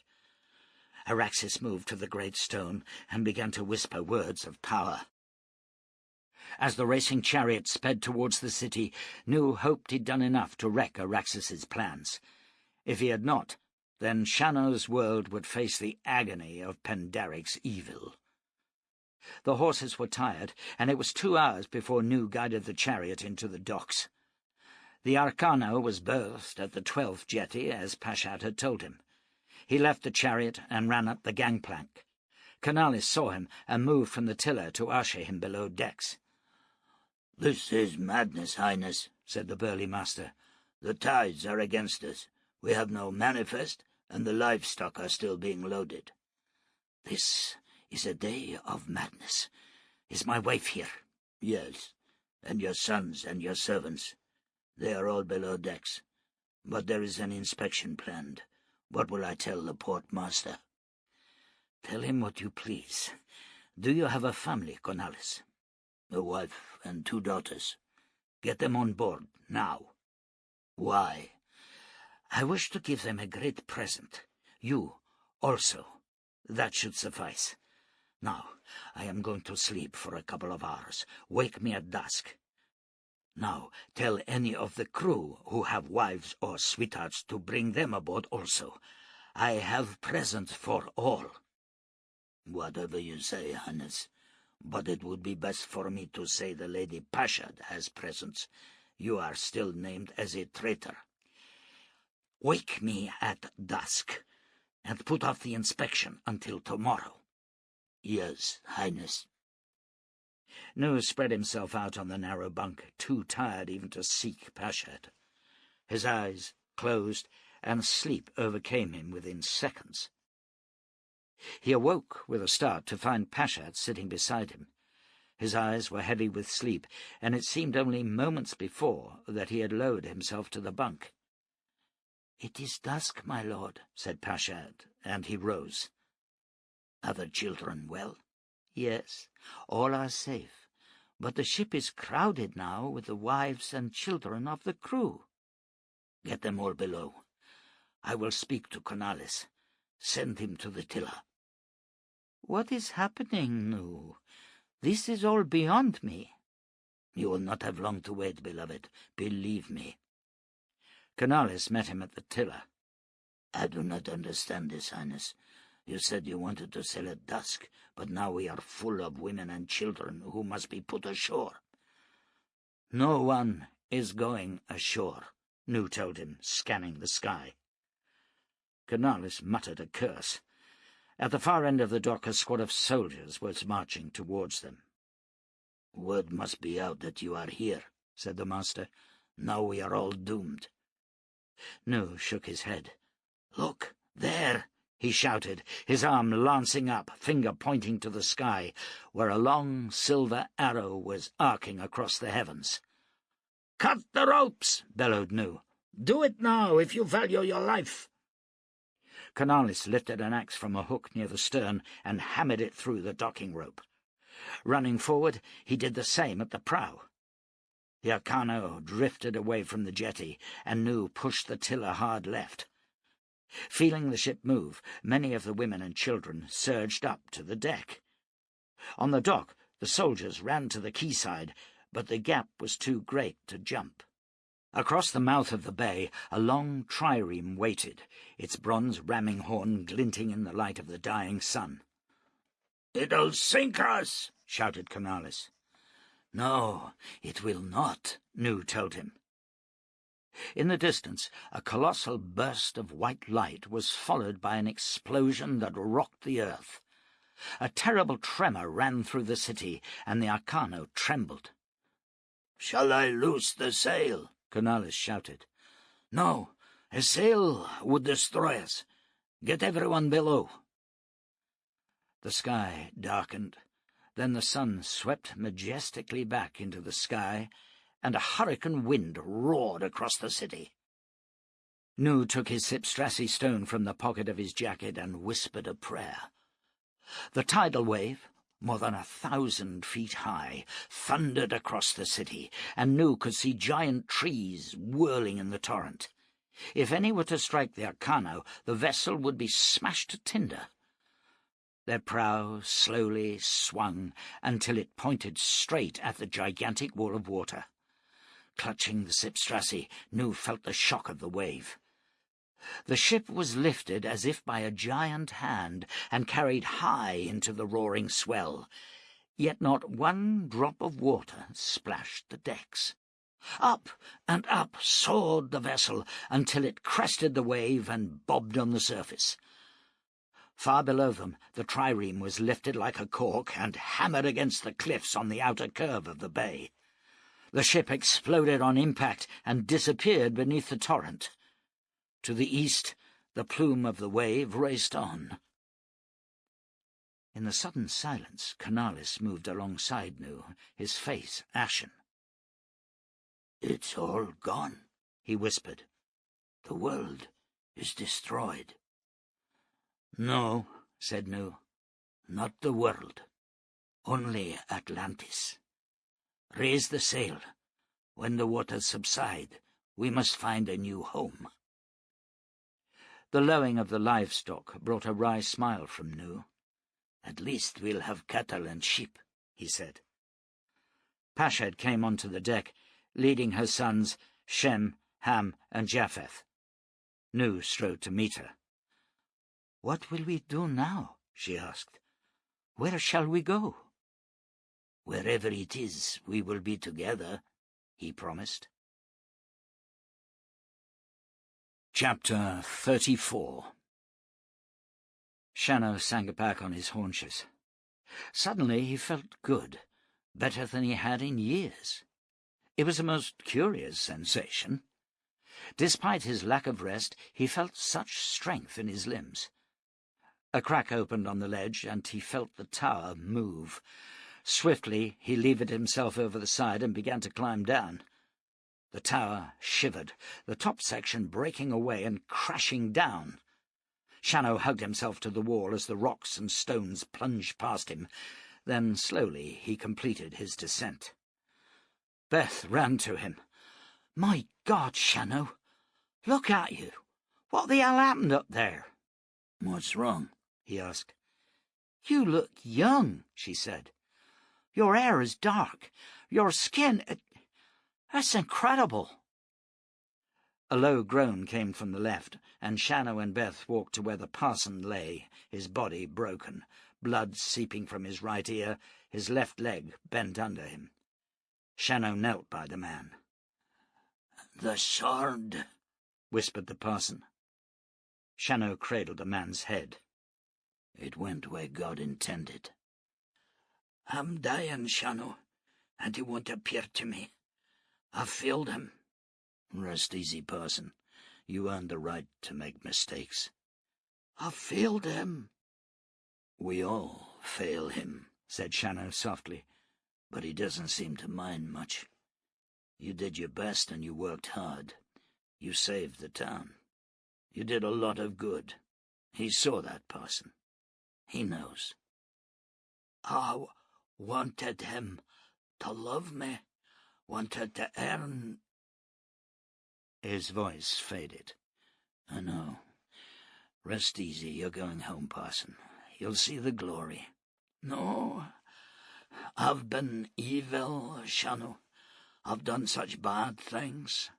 Araxes moved to the great stone and began to whisper words of power. As the racing chariot sped towards the city, Nu hoped he'd done enough to wreck Araxes's plans. If he had not, then Shannow's world would face the agony of Pendaric's evil. The horses were tired, and it was 2 hours before Nu guided the chariot into the docks. The Arcano was berthed at the 12th jetty, as Pashat had told him. He left the chariot and ran up the gangplank. Canalis saw him and moved from the tiller to usher him below decks. "This is madness, Highness," said the burly master. "The tides are against us. We have no manifest, and the livestock are still being loaded." "This is a day of madness. Is my wife here?" "Yes, and your sons and your servants. They are all below decks. But there is an inspection planned. What will I tell the port master?" "Tell him what you please. Do you have a family, Canalis?" "A wife and 2 daughters." "Get them on board, now." "Why?" "I wish to give them a great present. You, also. That should suffice. Now, I am going to sleep for a couple of hours. Wake me at dusk. Now, tell any of the crew who have wives or sweethearts to bring them aboard also. I have presents for all." "Whatever you say, Highness. But it would be best for me to say the Lady Pashat has presents. You are still named as a traitor." "Wake me at dusk, and put off the inspection until tomorrow." "Yes, Highness." Nu spread himself out on the narrow bunk, too tired even to seek Pashat. His eyes closed, and sleep overcame him within seconds. He awoke with a start to find Pashat sitting beside him. His eyes were heavy with sleep, and it seemed only moments before that he had lowered himself to the bunk. "It is dusk, my lord," said Pashat, and he rose. "Are the children well?" "Yes, all are safe, but the ship is crowded now with the wives and children of the crew." "Get them all below. I will speak to Canalis. Send him to the tiller." "What is happening, Nu? This is all beyond me." "You will not have long to wait, beloved. Believe me." Canalis met him at the tiller. "I do not understand this, Highness. You said you wanted to sail at dusk, but now we are full of women and children who must be put ashore." "No one is going ashore," Nu told him, scanning the sky. Canalis muttered a curse. At the far end of the dock, a squad of soldiers was marching towards them. "Word must be out that you are here," said the master. "Now we are all doomed." Nu shook his head. "Look, there!" he shouted, his arm lancing up, finger pointing to the sky, where a long silver arrow was arcing across the heavens. "Cut the ropes!" bellowed Nu. "Do it now, if you value your life." Canalis lifted an axe from a hook near the stern and hammered it through the docking rope. Running forward, he did the same at the prow. The Arcano drifted away from the jetty, and Nu pushed the tiller hard left. Feeling the ship move, many of the women and children surged up to the deck. On the dock, the soldiers ran to the quayside, but the gap was too great to jump. Across the mouth of the bay, a long trireme waited, its bronze ramming horn glinting in the light of the dying sun. "It'll sink us!" shouted Canalis. "No, it will not," Nu told him. In the distance, a colossal burst of white light was followed by an explosion that rocked the earth. A terrible tremor ran through the city, and the Arcano trembled. "Shall I loose the sail?" Cornelius shouted. "No, a sail would destroy us. Get everyone below." The sky darkened. Then the sun swept majestically back into the sky, and a hurricane wind roared across the city. Nu took his Sipstrassi stone from the pocket of his jacket and whispered a prayer. The tidal wave, more than 1,000 feet high, thundered across the city, and Nu could see giant trees whirling in the torrent. If any were to strike the Arcano, the vessel would be smashed to tinder. Their prow slowly swung until it pointed straight at the gigantic wall of water. Clutching the Sipstrassi, Nu felt the shock of the wave. The ship was lifted as if by a giant hand and carried high into the roaring swell, yet not one drop of water splashed the decks. Up and up soared the vessel until it crested the wave and bobbed on the surface. Far below them, the trireme was lifted like a cork and hammered against the cliffs on the outer curve of the bay. The ship exploded on impact and disappeared beneath the torrent. To the east, the plume of the wave raced on. In the sudden silence, Cornelius moved alongside Nu, his face ashen. "It's all gone," he whispered. "The world is destroyed." "No," said Nu, "not the world. Only Atlantis. Raise the sail. When the waters subside, we must find a new home." The lowing of the livestock brought a wry smile from Nu. "At least we'll have cattle and sheep," he said. Pashed came onto the deck, leading her sons Shem, Ham, and Japheth. Nu strode to meet her. "What will we do now?" she asked. "Where shall we go?" "Wherever it is, we will be together," he promised. Chapter 34. Shannow sank back on his haunches. Suddenly he felt good, better than he had in years. It was a most curious sensation. Despite his lack of rest, he felt such strength in his limbs. A crack opened on the ledge, and he felt the tower move. Swiftly he levered himself over the side and began to climb down. The tower shivered, the top section breaking away and crashing down. Shannow hugged himself to the wall as the rocks and stones plunged past him. Then slowly he completed his descent. Beth ran to him. "My God, Shannow! Look at you! What the hell happened up there?" "What's wrong?" he asked. "You look young," she said. "Your hair is dark. Your skin... That's incredible." A low groan came from the left, and Shannow and Beth walked to where the parson lay, his body broken, blood seeping from his right ear, his left leg bent under him. Shannow knelt by the man. "The sword," whispered the parson. Shannow cradled the man's head. "It went where God intended. I'm dying, Shannow, and he won't appear to me. I've failed him." "Rest easy, parson. You earned the right to make mistakes." "I've failed him." "We all fail him," said Shannow softly, "but he doesn't seem to mind much. You did your best and you worked hard. You saved the town. You did a lot of good. He saw that, parson. He knows." "I wanted him to love me, wanted to earn—" His voice faded. "I know. Rest easy. You're going home, parson. You'll see the glory." "No, I've been evil, Shannow. I've done such bad things."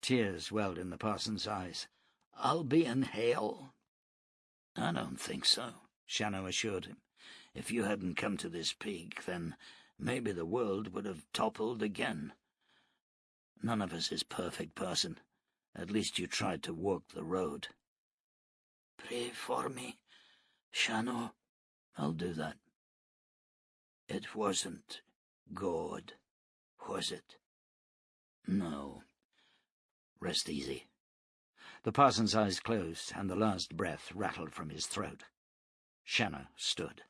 Tears welled in the parson's eyes. "I'll be in hell." "I don't think so," Shannow assured him. "If you hadn't come to this peak, then maybe the world would have toppled again. None of us is perfect, person. At least you tried to walk the road. Pray for me, Shannow. I'll do that. It wasn't God, was it? No. Rest easy. The parson's eyes closed, and the last breath rattled from his throat. Shannow stood.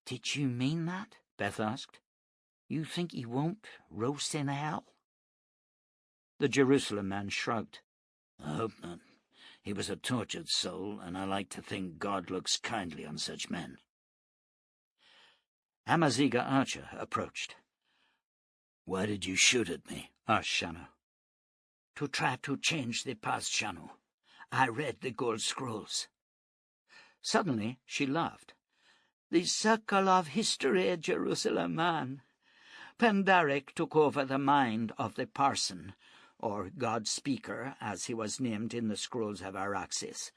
"Did you mean that?" Beth asked. "You think he won't roast in hell?" The Jerusalem man shrugged. I hope not. He was a tortured soul, and I like to think God looks kindly on such men. Amaziga Archer approached. Why did you shoot at me? Asked Shannow. To try to change the past, Shannow. I read the gold scrolls. Suddenly she laughed. The circle of history, Jerusalem man. Pandaric took over the mind of the parson, or God-speaker, as he was named in the scrolls of Araxes.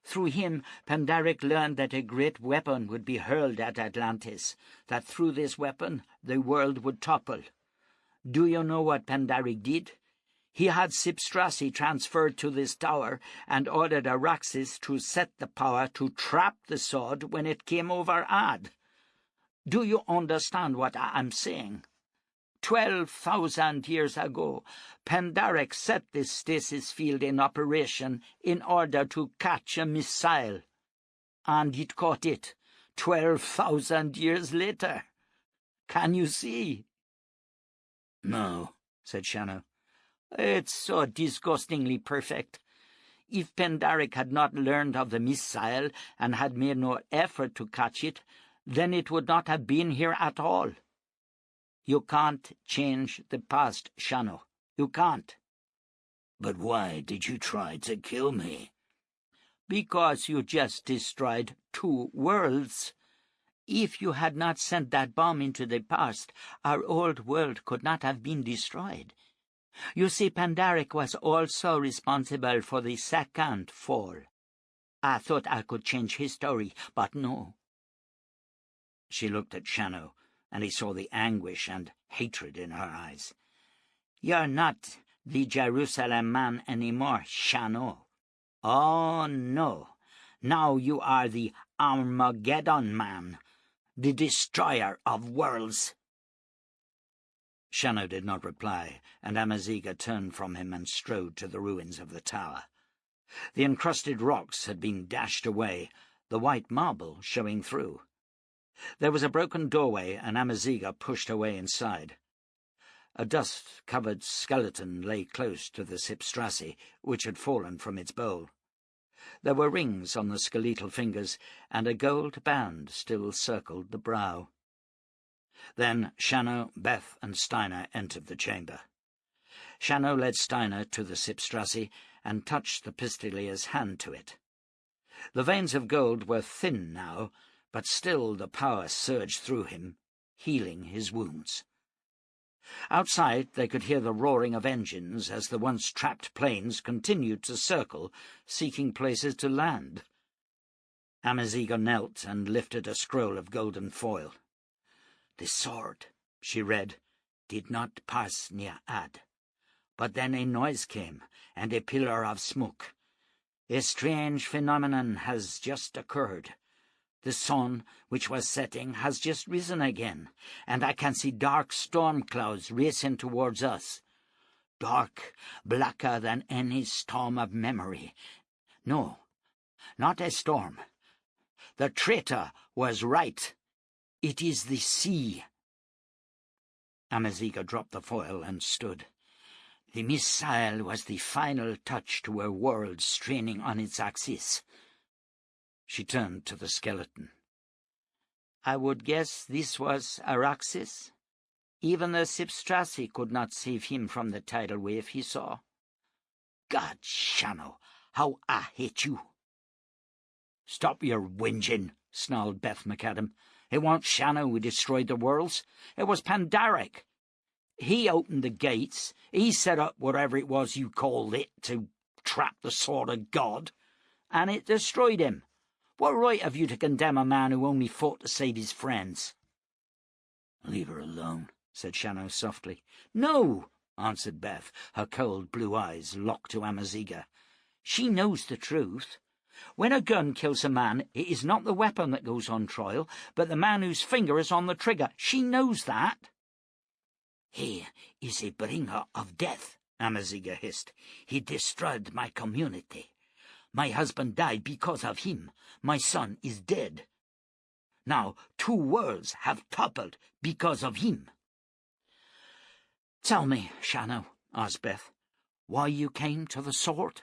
Through him, Pandaric learned that a great weapon would be hurled at Atlantis, that through this weapon the world would topple. Do you know what Pandaric did? He had Sipstrasi transferred to this tower and ordered Araxes to set the power to trap the sword when it came over Ad. Do you understand what I am saying? 12,000 years ago, Pandaric set this stasis field in operation in order to catch a missile. And it caught it 12,000 years later. Can you see? No, said Shannow. It's so disgustingly perfect. If Pandaric had not learned of the missile and had made no effort to catch it, then it would not have been here at all. You can't change the past, Shannow. You can't. But why did you try to kill me? Because you just destroyed 2 worlds. If you had not sent that bomb into the past, our old world could not have been destroyed. You see, Pandaric was also responsible for the second fall. I thought I could change history, but no. She looked at Shannow, and he saw the anguish and hatred in her eyes. You're not the Jerusalem man anymore, Shannow. Oh, no. Now you are the Armageddon man, the destroyer of worlds. Shannow did not reply, and Amaziga turned from him and strode to the ruins of the tower. The encrusted rocks had been dashed away, the white marble showing through. There was a broken doorway, and Amaziga pushed her way inside. A dust-covered skeleton lay close to the Sipstrasi, which had fallen from its bowl. There were rings on the skeletal fingers, and a gold band still circled the brow. Then Shannow, Beth, and Steiner entered the chamber. Shannow led Steiner to the Sipstrasi and touched the Pistolier's hand to it. The veins of gold were thin now, but still the power surged through him, healing his wounds. Outside they could hear the roaring of engines as the once trapped planes continued to circle, seeking places to land. Amaziga knelt and lifted a scroll of golden foil. "The sword," she read, "did not pass near Ad. But then a noise came, and a pillar of smoke. A strange phenomenon has just occurred. The sun, which was setting, has just risen again, and I can see dark storm clouds racing towards us. Dark, blacker than any storm of memory. No, not a storm. The traitor was right. It is the sea." Amaziga dropped the foil and stood. "The missile was the final touch to a world straining on its axis." She turned to the skeleton. "I would guess this was Araxes. Even the Sipstrasi could not save him from the tidal wave he saw. God, Shannow, how I hate you!" "Stop your whinging," snarled Beth McAdam. "It wasn't Shannow who destroyed the worlds. It was Pandaric. He opened the gates. He set up whatever it was you called it to trap the sword of God, and it destroyed him. What right have you to condemn a man who only fought to save his friends?" "Leave her alone," said Shannow softly. "No," answered Beth, her cold blue eyes locked to Amaziga. "She knows the truth. When a gun kills a man, it is not the weapon that goes on trial, but the man whose finger is on the trigger. She knows that." "He is a bringer of death," Amaziga hissed. "He destroyed my community. My husband died because of him. My son is dead. Now 2 worlds have toppled because of him." "Tell me, Shannow," asked Beth, "why you came to the sword?"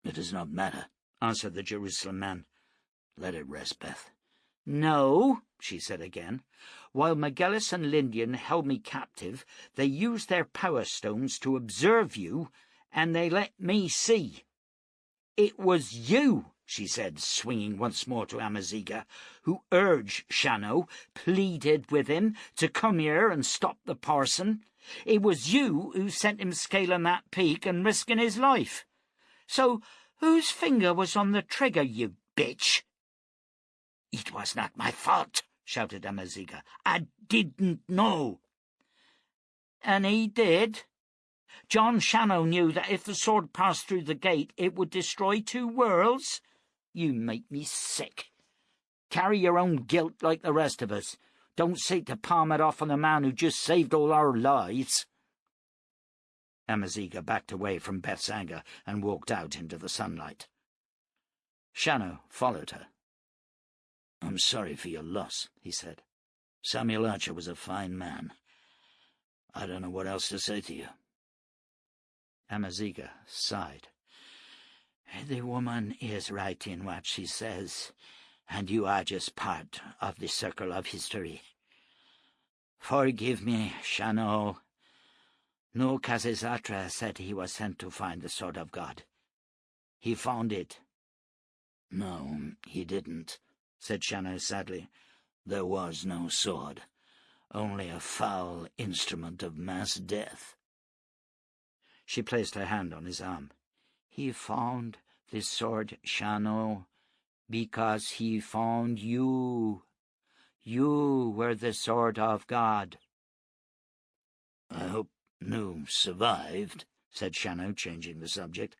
"It does not matter," answered the Jerusalem man. "Let it rest, Beth." "No," she said again. "While Magellan and Lindian held me captive, they used their power stones to observe you, and they let me see. It was you," she said, swinging once more to Amaziga, "who urged Shannow, pleaded with him to come here and stop the parson. It was you who sent him scaling that peak and risking his life. So whose finger was on the trigger, you bitch?" "It was not my fault," shouted Amaziga. "I didn't know." "And he did? Jon Shannow knew that if the sword passed through the gate, it would destroy 2 worlds? You make me sick. Carry your own guilt like the rest of us. Don't seek to palm it off on the man who just saved all our lives." Amaziga backed away from Beth's anger and walked out into the sunlight. Shannow followed her. "I'm sorry for your loss," he said. "Samuel Archer was a fine man. I don't know what else to say to you." Amaziga sighed. "The woman is right in what she says, and you are just part of the circle of history. Forgive me, Shannow. No, Khazezatra said he was sent to find the sword of God. He found it." "No, he didn't," said Shannow sadly. "There was no sword, only a foul instrument of mass death." She placed her hand on his arm. "He found the sword, Shannow, because he found you. You were the sword of God." "I hope Nu survived," said Shannow, changing the subject.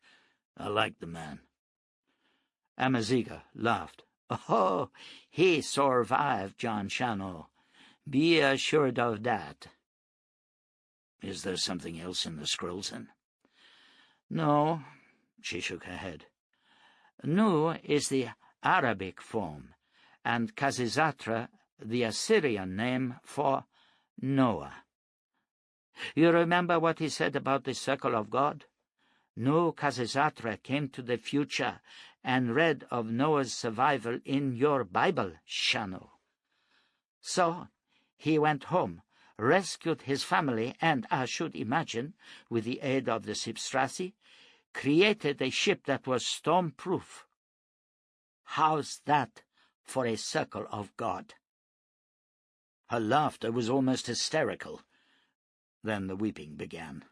"I like the man." Amaziga laughed. "Oh, he survived, Jon Shannow. Be assured of that." "Is there something else in the scrolls, then?" "No," she shook her head. "Nu is the Arabic form, and Khazezatra the Assyrian name for Noah. You remember what he said about the circle of God? Nu Khazezatra came to the future and read of Noah's survival in your Bible, Shannow. So he went home, rescued his family, and, I should imagine, with the aid of the Sipstrasi, created a ship that was storm-proof. How's that for a circle of God?" Her laughter was almost hysterical. Then the weeping began.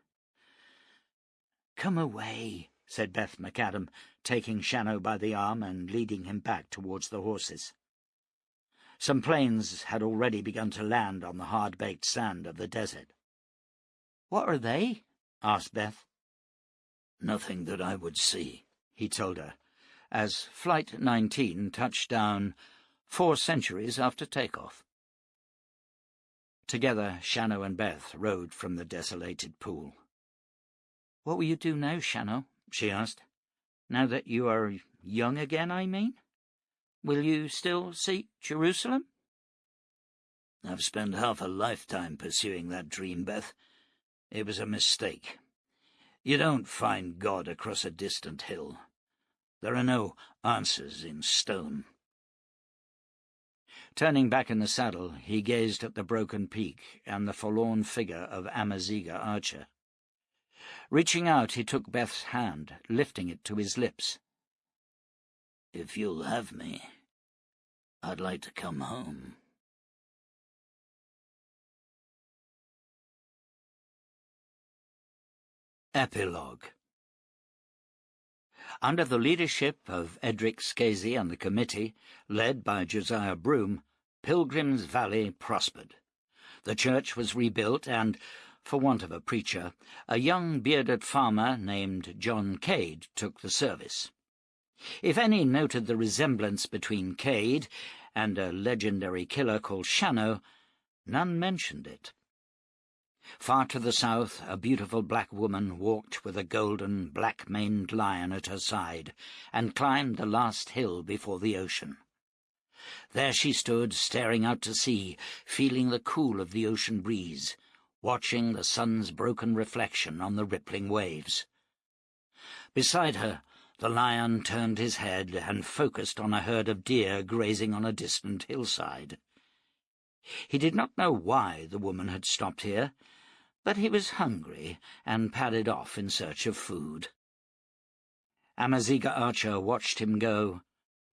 "Come away," said Beth McAdam, taking Shannow by the arm and leading him back towards the horses. Some planes had already begun to land on the hard-baked sand of the desert. "What are they?" asked Beth. "Nothing that I would see," he told her, as Flight 19 touched down 4 centuries after takeoff. Together, Shannow and Beth rode from the desolated pool. "What will you do now, Shannow?" she asked. "Now that you are young again, I mean? Will you still seek Jerusalem?" "I've spent half a lifetime pursuing that dream, Beth. It was a mistake. You don't find God across a distant hill. There are no answers in stone." Turning back in the saddle, he gazed at the broken peak and the forlorn figure of Amaziga Archer. Reaching out, he took Beth's hand, lifting it to his lips. "If you'll have me, I'd like to come home." Epilogue. Under the leadership of Edric Scasey and the committee, led by Josiah Broom, Pilgrim's Valley prospered. The church was rebuilt, and, for want of a preacher, a young bearded farmer named John Cade took the service. If any noted the resemblance between Cade and a legendary killer called Shannow, none mentioned it. Far to the south, a beautiful black woman walked with a golden, black-maned lion at her side, and climbed the last hill before the ocean. There she stood, staring out to sea, feeling the cool of the ocean breeze, watching the sun's broken reflection on the rippling waves. Beside her, the lion turned his head and focused on a herd of deer grazing on a distant hillside. He did not know why the woman had stopped here, but he was hungry and padded off in search of food. Amaziga Archer watched him go,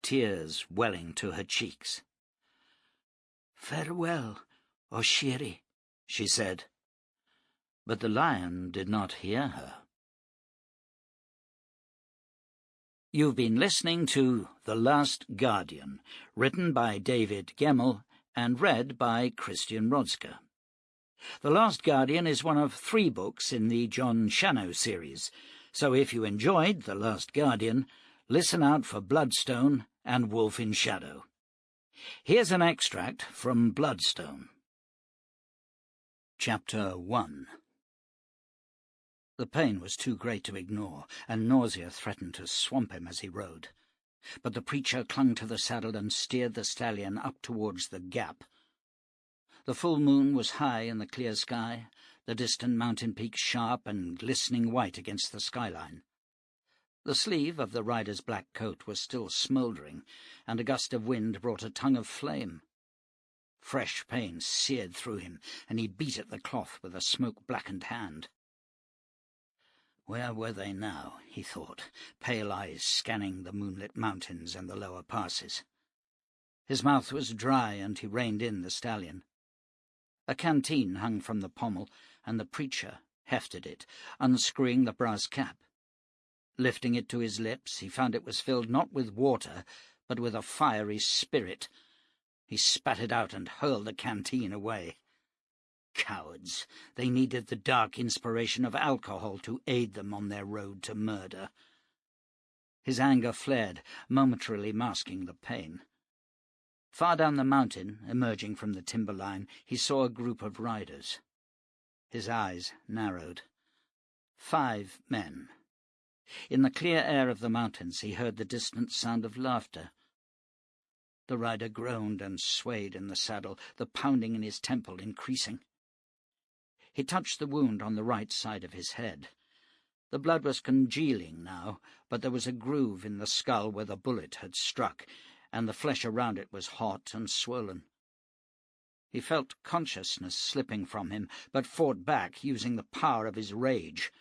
tears welling to her cheeks. "Farewell, Oshiri," she said. But the lion did not hear her. You've been listening to The Last Guardian, written by David Gemmell and read by Christian Rodska. The Last Guardian is one of 3 books in the Jon Shannow series, so if you enjoyed The Last Guardian, listen out for Bloodstone and Wolf in Shadow. Here's an extract from Bloodstone. Chapter 1. The pain was too great to ignore, and nausea threatened to swamp him as he rode. But the preacher clung to the saddle and steered the stallion up towards the gap. The full moon was high in the clear sky, the distant mountain peaks sharp and glistening white against the skyline. The sleeve of the rider's black coat was still smouldering, and a gust of wind brought a tongue of flame. Fresh pain seared through him, and he beat at the cloth with a smoke-blackened hand. Where were they now, he thought, pale eyes scanning the moonlit mountains and the lower passes. His mouth was dry, and he reined in the stallion. A canteen hung from the pommel, and the preacher hefted it, unscrewing the brass cap. Lifting it to his lips, he found it was filled not with water, but with a fiery spirit. He spat it out and hurled the canteen away. Cowards! They needed the dark inspiration of alcohol to aid them on their road to murder. His anger flared, momentarily masking the pain. Far down the mountain, emerging from the timberline, he saw a group of riders. His eyes narrowed. 5 men. In the clear air of the mountains he heard the distant sound of laughter. The rider groaned and swayed in the saddle, the pounding in his temple increasing. He touched the wound on the right side of his head. The blood was congealing now, but there was a groove in the skull where the bullet had struck, and the flesh around it was hot and swollen. He felt consciousness slipping from him, but fought back, using the power of his rage.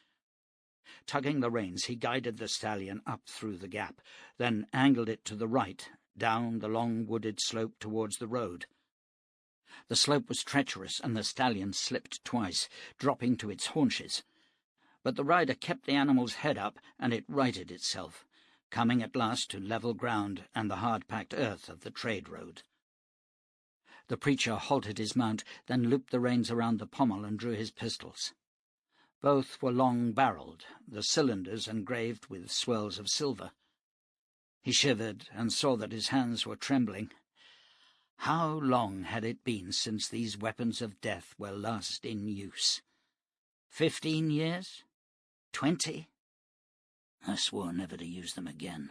Tugging the reins, he guided the stallion up through the gap, then angled it to the right, down the long wooded slope towards the road. The slope was treacherous, and the stallion slipped twice, dropping to its haunches. But the rider kept the animal's head up, and it righted itself, coming at last to level ground and the hard-packed earth of the trade road. The preacher halted his mount, then looped the reins around the pommel and drew his pistols. Both were long-barreled, the cylinders engraved with swirls of silver. He shivered and saw that his hands were trembling. How long had it been since these weapons of death were last in use? 15 years? 20? I swore never to use them again,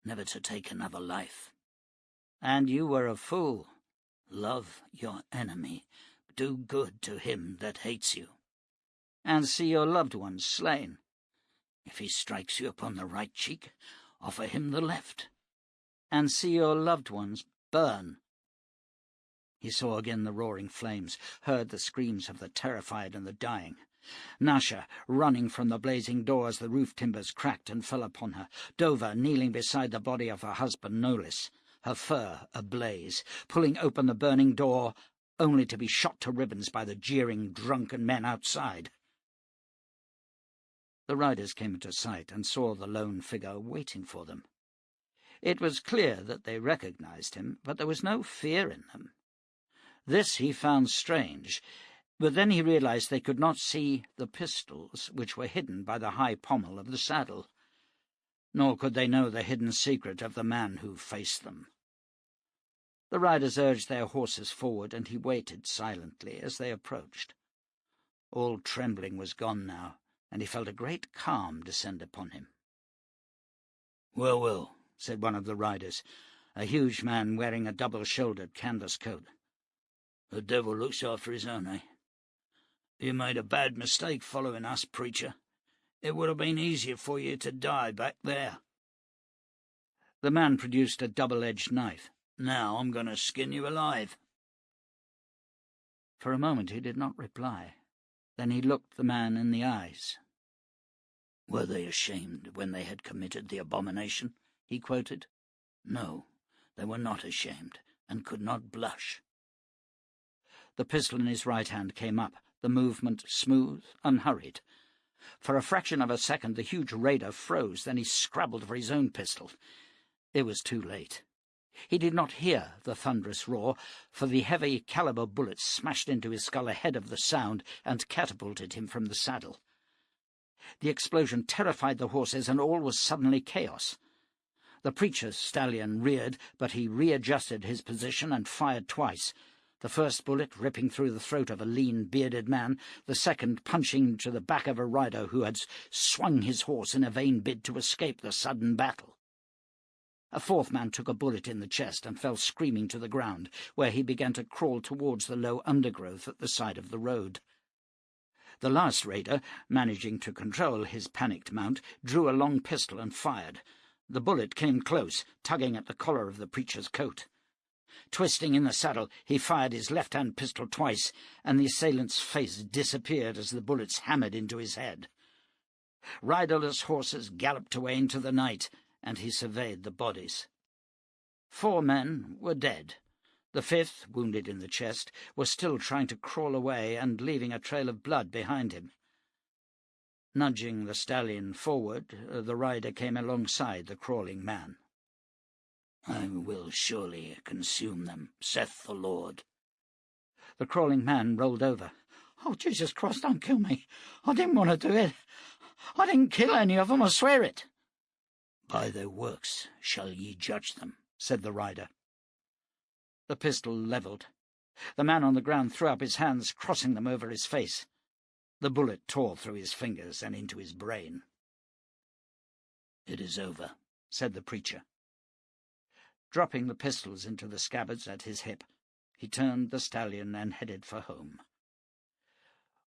never to take another life. And you were a fool. Love your enemy. Do good to him that hates you. And see your loved ones slain. If he strikes you upon the right cheek, offer him the left. And see your loved ones burn. He saw again the roaring flames, heard the screams of the terrified and the dying. Nasha, running from the blazing door as the roof timbers cracked and fell upon her. Dover, kneeling beside the body of her husband Nolis, her fur ablaze, pulling open the burning door, only to be shot to ribbons by the jeering, drunken men outside. The riders came into sight and saw the lone figure waiting for them. It was clear that they recognized him, but there was no fear in them. This he found strange, but then he realized they could not see the pistols, which were hidden by the high pommel of the saddle. Nor could they know the hidden secret of the man who faced them. The riders urged their horses forward, and he waited silently as they approached. All trembling was gone now, and he felt a great calm descend upon him. "Well, well," said one of the riders, a huge man wearing a double-shouldered canvas coat. "The devil looks after his own, eh? You made a bad mistake following us, preacher. It would have been easier for you to die back there." The man produced a double-edged knife. "Now I'm going to skin you alive." For a moment he did not reply. Then he looked the man in the eyes. "Were they ashamed when they had committed the abomination?" he quoted. "No, they were not ashamed, and could not blush." The pistol in his right hand came up, the movement smooth, unhurried. For a fraction of a second the huge raider froze, then he scrabbled for his own pistol. It was too late. He did not hear the thunderous roar, for the heavy caliber bullet smashed into his skull ahead of the sound and catapulted him from the saddle. The explosion terrified the horses, and all was suddenly chaos. The preacher's stallion reared, but he readjusted his position and fired twice, the first bullet ripping through the throat of a lean, bearded man, the second punching into the back of a rider who had swung his horse in a vain bid to escape the sudden battle. A fourth man took a bullet in the chest and fell screaming to the ground, where he began to crawl towards the low undergrowth at the side of the road. The last raider, managing to control his panicked mount, drew a long pistol and fired. The bullet came close, tugging at the collar of the preacher's coat. Twisting in the saddle, he fired his left-hand pistol twice, and the assailant's face disappeared as the bullets hammered into his head. Riderless horses galloped away into the night, and he surveyed the bodies. 4 men were dead. The 5th, wounded in the chest, was still trying to crawl away and leaving a trail of blood behind him. Nudging the stallion forward, the rider came alongside the crawling man. "I will surely consume them, saith the Lord." The crawling man rolled over. "Oh, Jesus Christ, don't kill me. I didn't want to do it. I didn't kill any of them, I swear it." "By their works shall ye judge them," said the rider. The pistol levelled. The man on the ground threw up his hands, crossing them over his face. The bullet tore through his fingers and into his brain. "It is over," said the preacher. Dropping the pistols into the scabbards at his hip, he turned the stallion and headed for home.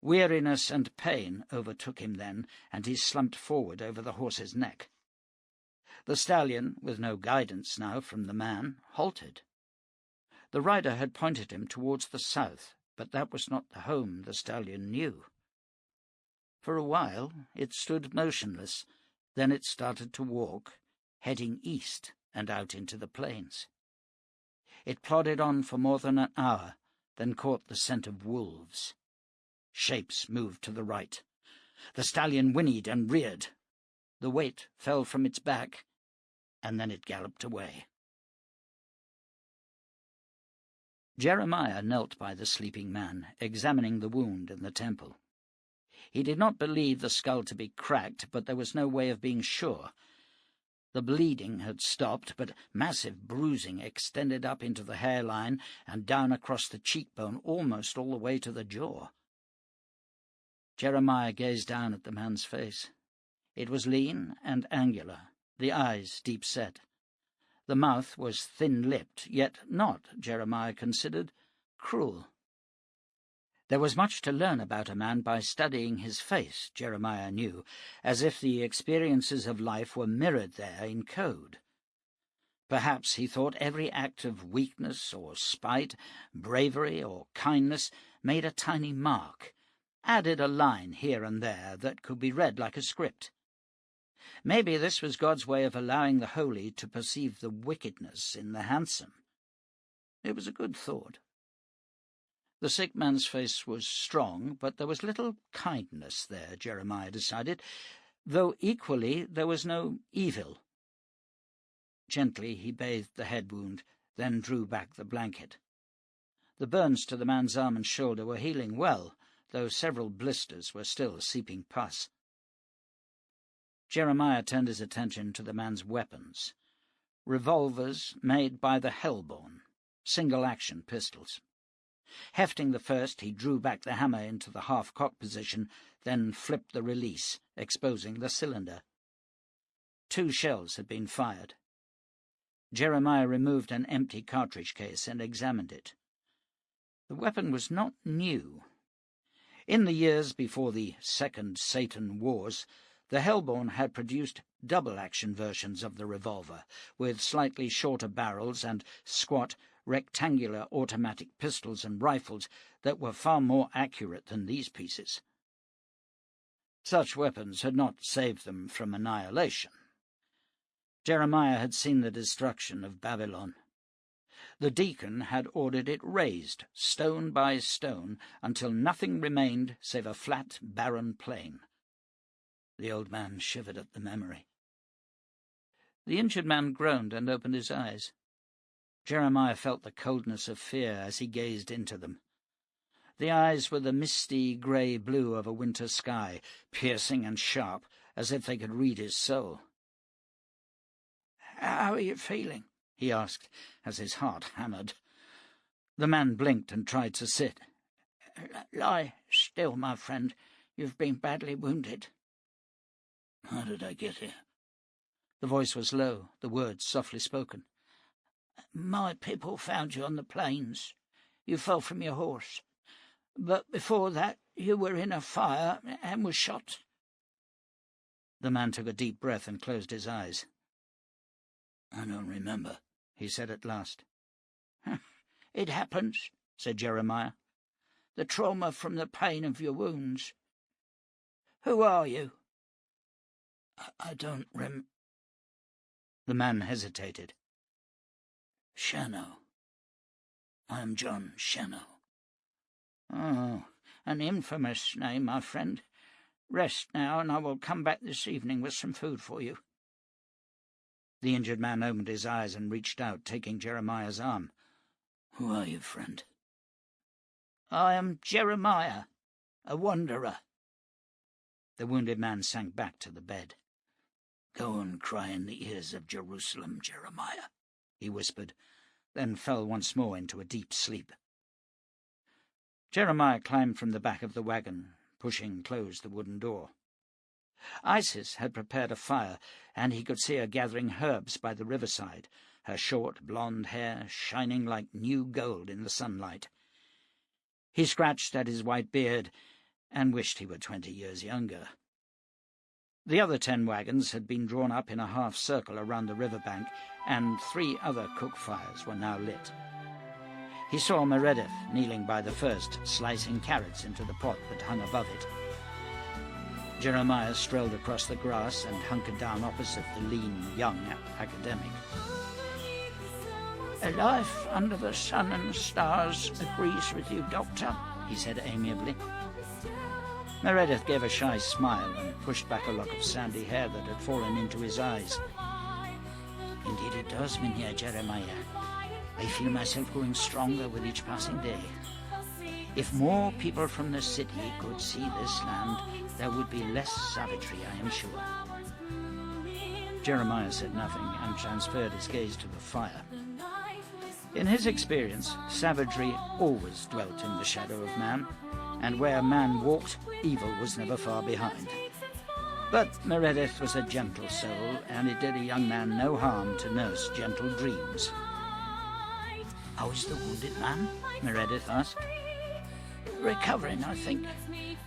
Weariness and pain overtook him then, and he slumped forward over the horse's neck. The stallion, with no guidance now from the man, halted. The rider had pointed him towards the south, but that was not the home the stallion knew. For a while it stood motionless, then it started to walk, heading east and out into the plains. It plodded on for more than an hour, then caught the scent of wolves. Shapes moved to the right. The stallion whinnied and reared. The weight fell from its back, and then it galloped away. Jeremiah knelt by the sleeping man, examining the wound in the temple. He did not believe the skull to be cracked, but there was no way of being sure. The bleeding had stopped, but massive bruising extended up into the hairline and down across the cheekbone almost all the way to the jaw. Jeremiah gazed down at the man's face. It was lean and angular, the eyes deep-set. The mouth was thin-lipped, yet not, Jeremiah considered, cruel. There was much to learn about a man by studying his face, Jeremiah knew, as if the experiences of life were mirrored there in code. Perhaps, he thought, every act of weakness or spite, bravery or kindness made a tiny mark, added a line here and there that could be read like a script. Maybe this was God's way of allowing the holy to perceive the wickedness in the handsome. It was a good thought. The sick man's face was strong, but there was little kindness there, Jeremiah decided, though equally there was no evil. Gently he bathed the head wound, then drew back the blanket. The burns to the man's arm and shoulder were healing well, though several blisters were still seeping pus. Jeremiah turned his attention to the man's weapons. Revolvers made by the Hellborn, single-action pistols. Hefting the first, he drew back the hammer into the half-cock position, then flipped the release, exposing the cylinder. 2 shells had been fired. Jeremiah removed an empty cartridge case and examined it. The weapon was not new. In the years before the Second Satan Wars, the Hellborn had produced double-action versions of the revolver, with slightly shorter barrels and squat, rectangular automatic pistols and rifles that were far more accurate than these pieces. Such weapons had not saved them from annihilation. Jeremiah had seen the destruction of Babylon. The deacon had ordered it razed, stone by stone, until nothing remained save a flat, barren plain. The old man shivered at the memory. The injured man groaned and opened his eyes. Jeremiah felt the coldness of fear as he gazed into them. The eyes were the misty grey blue of a winter sky, piercing and sharp, as if they could read his soul. "How are you feeling?" he asked, as his heart hammered. The man blinked and tried to sit. "Lie still, my friend. You've been badly wounded." "How did I get here?" The voice was low, the words softly spoken. "My people found you on the plains. You fell from your horse. But before that you were in a fire and were shot." The man took a deep breath and closed his eyes. "I don't remember," he said at last. "It happens," said Jeremiah. "The trauma from the pain of your wounds. Who are you?" I don't The man hesitated. "Shannow. I am Jon Shannow." "Oh, an infamous name, my friend. Rest now, and I will come back this evening with some food for you." The injured man opened his eyes and reached out, taking Jeremiah's arm. "Who are you, friend?" "I am Jeremiah, a wanderer." The wounded man sank back to the bed. "Go and cry in the ears of Jerusalem, Jeremiah," he whispered, then fell once more into a deep sleep. Jeremiah climbed from the back of the wagon, pushing closed the wooden door. Isis had prepared a fire, and he could see her gathering herbs by the riverside, her short blonde hair shining like new gold in the sunlight. He scratched at his white beard and wished he were 20 years younger. The other 10 wagons had been drawn up in a half-circle around the riverbank, and 3 other cook fires were now lit. He saw Meredith kneeling by the first, slicing carrots into the pot that hung above it. Jeremiah strolled across the grass and hunkered down opposite the lean, young academic. "A life under the sun and stars agrees with you, Doctor," he said amiably. Meredith gave a shy smile and pushed back a lock of sandy hair that had fallen into his eyes. "Indeed it does, Mynheer Jeremiah. I feel myself growing stronger with each passing day. If more people from the city could see this land, there would be less savagery, I am sure." Jeremiah said nothing and transferred his gaze to the fire. In his experience, savagery always dwelt in the shadow of man, and where man walked, evil was never far behind. But Meredith was a gentle soul, and it did a young man no harm to nurse gentle dreams. "How is the wounded man?" Meredith asked. "Recovering, I think,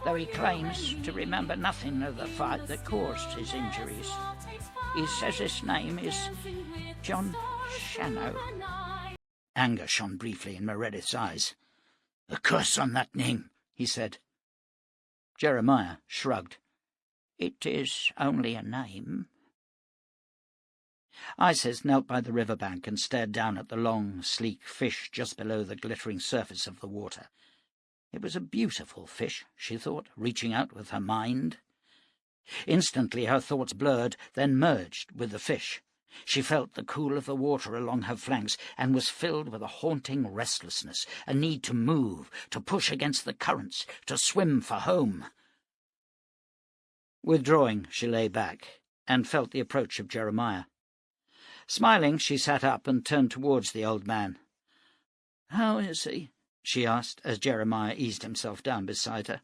though he claims to remember nothing of the fight that caused his injuries. He says his name is Jon Shannow." Anger shone briefly in Meredith's eyes. "A curse on that name," he said. Jeremiah shrugged. "It is only a name." Isis knelt by the riverbank and stared down at the long, sleek fish just below the glittering surface of the water. It was a beautiful fish, she thought, reaching out with her mind. Instantly her thoughts blurred, then merged with the fish. She felt the cool of the water along her flanks and was filled with a haunting restlessness, a need to move, to push against the currents, to swim for home. Withdrawing, she lay back and felt the approach of Jeremiah. Smiling, she sat up and turned towards the old man. "How is he?" she asked, as Jeremiah eased himself down beside her.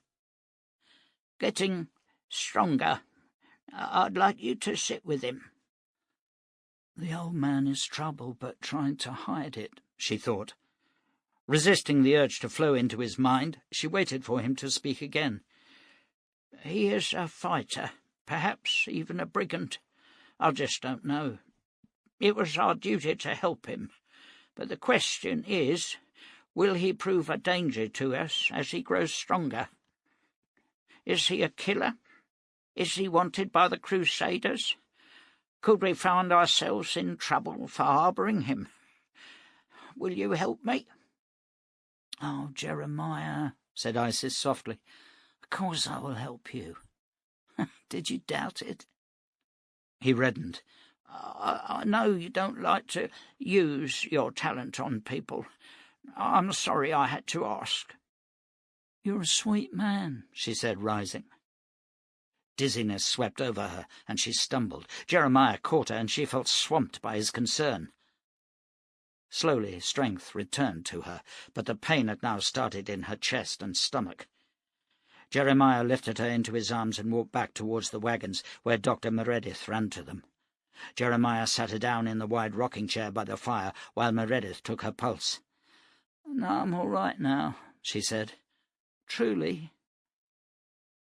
"Getting stronger. I'd like you to sit with him." The old man is troubled, but trying to hide it, she thought. Resisting the urge to flow into his mind, she waited for him to speak again. "He is a fighter, perhaps even a brigand. I just don't know. It was our duty to help him. But the question is, will he prove a danger to us as he grows stronger? Is he a killer? Is he wanted by the Crusaders? Could we find ourselves in trouble for harbouring him? Will you help me?" "Oh, Jeremiah," said Isis softly, "of course I will help you. Did you doubt it?" He reddened. I know you don't like to use your talent on people. I'm sorry I had to ask." "You're a sweet man," she said, rising. Dizziness swept over her, and she stumbled. Jeremiah caught her, and she felt swamped by his concern. Slowly, strength returned to her, but the pain had now started in her chest and stomach. Jeremiah lifted her into his arms and walked back towards the wagons, where Dr. Meredith ran to them. Jeremiah sat her down in the wide rocking chair by the fire, while Meredith took her pulse. "No, I'm all right now," she said. "Truly."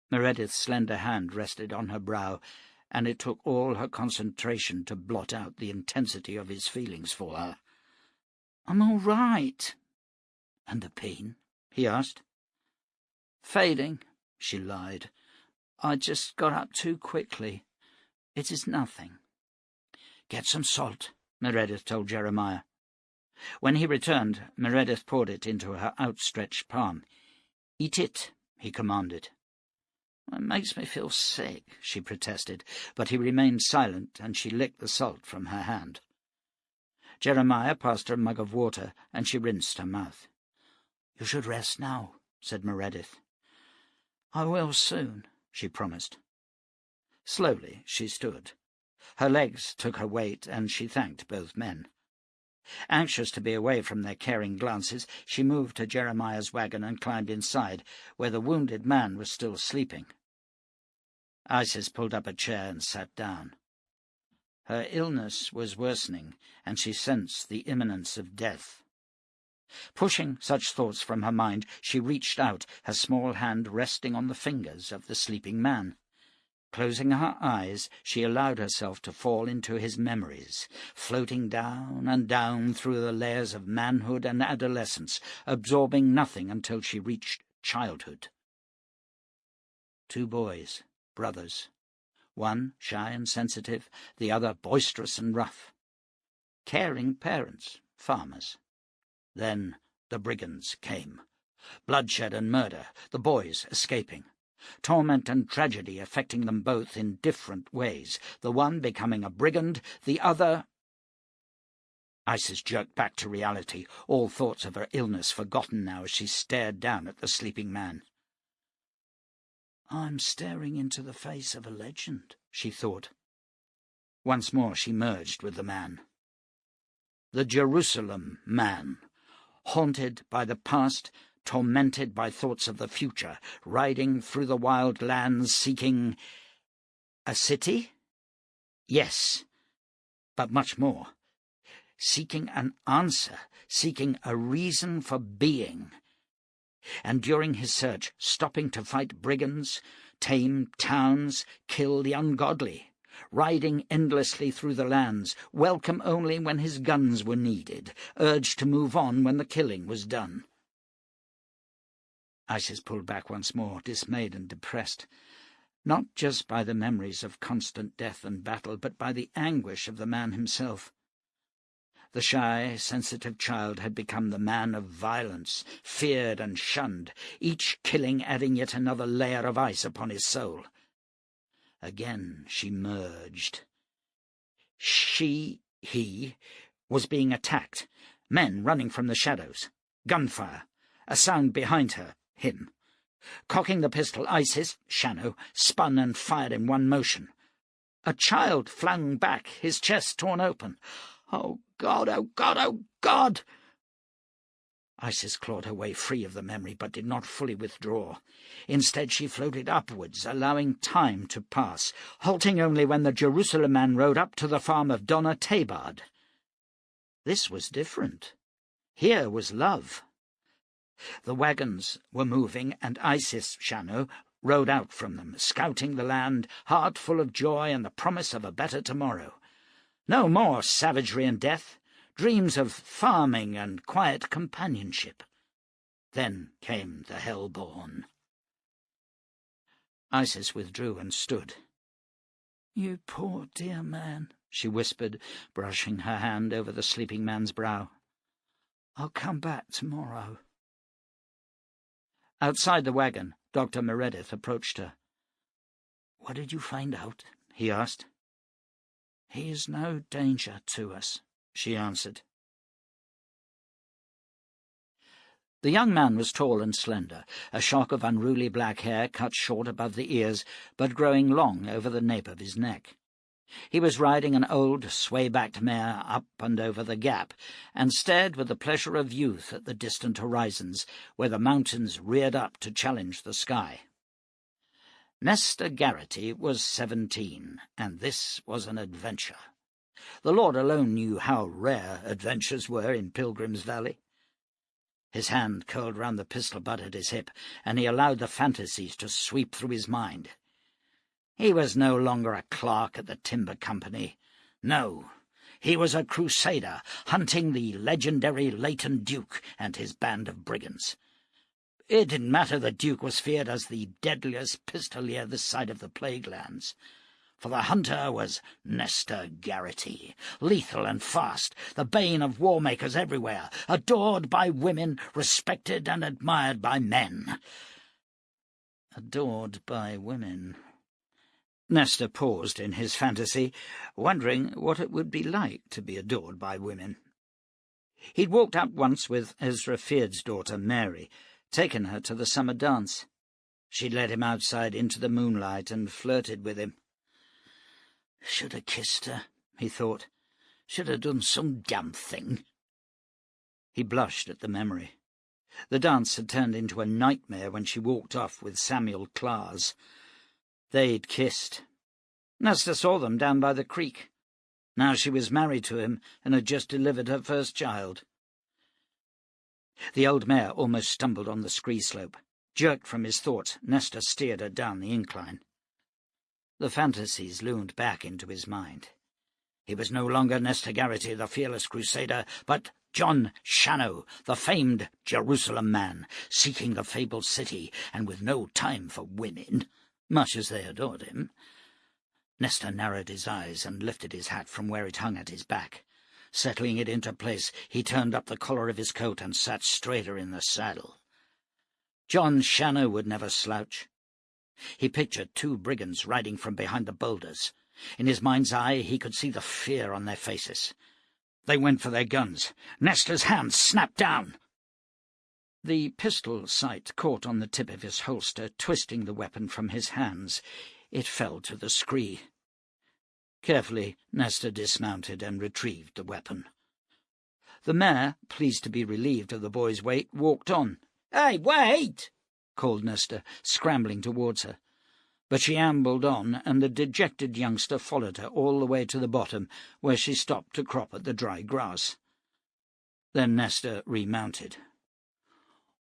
Meredith's slender hand rested on her brow, and it took all her concentration to blot out the intensity of his feelings for her. "I'm all right." "And the pain?" he asked. "Fading," she lied. "I just got up too quickly. It is nothing." "Get some salt," Meredith told Jeremiah. When he returned, Meredith poured it into her outstretched palm. "Eat it," he commanded. "It makes me feel sick," she protested, but he remained silent, and she licked the salt from her hand. Jeremiah passed her a mug of water, and she rinsed her mouth. "You should rest now," said Meredith. "I will soon," she promised. Slowly she stood. Her legs took her weight, and she thanked both men. Anxious to be away from their caring glances, she moved to Jeremiah's wagon and climbed inside, where the wounded man was still sleeping. Isis pulled up a chair and sat down. Her illness was worsening, and she sensed the imminence of death. Pushing such thoughts from her mind, she reached out, her small hand resting on the fingers of the sleeping man. Closing her eyes, she allowed herself to fall into his memories, floating down and down through the layers of manhood and adolescence, absorbing nothing until she reached childhood. 2 boys, brothers, one shy and sensitive, the other boisterous and rough. Caring parents, farmers. Then the brigands came. Bloodshed and murder, the boys escaping. Torment and tragedy affecting them both in different ways, the one becoming a brigand, the other— Isis jerked back to reality, all thoughts of her illness forgotten now as she stared down at the sleeping man. "I'm staring into the face of a legend," she thought. Once more she merged with the man. The Jerusalem man, haunted by the past, tormented by thoughts of the future, riding through the wild lands seeking— a city? Yes, but much more. Seeking an answer, seeking a reason for being. And during his search, stopping to fight brigands, tame towns, kill the ungodly, riding endlessly through the lands, welcome only when his guns were needed, urged to move on when the killing was done. Isis pulled back once more, dismayed and depressed, not just by the memories of constant death and battle, but by the anguish of the man himself. The shy, sensitive child had become the man of violence, feared and shunned, each killing adding yet another layer of ice upon his soul. Again she merged. He was being attacked. Men running from the shadows. Gunfire. A sound behind her, him. Cocking the pistol, Isis, Shannow, spun and fired in one motion. A child flung back, his chest torn open. Oh, God, oh, God, oh, God! Isis clawed her way free of the memory, but did not fully withdraw. Instead, she floated upwards, allowing time to pass, halting only when the Jerusalem man rode up to the farm of Donna Tabard. This was different. Here was love. The wagons were moving, and Isis, Shannow, rode out from them, scouting the land, heart full of joy and the promise of a better tomorrow. No more savagery and death, dreams of farming and quiet companionship. Then came the hell-born. Isis withdrew and stood. "You poor dear man," she whispered, brushing her hand over the sleeping man's brow. "I'll come back tomorrow." Outside the wagon, Dr. Meredith approached her. "What did you find out?" he asked. "He is no danger to us," she answered. The young man was tall and slender, a shock of unruly black hair cut short above the ears, but growing long over the nape of his neck. He was riding an old, sway-backed mare up and over the gap, and stared with the pleasure of youth at the distant horizons, where the mountains reared up to challenge the sky. Nesta Garrity was 17, and this was an adventure. The Lord alone knew how rare adventures were in Pilgrim's Valley. His hand curled round the pistol butt at his hip, and he allowed the fantasies to sweep through his mind. He was no longer a clerk at the timber company. No, he was a crusader, hunting the legendary Leighton Duke and his band of brigands. It didn't matter the Duke was feared as the deadliest pistolier this side of the Plague Lands, for the hunter was Nesta Garrity, lethal and fast, the bane of war-makers everywhere, adored by women, respected and admired by men. Adored by women. Nesta paused in his fantasy, wondering what it would be like to be adored by women. He'd walked out once with Ezra Feard's daughter, Mary, taken her to the summer dance. She'd led him outside into the moonlight and flirted with him. "Should have kissed her," he thought. "Should have done some damn thing." He blushed at the memory. The dance had turned into a nightmare when she walked off with Samuel Clares. They'd kissed. Nesta saw them down by the creek. Now she was married to him and had just delivered her first child. The old mare almost stumbled on the scree slope. Jerked from his thoughts, Nesta steered her down the incline. The fantasies loomed back into his mind. He was no longer Nesta Garrity, the fearless crusader, but Jon Shannow, the famed Jerusalem man, seeking the fabled city, and with no time for women, much as they adored him. Nesta narrowed his eyes and lifted his hat from where it hung at his back. Settling it into place, he turned up the collar of his coat and sat straighter in the saddle. Jon Shannow would never slouch. He pictured two brigands riding from behind the boulders. In his mind's eye he could see the fear on their faces. They went for their guns. Nesta's hand snapped down. The pistol sight caught on the tip of his holster, twisting the weapon from his hands. It fell to the scree. Carefully, Nesta dismounted and retrieved the weapon. The mare, pleased to be relieved of the boy's weight, walked on. "Hey, wait!" called Nesta, scrambling towards her. But she ambled on, and the dejected youngster followed her all the way to the bottom, where she stopped to crop at the dry grass. Then Nesta remounted.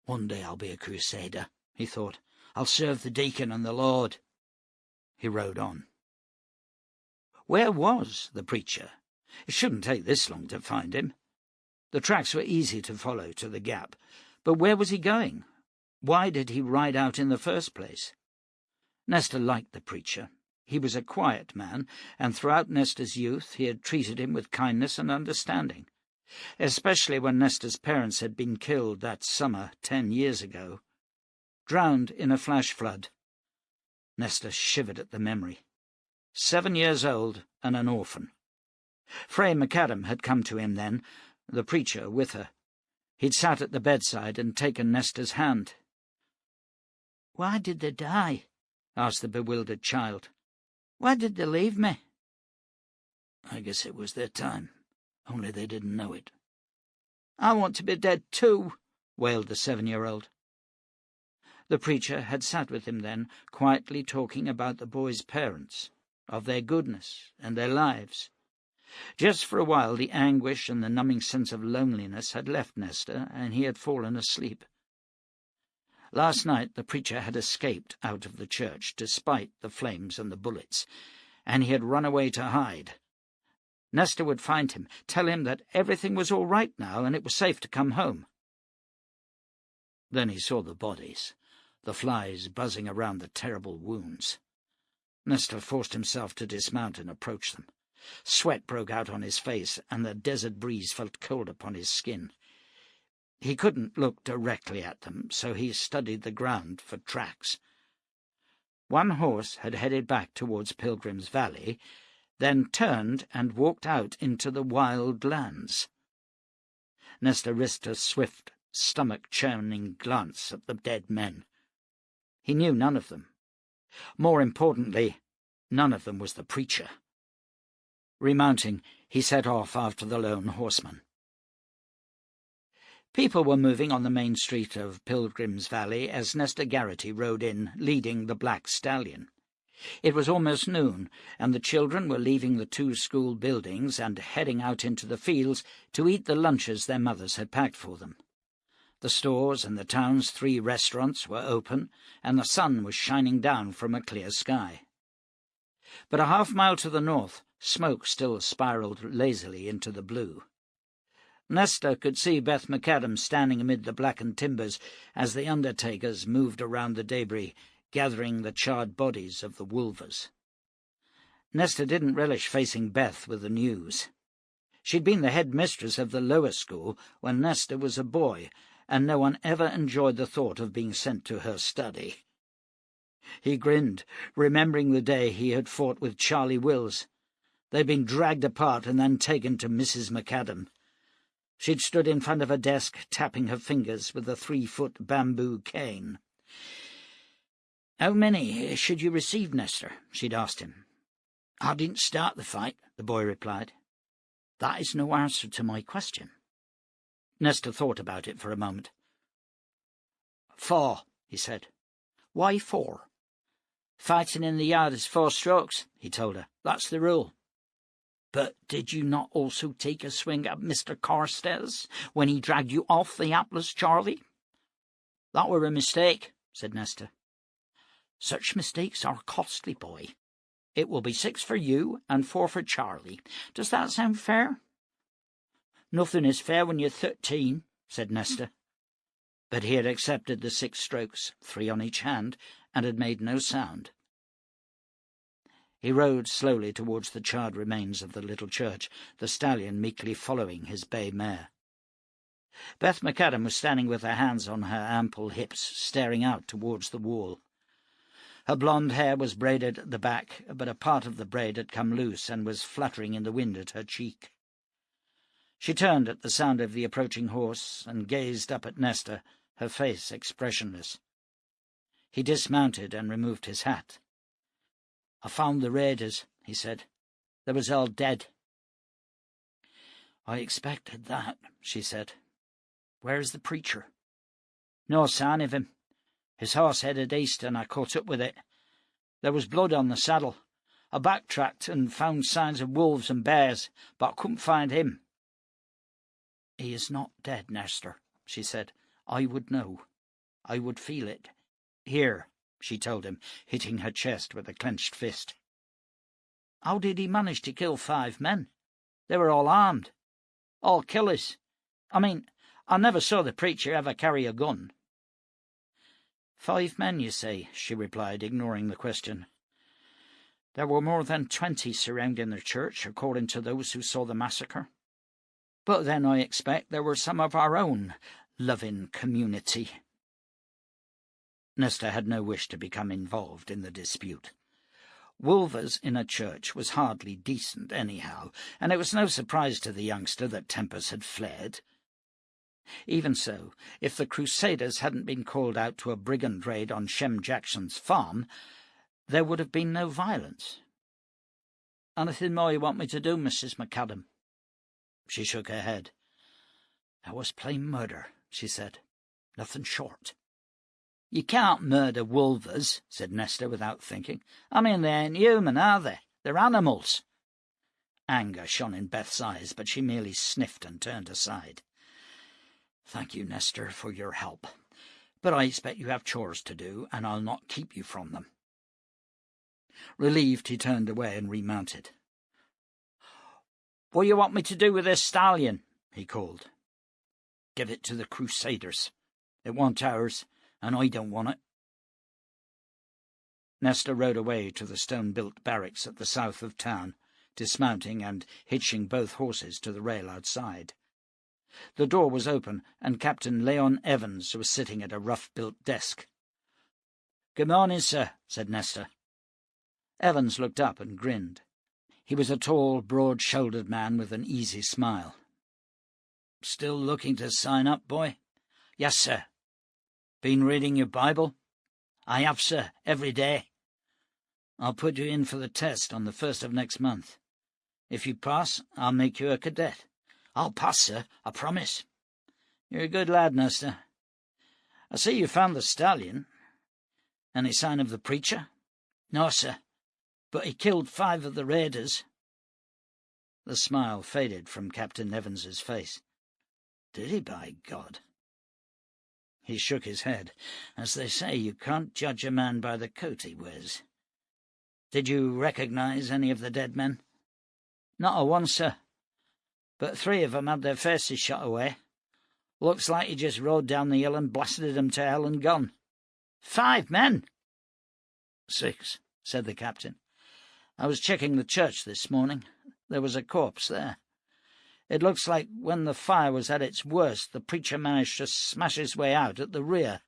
"One day I'll be a crusader," he thought. "I'll serve the deacon and the Lord." He rode on. Where was the preacher? It shouldn't take this long to find him. The tracks were easy to follow to the gap, but where was he going? Why did he ride out in the first place? Nesta liked the preacher. He was a quiet man, and throughout Nesta's youth he had treated him with kindness and understanding, especially when Nesta's parents had been killed that summer 10 years ago, drowned in a flash flood. Nesta shivered at the memory. 7 years old and an orphan. Fray McAdam had come to him then, the preacher with her. He'd sat at the bedside and taken Nestor's hand. "Why did they die?" asked the bewildered child. "Why did they leave me?" "I guess it was their time, only they didn't know it." "I want to be dead too," wailed the 7-year-old. The preacher had sat with him then, quietly talking about the boy's parents, of their goodness and their lives. Just for a while the anguish and the numbing sense of loneliness had left Nestor, and he had fallen asleep. Last night the preacher had escaped out of the church, despite the flames and the bullets, and he had run away to hide. Nestor would find him, tell him that everything was all right now and it was safe to come home. Then he saw the bodies, the flies buzzing around the terrible wounds. Nestor forced himself to dismount and approach them. Sweat broke out on his face, and the desert breeze felt cold upon his skin. He couldn't look directly at them, so he studied the ground for tracks. One horse had headed back towards Pilgrim's Valley, then turned and walked out into the wild lands. Nestor risked a swift, stomach-churning glance at the dead men. He knew none of them. More importantly, none of them was the preacher. Remounting, he set off after the lone horseman. People were moving on the main street of Pilgrim's Valley as Nestor Garrity rode in, leading the black stallion. It was almost noon, and the children were leaving the 2 school buildings and heading out into the fields to eat the lunches their mothers had packed for them. The stores and the town's 3 restaurants were open, and the sun was shining down from a clear sky. But a half-mile to the north, smoke still spiraled lazily into the blue. Nestor could see Beth McAdam standing amid the blackened timbers as the undertakers moved around the debris, gathering the charred bodies of the wolvers. Nestor didn't relish facing Beth with the news. She'd been the head mistress of the lower school when Nestor was a boy, and no one ever enjoyed the thought of being sent to her study. He grinned, remembering the day he had fought with Charlie Wills. They'd been dragged apart and then taken to Mrs. McAdam. She'd stood in front of a desk, tapping her fingers with a 3-foot bamboo cane. "How many should you receive, Nestor?" she'd asked him. "I didn't start the fight," the boy replied. "That is no answer to my question." Nestor thought about it for a moment. "4," he said. "Why 4? "Fighting in the yard is 4 strokes," he told her. "That's the rule." "But did you not also take a swing at Mr. Carstairs when he dragged you off the Atlas, Charlie?" "That were a mistake," said Nestor. "Such mistakes are costly, boy. It will be 6 for you and 4 for Charlie. Does that sound fair?" "Nothing is fair when you're 13, said Nestor. But he had accepted the 6 strokes, 3 on each hand, and had made no sound. He rode slowly towards the charred remains of the little church, the stallion meekly following his bay mare. Beth McAdam was standing with her hands on her ample hips, staring out towards the wall. Her blonde hair was braided at the back, but a part of the braid had come loose and was fluttering in the wind at her cheek. She turned at the sound of the approaching horse and gazed up at Nestor, her face expressionless. He dismounted and removed his hat. "I found the raiders," he said. "They was all dead." "I expected that," she said. "Where's the preacher?" "No sign of him. His horse headed east, and I caught up with it. There was blood on the saddle. I backtracked and found signs of wolves and bears, but I couldn't find him." "He is not dead, Nestor," she said. "I would know. I would feel it. Here," she told him, hitting her chest with a clenched fist. "How did he manage to kill 5 men? They were all armed. All killers. I mean, I never saw the preacher ever carry a gun." 5 men, you say?" she replied, ignoring the question. "There were more than 20 surrounding the church, according to those who saw the massacre. But then I expect there were some of our own loving community." Nestor had no wish to become involved in the dispute. Wolvers in a church was hardly decent anyhow, and it was no surprise to the youngster that tempers had flared. Even so, if the Crusaders hadn't been called out to a brigand raid on Shem Jackson's farm, there would have been no violence. "Anything more you want me to do, Mrs. McAdam?" She shook her head. "That was plain murder," she said. "Nothing short." "You can't murder wolvers," said Nesta without thinking. "I mean, they ain't human, are they? They're animals." Anger shone in Beth's eyes, but she merely sniffed and turned aside. "Thank you, Nesta, for your help. But I expect you have chores to do, and I'll not keep you from them." Relieved, he turned away and remounted. "What do you want me to do with this stallion?" he called. "Give it to the Crusaders. It wa'n't ours, and I don't want it." Nesta rode away to the stone-built barracks at the south of town, dismounting and hitching both horses to the rail outside. The door was open, and Captain Leon Evans was sitting at a rough-built desk. "Good morning, sir," said Nesta. Evans looked up and grinned. He was a tall, broad-shouldered man with an easy smile. "Still looking to sign up, boy?" "Yes, sir." "Been reading your Bible?" "I have, sir, every day." "I'll put you in for the test on the 1st of next month. If you pass, I'll make you a cadet." "I'll pass, sir, I promise." "You're a good lad, Nesta. I see you found the stallion. Any sign of the preacher?" "No, sir, but he killed 5 of the raiders." The smile faded from Captain Evans's face. "Did he, by God?" He shook his head. "As they say, you can't judge a man by the coat he wears. Did you recognize any of the dead men?" "Not a one, sir. But 3 of 'em had their faces shot away. Looks like he just rode down the hill and blasted 'em to hell and gone." "5 men?" "6, said the captain. "I was checking the church this morning. There was a corpse there. It looks like when the fire was at its worst, the preacher managed to smash his way out at the rear.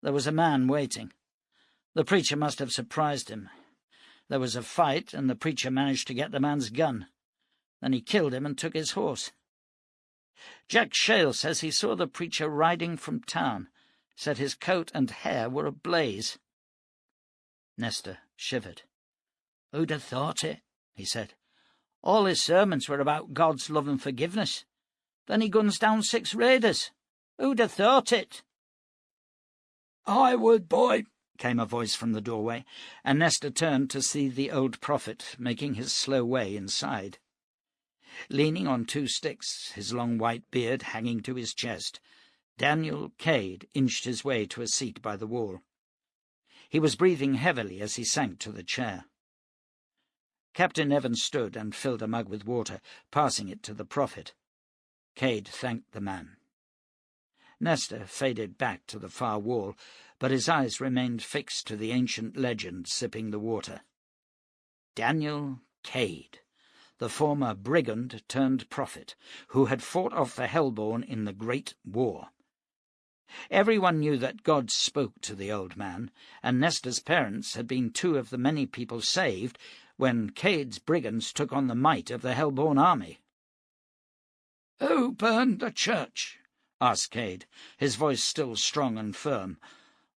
There was a man waiting. The preacher must have surprised him. There was a fight, and the preacher managed to get the man's gun. Then he killed him and took his horse. Jack Shale says he saw the preacher riding from town, said his coat and hair were ablaze." Nesta shivered. "Who'd have thought it?" he said. "All his sermons were about God's love and forgiveness. Then he guns down 6 raiders. Who'd have thought it?" "I would, boy," came a voice from the doorway, and Nesta turned to see the old prophet making his slow way inside. Leaning on 2 sticks, his long white beard hanging to his chest, Daniel Cade inched his way to a seat by the wall. He was breathing heavily as he sank to the chair. Captain Evans stood and filled a mug with water, passing it to the prophet. Cade thanked the man. Nesta faded back to the far wall, but his eyes remained fixed to the ancient legend sipping the water. Daniel Cade, the former brigand turned prophet, who had fought off the Hellborn in the Great War. Everyone knew that God spoke to the old man, and Nesta's parents had been 2 of the many people saved when Cade's brigands took on the might of the Hellborn army. "Who burned the church?" asked Cade, his voice still strong and firm,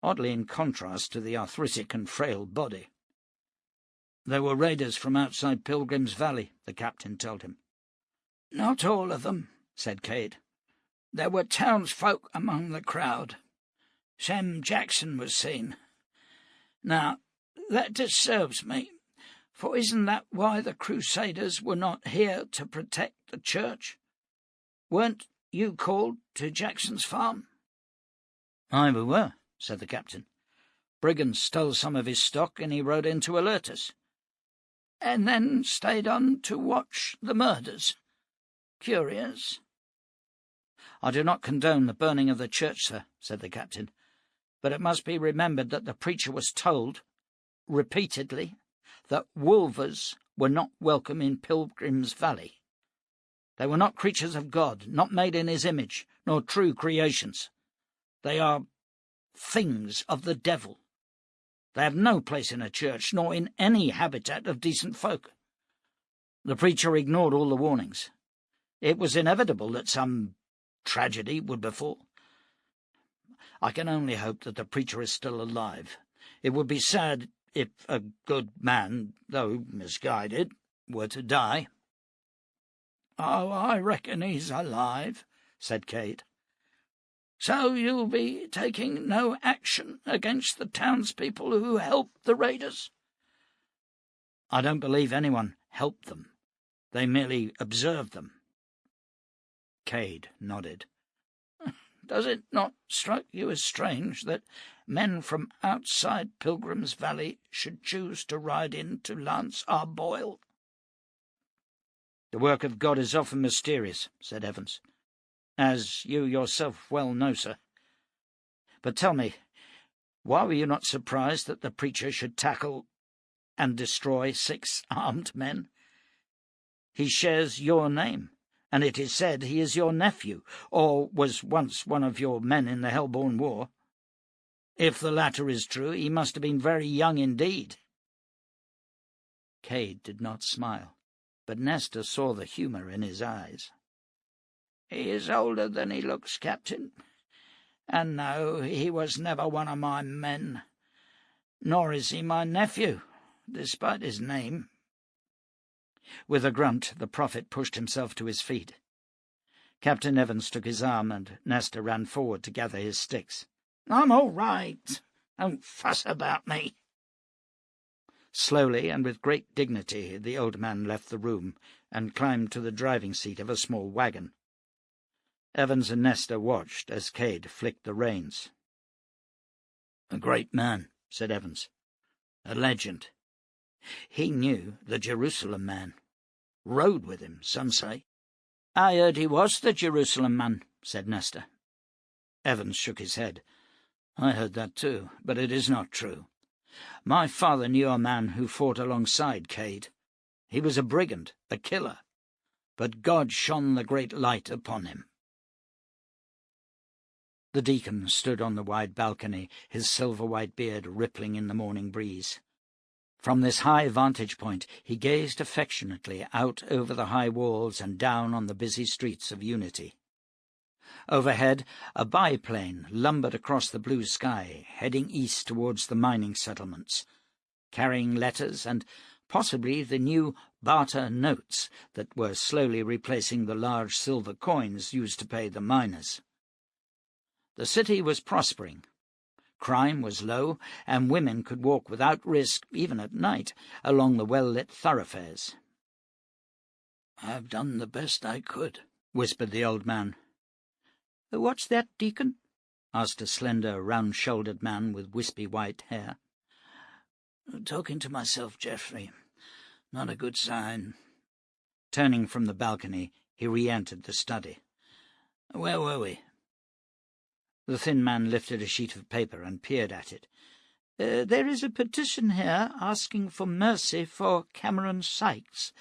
oddly in contrast to the arthritic and frail body. "There were raiders from outside Pilgrim's Valley," the captain told him. "Not all of them," said Cade. "There were townsfolk among the crowd. Shem Jackson was seen. Now, that disturbs me, for isn't that why the Crusaders were not here to protect the church? Weren't you called to Jackson's farm?" "Aye, we were," said the captain. "Brigands stole some of his stock, and he rode in to alert us." "And then stayed on to watch the murders? Curious." "I do not condone the burning of the church, sir," said the captain, "but it must be remembered that the preacher was told, repeatedly, that wolvers were not welcome in Pilgrim's Valley. They were not creatures of God, not made in his image, nor true creations. They are things of the devil. They have no place in a church, nor in any habitat of decent folk. The preacher ignored all the warnings. It was inevitable that some tragedy would befall. I can only hope that the preacher is still alive. It would be sad if a good man, though misguided, were to die." "Oh, I reckon he's alive," said Kate. "So you'll be taking no action against the townspeople who helped the raiders?" "I don't believe anyone helped them. They merely observed them." Cade nodded. "Does it not strike you as strange that men from outside Pilgrim's Valley should choose to ride in to lance our boil?" "The work of God is often mysterious," said Evans, "as you yourself well know, sir. But tell me, why were you not surprised that the preacher should tackle and destroy 6 armed men? He shares your name, and it is said he is your nephew, or was once one of your men in the Hellborn War. If the latter is true, he must have been very young indeed." Cade did not smile, but Nestor saw the humour in his eyes. "He is older than he looks, Captain. And no, he was never one of my men. Nor is he my nephew, despite his name." With a grunt, the prophet pushed himself to his feet. Captain Evans took his arm, and Nestor ran forward to gather his sticks. "I'm all right. Don't fuss about me." Slowly and with great dignity the old man left the room and climbed to the driving seat of a small wagon. Evans and Nestor watched as Cade flicked the reins. "A great man," said Evans. "A legend. He knew the Jerusalem man. Rode with him, some say." "I heard he was the Jerusalem man," said Nestor. Evans shook his head. "I heard that too, but it is not true. My father knew a man who fought alongside Cade. He was a brigand, a killer, but God shone the great light upon him." The deacon stood on the wide balcony, his silver-white beard rippling in the morning breeze. From this high vantage point he gazed affectionately out over the high walls and down on the busy streets of Unity. Overhead, a biplane lumbered across the blue sky, heading east towards the mining settlements, carrying letters and possibly the new barter notes that were slowly replacing the large silver coins used to pay the miners. The city was prospering. Crime was low, and women could walk without risk, even at night, along the well-lit thoroughfares. "I've done the best I could," whispered the old man. "What's that, deacon?" asked a slender, round-shouldered man with wispy white hair. "Talking to myself, Geoffrey. Not a good sign." Turning from the balcony, he re-entered the study. "Where were we?" The thin man lifted a sheet of paper and peered at it. "There is a petition here asking for mercy for Cameron Sykes.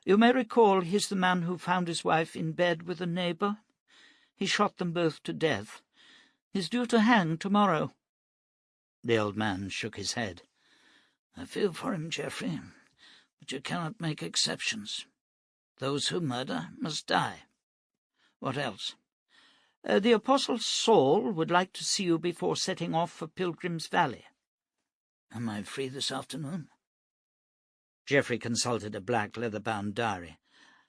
You may recall he's the man who found his wife in bed with a neighbour. He shot them both to death. He's due to hang tomorrow." The old man shook his head. "I feel for him, Geoffrey, but you cannot make exceptions. Those who murder must die. What else?" The Apostle Saul would like to see you before setting off for Pilgrim's Valley." "Am I free this afternoon?" Geoffrey consulted a black leather-bound diary.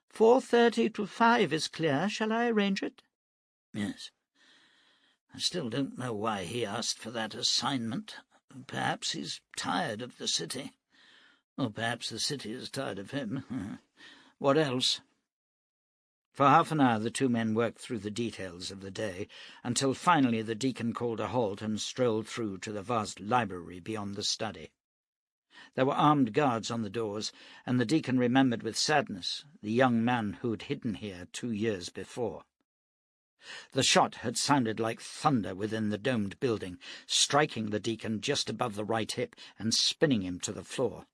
4:30 to 5 is clear. Shall I arrange it?" "Yes. I still don't know why he asked for that assignment. Perhaps he's tired of the city. Or perhaps the city is tired of him. What else?" For half an hour the two men worked through the details of the day, until finally the deacon called a halt and strolled through to the vast library beyond the study. There were armed guards on the doors, and the deacon remembered with sadness the young man who had hidden here 2 years before. The shot had sounded like thunder within the domed building, striking the deacon just above the right hip and spinning him to the floor.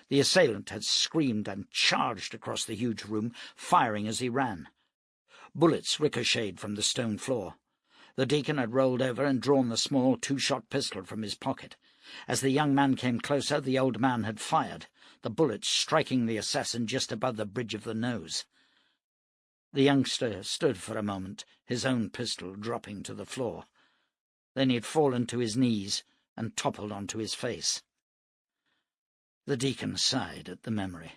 The assailant had screamed and charged across the huge room, firing as he ran. Bullets ricocheted from the stone floor. The deacon had rolled over and drawn the small 2-shot pistol from his pocket. As the young man came closer, the old man had fired, the bullet striking the assassin just above the bridge of the nose. The youngster stood for a moment, his own pistol dropping to the floor. Then he had fallen to his knees and toppled onto his face. The deacon sighed at the memory.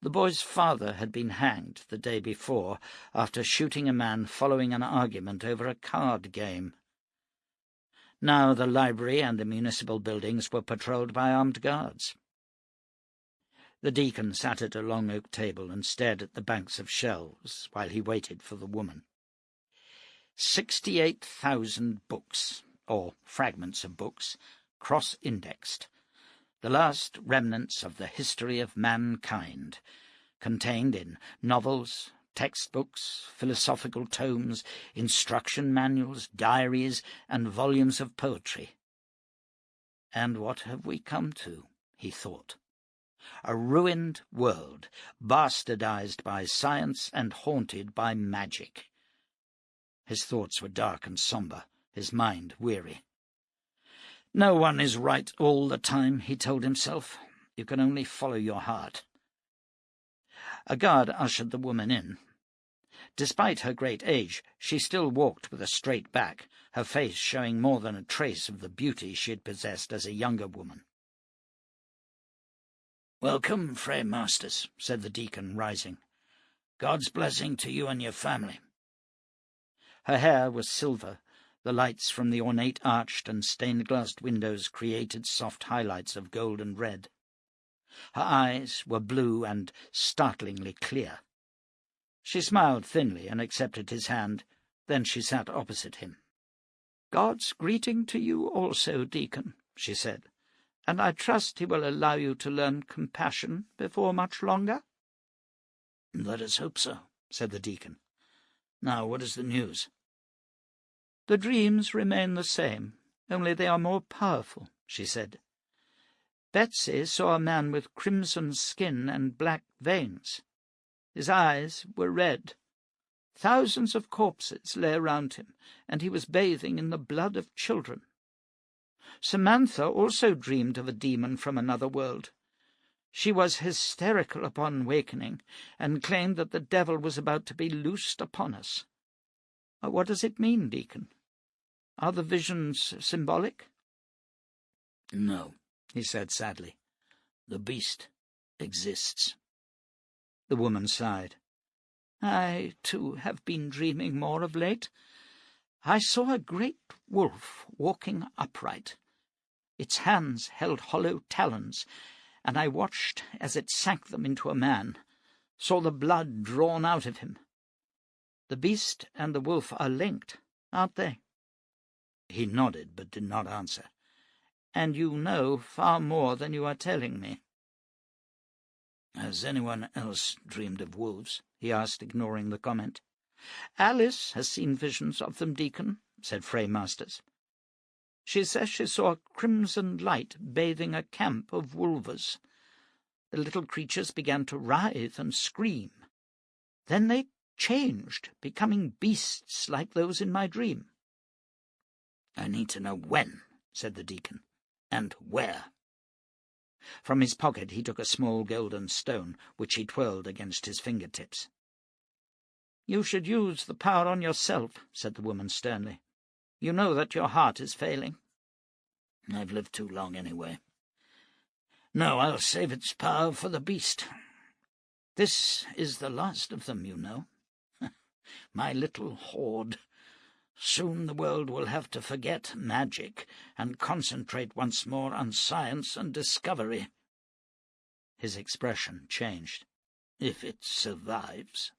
The boy's father had been hanged the day before after shooting a man following an argument over a card game. Now the library and the municipal buildings were patrolled by armed guards. The deacon sat at a long oak table and stared at the banks of shelves while he waited for the woman. 68,000 books, or fragments of books, cross-indexed, the last remnants of the history of mankind, contained in novels, textbooks, philosophical tomes, instruction manuals, diaries, and volumes of poetry. And what have we come to, he thought. A ruined world, bastardized by science and haunted by magic. His thoughts were dark and sombre, his mind weary. No one is right all the time, he told himself. You can only follow your heart. A guard ushered the woman in. Despite her great age, she still walked with a straight back, her face showing more than a trace of the beauty she had possessed as a younger woman. "Welcome, Fray Masters," said the deacon, rising. "God's blessing to you and your family." Her hair was silver. The lights from the ornate arched and stained-glassed windows created soft highlights of gold and red. Her eyes were blue and startlingly clear. She smiled thinly and accepted his hand. Then she sat opposite him. "God's greeting to you also, deacon," she said, "and I trust he will allow you to learn compassion before much longer." "Let us hope so," said the deacon. "Now, what is the news?" "The dreams remain the same, only they are more powerful," she said. "Betsy saw a man with crimson skin and black veins. His eyes were red. Thousands of corpses lay around him, and he was bathing in the blood of children. Samantha also dreamed of a demon from another world. She was hysterical upon wakening, and claimed that the devil was about to be loosed upon us. What does it mean, deacon? Are the visions symbolic?" "No," he said sadly. "The beast exists." The woman sighed. "I, too, have been dreaming more of late. I saw a great wolf walking upright. Its hands held hollow talons, and I watched as it sank them into a man, saw the blood drawn out of him. The beast and the wolf are linked, aren't they?" He nodded, but did not answer. "And you know far more than you are telling me." "Has anyone else dreamed of wolves?" he asked, ignoring the comment. "Alice has seen visions of them, deacon," said Fray Masters. "She says she saw a crimson light bathing a camp of wolvers. The little creatures began to writhe and scream. Then they changed, becoming beasts like those in my dream." "I need to know when," said the deacon, "and where." From his pocket he took a small golden stone, which he twirled against his fingertips. "You should use the power on yourself," said the woman sternly. "You know that your heart is failing." "I've lived too long anyway. No, I'll save its power for the beast. This is the last of them, you know. My little horde. Soon the world will have to forget magic and concentrate once more on science and discovery." His expression changed. "If it survives."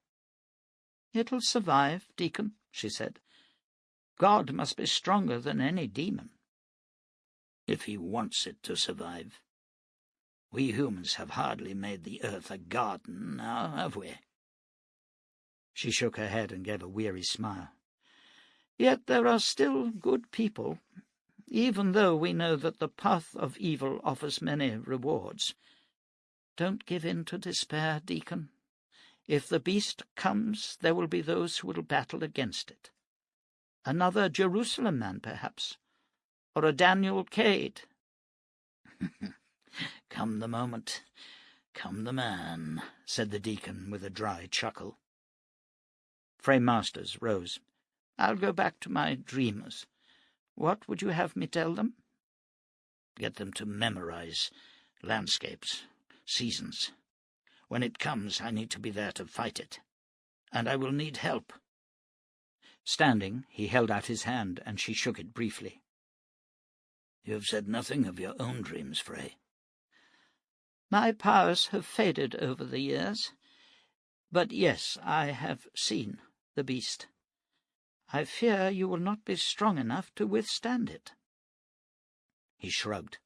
"It'll survive, deacon," she said. "God must be stronger than any demon." "If he wants it to survive. We humans have hardly made the earth a garden now, have we?" She shook her head and gave a weary smile. "Yet there are still good people, even though we know that the path of evil offers many rewards. Don't give in to despair, deacon. If the beast comes, there will be those who will battle against it. Another Jerusalem man, perhaps, or a Daniel Cade, "Come the moment, come the man," said the deacon with a dry chuckle. Frame Masters rose. "I'll go back to my dreamers. What would you have me tell them?" "Get them to memorize landscapes, seasons. When it comes, I need to be there to fight it. And I will need help." Standing, he held out his hand, and she shook it briefly. "You have said nothing of your own dreams, Frey." "My powers have faded over the years. But yes, I have seen the beast. I fear you will not be strong enough to withstand it." He shrugged.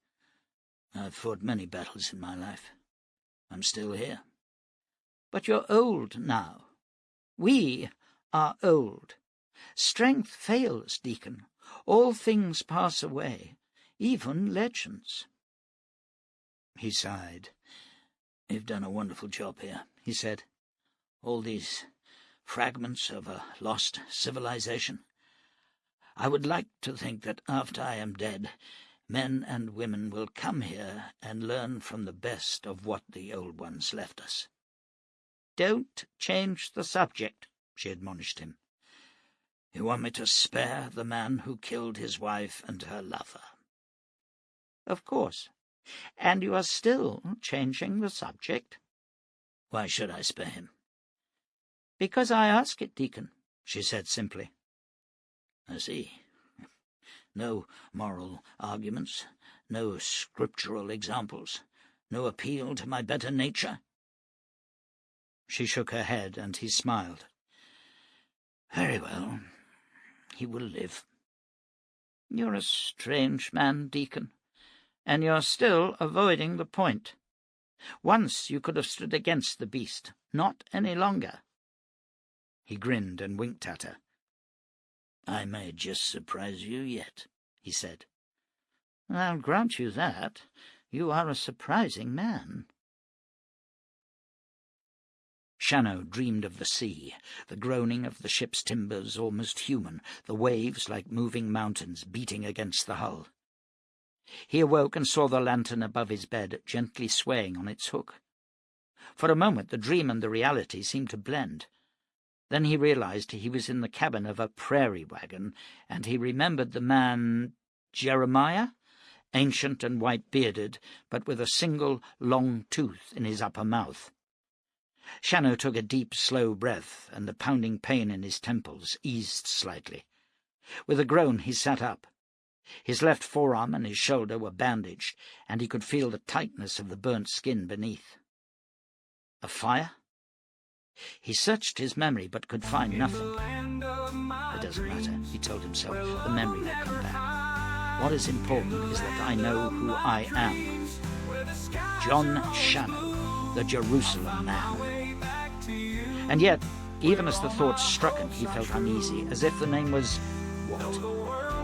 "I've fought many battles in my life. I'm still here." "But you're old now. We are old. Strength fails, Deacon. All things pass away, even legends." He sighed. "You've done a wonderful job here," he said. "All these fragments of a lost civilization. I would like to think that after I am dead, men and women will come here and learn from the best of what the old ones left us." "Don't change the subject," she admonished him. "You want me to spare the man who killed his wife and her lover?" "Of course. And you are still changing the subject." "Why should I spare him?" "Because I ask it, Deacon," she said simply. "I see. No moral arguments, no scriptural examples, no appeal to my better nature?" She shook her head, and he smiled. "Very well. He will live." "You're a strange man, Deacon, and you're still avoiding the point. Once you could have stood against the beast, not any longer." He grinned and winked at her. "I may just surprise you yet," he said. "I'll grant you that. You are a surprising man." Shannow dreamed of the sea, the groaning of the ship's timbers almost human, the waves like moving mountains beating against the hull. He awoke and saw the lantern above his bed gently swaying on its hook. For a moment the dream and the reality seemed to blend. Then he realized he was in the cabin of a prairie wagon, and he remembered the man Jeremiah, ancient and white-bearded, but with a single long tooth in his upper mouth. Shannow took a deep, slow breath, and the pounding pain in his temples eased slightly. With a groan he sat up. His left forearm and his shoulder were bandaged, and he could feel the tightness of the burnt skin beneath. A fire? He searched his memory, but could find nothing. It doesn't matter, he told himself. The memory will come back. What is important is that I know who I am. Jon Shannow, the Jerusalem man. And yet, even as the thought struck him, he felt uneasy, as if the name was, what,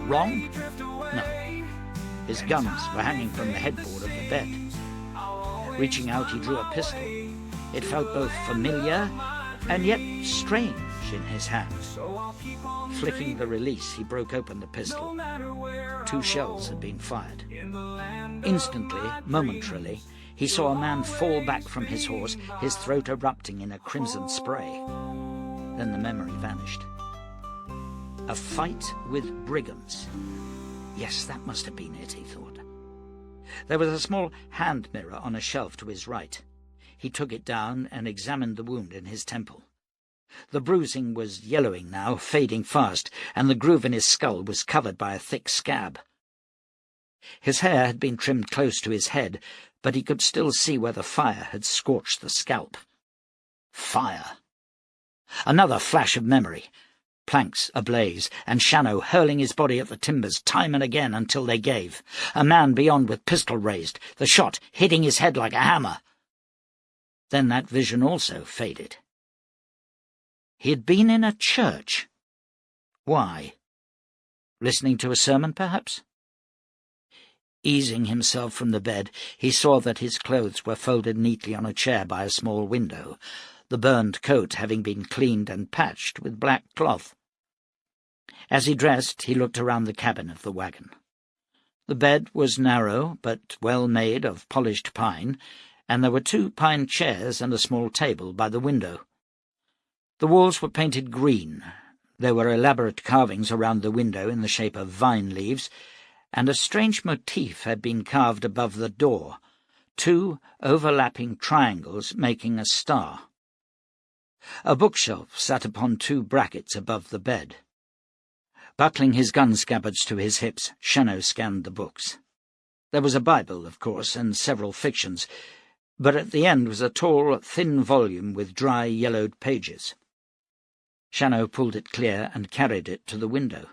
wrong? No. His guns were hanging from the headboard of the bed. Reaching out, he drew a pistol. It felt both familiar and yet strange in his hand. Flicking the release, he broke open the pistol. 2 shells had been fired. Instantly, momentarily, he saw a man fall back from his horse, his throat erupting in a crimson spray. Then the memory vanished. A fight with brigands. Yes, that must have been it, he thought. There was a small hand mirror on a shelf to his right. He took it down and examined the wound in his temple. The bruising was yellowing now, fading fast, and the groove in his skull was covered by a thick scab. His hair had been trimmed close to his head, but he could still see where the fire had scorched the scalp. Fire! Another flash of memory. Planks ablaze, and Shannow hurling his body at the timbers time and again until they gave. A man beyond with pistol raised, the shot hitting his head like a hammer. Then that vision also faded. He had been in a church. Why? Listening to a sermon, perhaps? Easing himself from the bed, he saw that his clothes were folded neatly on a chair by a small window, the burned coat having been cleaned and patched with black cloth. As he dressed, he looked around the cabin of the wagon. The bed was narrow, but well made of polished pine, and there were 2 pine chairs and a small table by the window. The walls were painted green. There were elaborate carvings around the window in the shape of vine leaves, and a strange motif had been carved above the door, 2 overlapping triangles making a star. A bookshelf sat upon 2 brackets above the bed. Buckling his gun scabbards to his hips, Shannow scanned the books. There was a Bible, of course, and several fictions, but at the end was a tall, thin volume with dry, yellowed pages. Shannow pulled it clear and carried it to the window.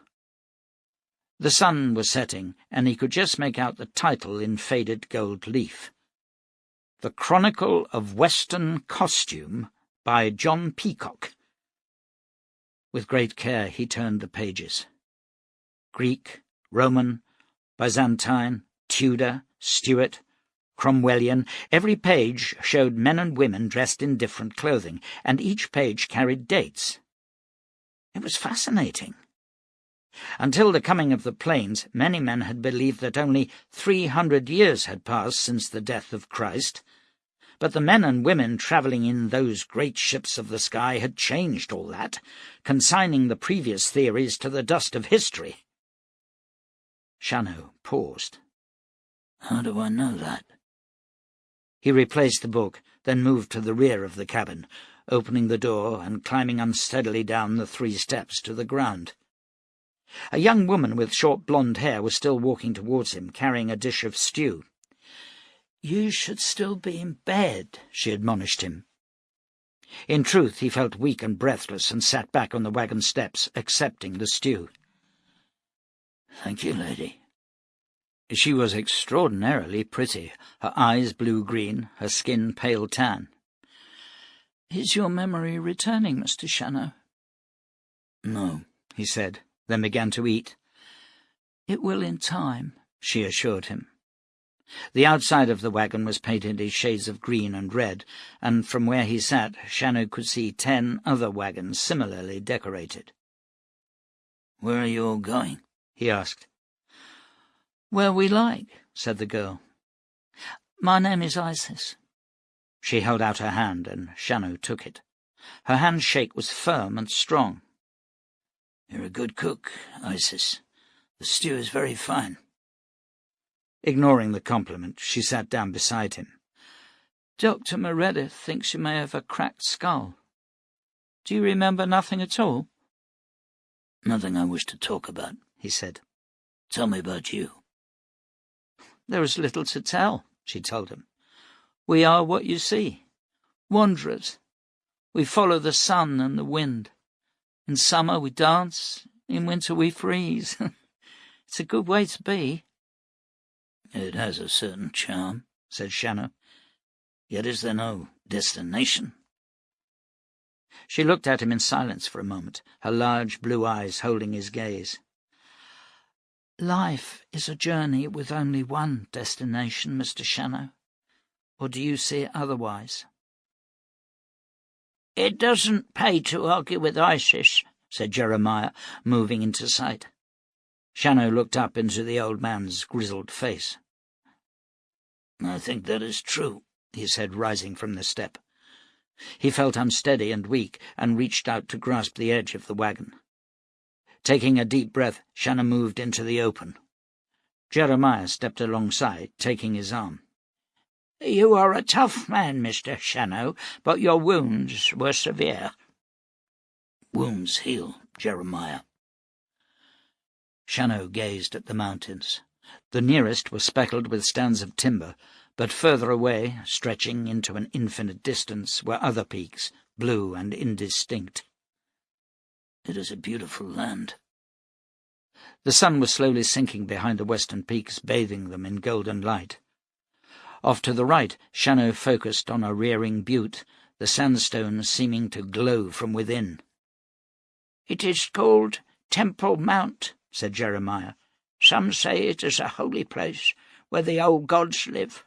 The sun was setting, and he could just make out the title in faded gold leaf. The Chronicle of Western Costume by John Peacock. With great care he turned the pages. Greek, Roman, Byzantine, Tudor, Stuart, Cromwellian, every page showed men and women dressed in different clothing, and each page carried dates. It was fascinating. Until the coming of the plains, many men had believed that only 300 years had passed since the death of Christ, but the men and women travelling in those great ships of the sky had changed all that, consigning the previous theories to the dust of history. Shannow paused. "How do I know that?" He replaced the book, then moved to the rear of the cabin, opening the door and climbing unsteadily down the 3 steps to the ground. A young woman with short blonde hair was still walking towards him, carrying a dish of stew. "You should still be in bed," she admonished him. In truth, he felt weak and breathless and sat back on the wagon steps, accepting the stew. "Thank you, lady." She was extraordinarily pretty, her eyes blue-green, her skin pale tan. "Is your memory returning, Mr. Shannow?" "No," he said, then began to eat. "It will in time," she assured him. The outside of the wagon was painted in shades of green and red, and from where he sat, Shannow could see 10 other wagons similarly decorated. "Where are you all going?" he asked. "Where we like," said the girl. "My name is Isis." She held out her hand, and Shannow took it. Her handshake was firm and strong. "You're a good cook, Isis. The stew is very fine." Ignoring the compliment, she sat down beside him. "Dr. Meredith thinks you may have a cracked skull. Do you remember nothing at all?" "Nothing I wish to talk about," he said. "Tell me about you." "There is little to tell," she told him. "We are what you see, wanderers. We follow the sun and the wind. In summer we dance, in winter we freeze. It's a good way to be." "It has a certain charm," said Shannow. "Yet is there no destination?" She looked at him in silence for a moment, her large blue eyes holding his gaze. "Life is a journey with only one destination, Mr. Shannow. Or do you see it otherwise?" "It doesn't pay to argue with Isis," said Jeremiah, moving into sight. Shannow looked up into the old man's grizzled face. "I think that is true," he said, rising from the step. He felt unsteady and weak, and reached out to grasp the edge of the wagon. Taking a deep breath, Shannow moved into the open. Jeremiah stepped alongside, taking his arm. "You are a tough man, Mr. Shannow, but your wounds were severe." "Wounds heal, Jeremiah." Shannow gazed at the mountains. The nearest were speckled with stands of timber, but further away, stretching into an infinite distance, were other peaks, blue and indistinct. "It is a beautiful land." The sun was slowly sinking behind the western peaks, bathing them in golden light. Off to the right, Shannow focused on a rearing butte, the sandstone seeming to glow from within. "It is called Temple Mount," said Jeremiah. "Some say it is a holy place where the old gods live.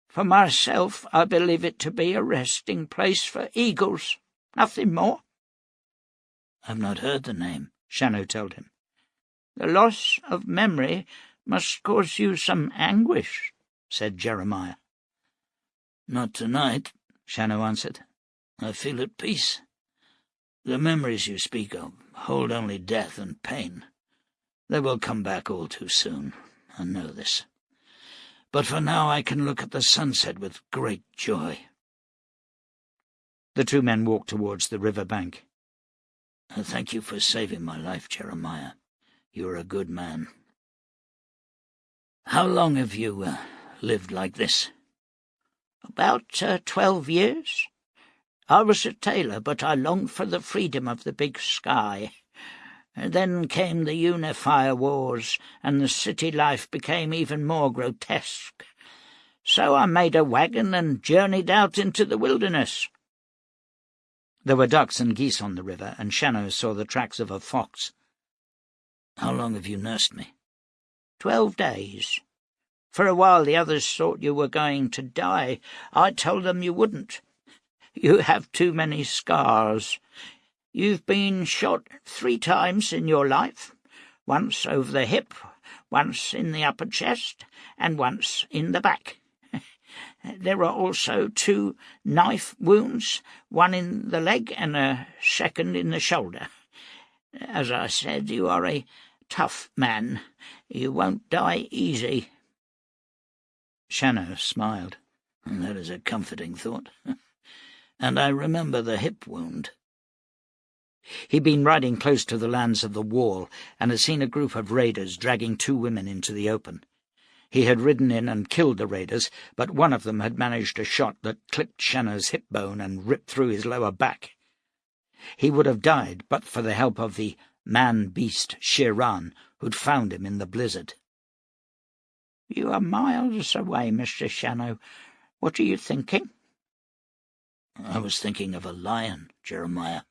For myself, I believe it to be a resting place for eagles. Nothing more." "I've not heard the name," Shannow told him. "The loss of memory must cause you some anguish," said Jeremiah. "Not tonight," Shannow answered. "I feel at peace. The memories you speak of hold only death and pain. They will come back all too soon, I know this. But for now I can look at the sunset with great joy." The two men walked towards the river bank. "Thank you for saving my life, Jeremiah. You are a good man. How long have you lived like this?" "About 12 years. I was a tailor, but I longed for the freedom of the big sky. Then came the Unifier Wars, and the city life became even more grotesque. So I made a wagon and journeyed out into the wilderness." There were ducks and geese on the river, and Shannow saw the tracks of a fox. "How long have you nursed me?" 12 days. For a while the others thought you were going to die. I told them you wouldn't. You have too many scars. You've been shot 3 times in your life, once over the hip, once in the upper chest, and once in the back. There are also 2 knife wounds, one in the leg and a second in the shoulder. As I said, you are a tough man. You won't die easy." Shannow smiled. "That is a comforting thought. And I remember the hip wound." He'd been riding close to the lands of the Wall, and had seen a group of raiders dragging 2 women into the open. He had ridden in and killed the raiders, but one of them had managed a shot that clipped Shannow's hip bone and ripped through his lower back. He would have died but for the help of the man-beast Shiran, who'd found him in the blizzard. "You are miles away, Mr. Shannow. What are you thinking?" "I was thinking of a lion, Jeremiah."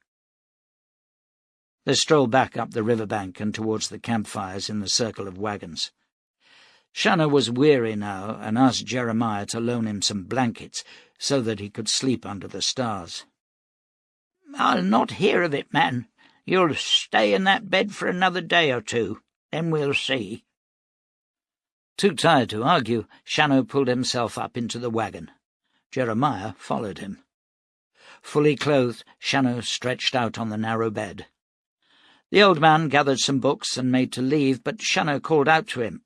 They strolled back up the river bank and towards the campfires in the circle of wagons. Shannow was weary now and asked Jeremiah to loan him some blankets so that he could sleep under the stars. "I'll not hear of it, man. You'll stay in that bed for another day or 2, then we'll see." Too tired to argue, Shannow pulled himself up into the wagon. Jeremiah followed him. Fully clothed, Shannow stretched out on the narrow bed. The old man gathered some books and made to leave, but Shannow called out to him.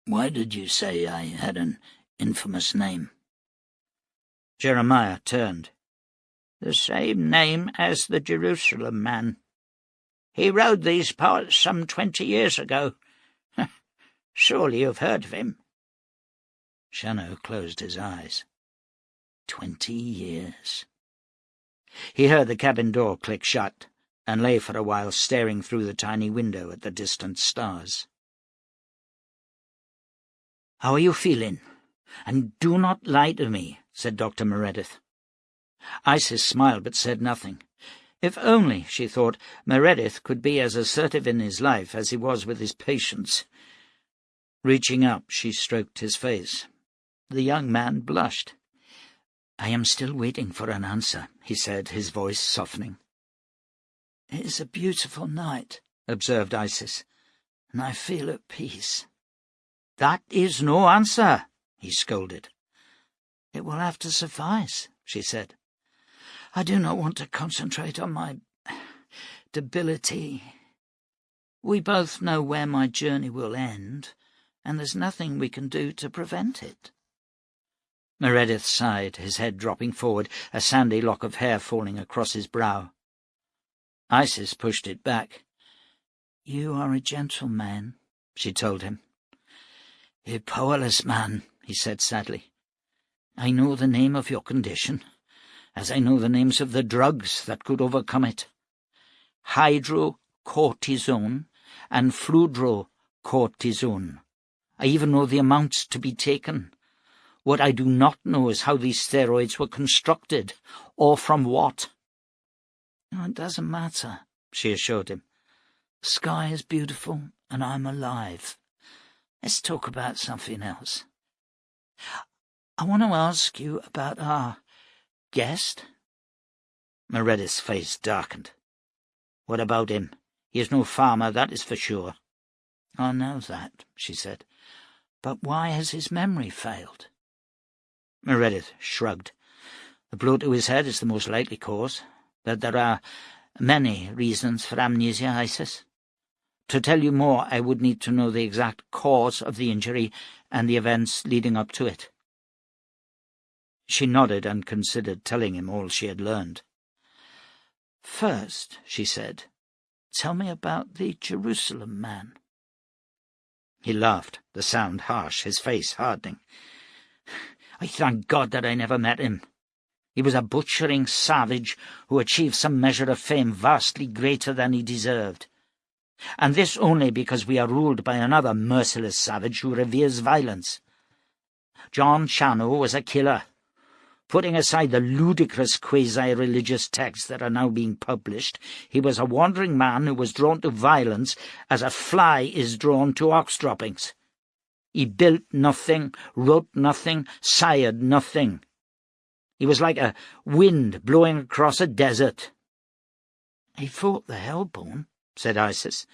"Why did you say I had an infamous name?" Jeremiah turned. "The same name as the Jerusalem man. He rode these parts some 20 years ago. Surely you've heard of him." Shannow closed his eyes. 20 years. He heard the cabin door click shut, and lay for a while staring through the tiny window at the distant stars. "How are you feeling? And do not lie to me," said Dr. Meredith. Isis smiled but said nothing. If only, she thought, Meredith could be as assertive in his life as he was with his patients. Reaching up, she stroked his face. The young man blushed. "I am still waiting for an answer," he said, his voice softening. "It is a beautiful night," observed Isis, "and I feel at peace." "That is no answer," he scolded. "It will have to suffice," she said. "I do not want to concentrate on my debility. We both know where my journey will end, and there's nothing we can do to prevent it." Meredith sighed, his head dropping forward, a sandy lock of hair falling across his brow. Isis pushed it back. "You are a gentleman," she told him. "A powerless man," he said sadly. "I know the name of your condition, as I know the names of the drugs that could overcome it. Hydrocortisone and fludrocortisone. I even know the amounts to be taken. What I do not know is how these steroids were constructed, or from what." "It doesn't matter," she assured him. "The sky is beautiful, and I'm alive. Let's talk about something else. I want to ask you about our guest." Meredith's face darkened. "What about him? He is no farmer, that is for sure." "I know that," she said. "But why has his memory failed?" Meredith shrugged. "A blow to his head is the most likely cause. But there are many reasons for amnesia, Isis. To tell you more, I would need to know the exact cause of the injury and the events leading up to it." She nodded and considered telling him all she had learned. "First," she said, "tell me about the Jerusalem man." He laughed, the sound harsh, his face hardening. "I thank God that I never met him. He was a butchering savage who achieved some measure of fame vastly greater than he deserved. And this only because we are ruled by another merciless savage who reveres violence. Jon Shannow was a killer. Putting aside the ludicrous quasi-religious texts that are now being published, he was a wandering man who was drawn to violence as a fly is drawn to ox droppings. He built nothing, wrote nothing, sired nothing. He was like a wind blowing across a desert." "He fought the Hellborn," said Isis,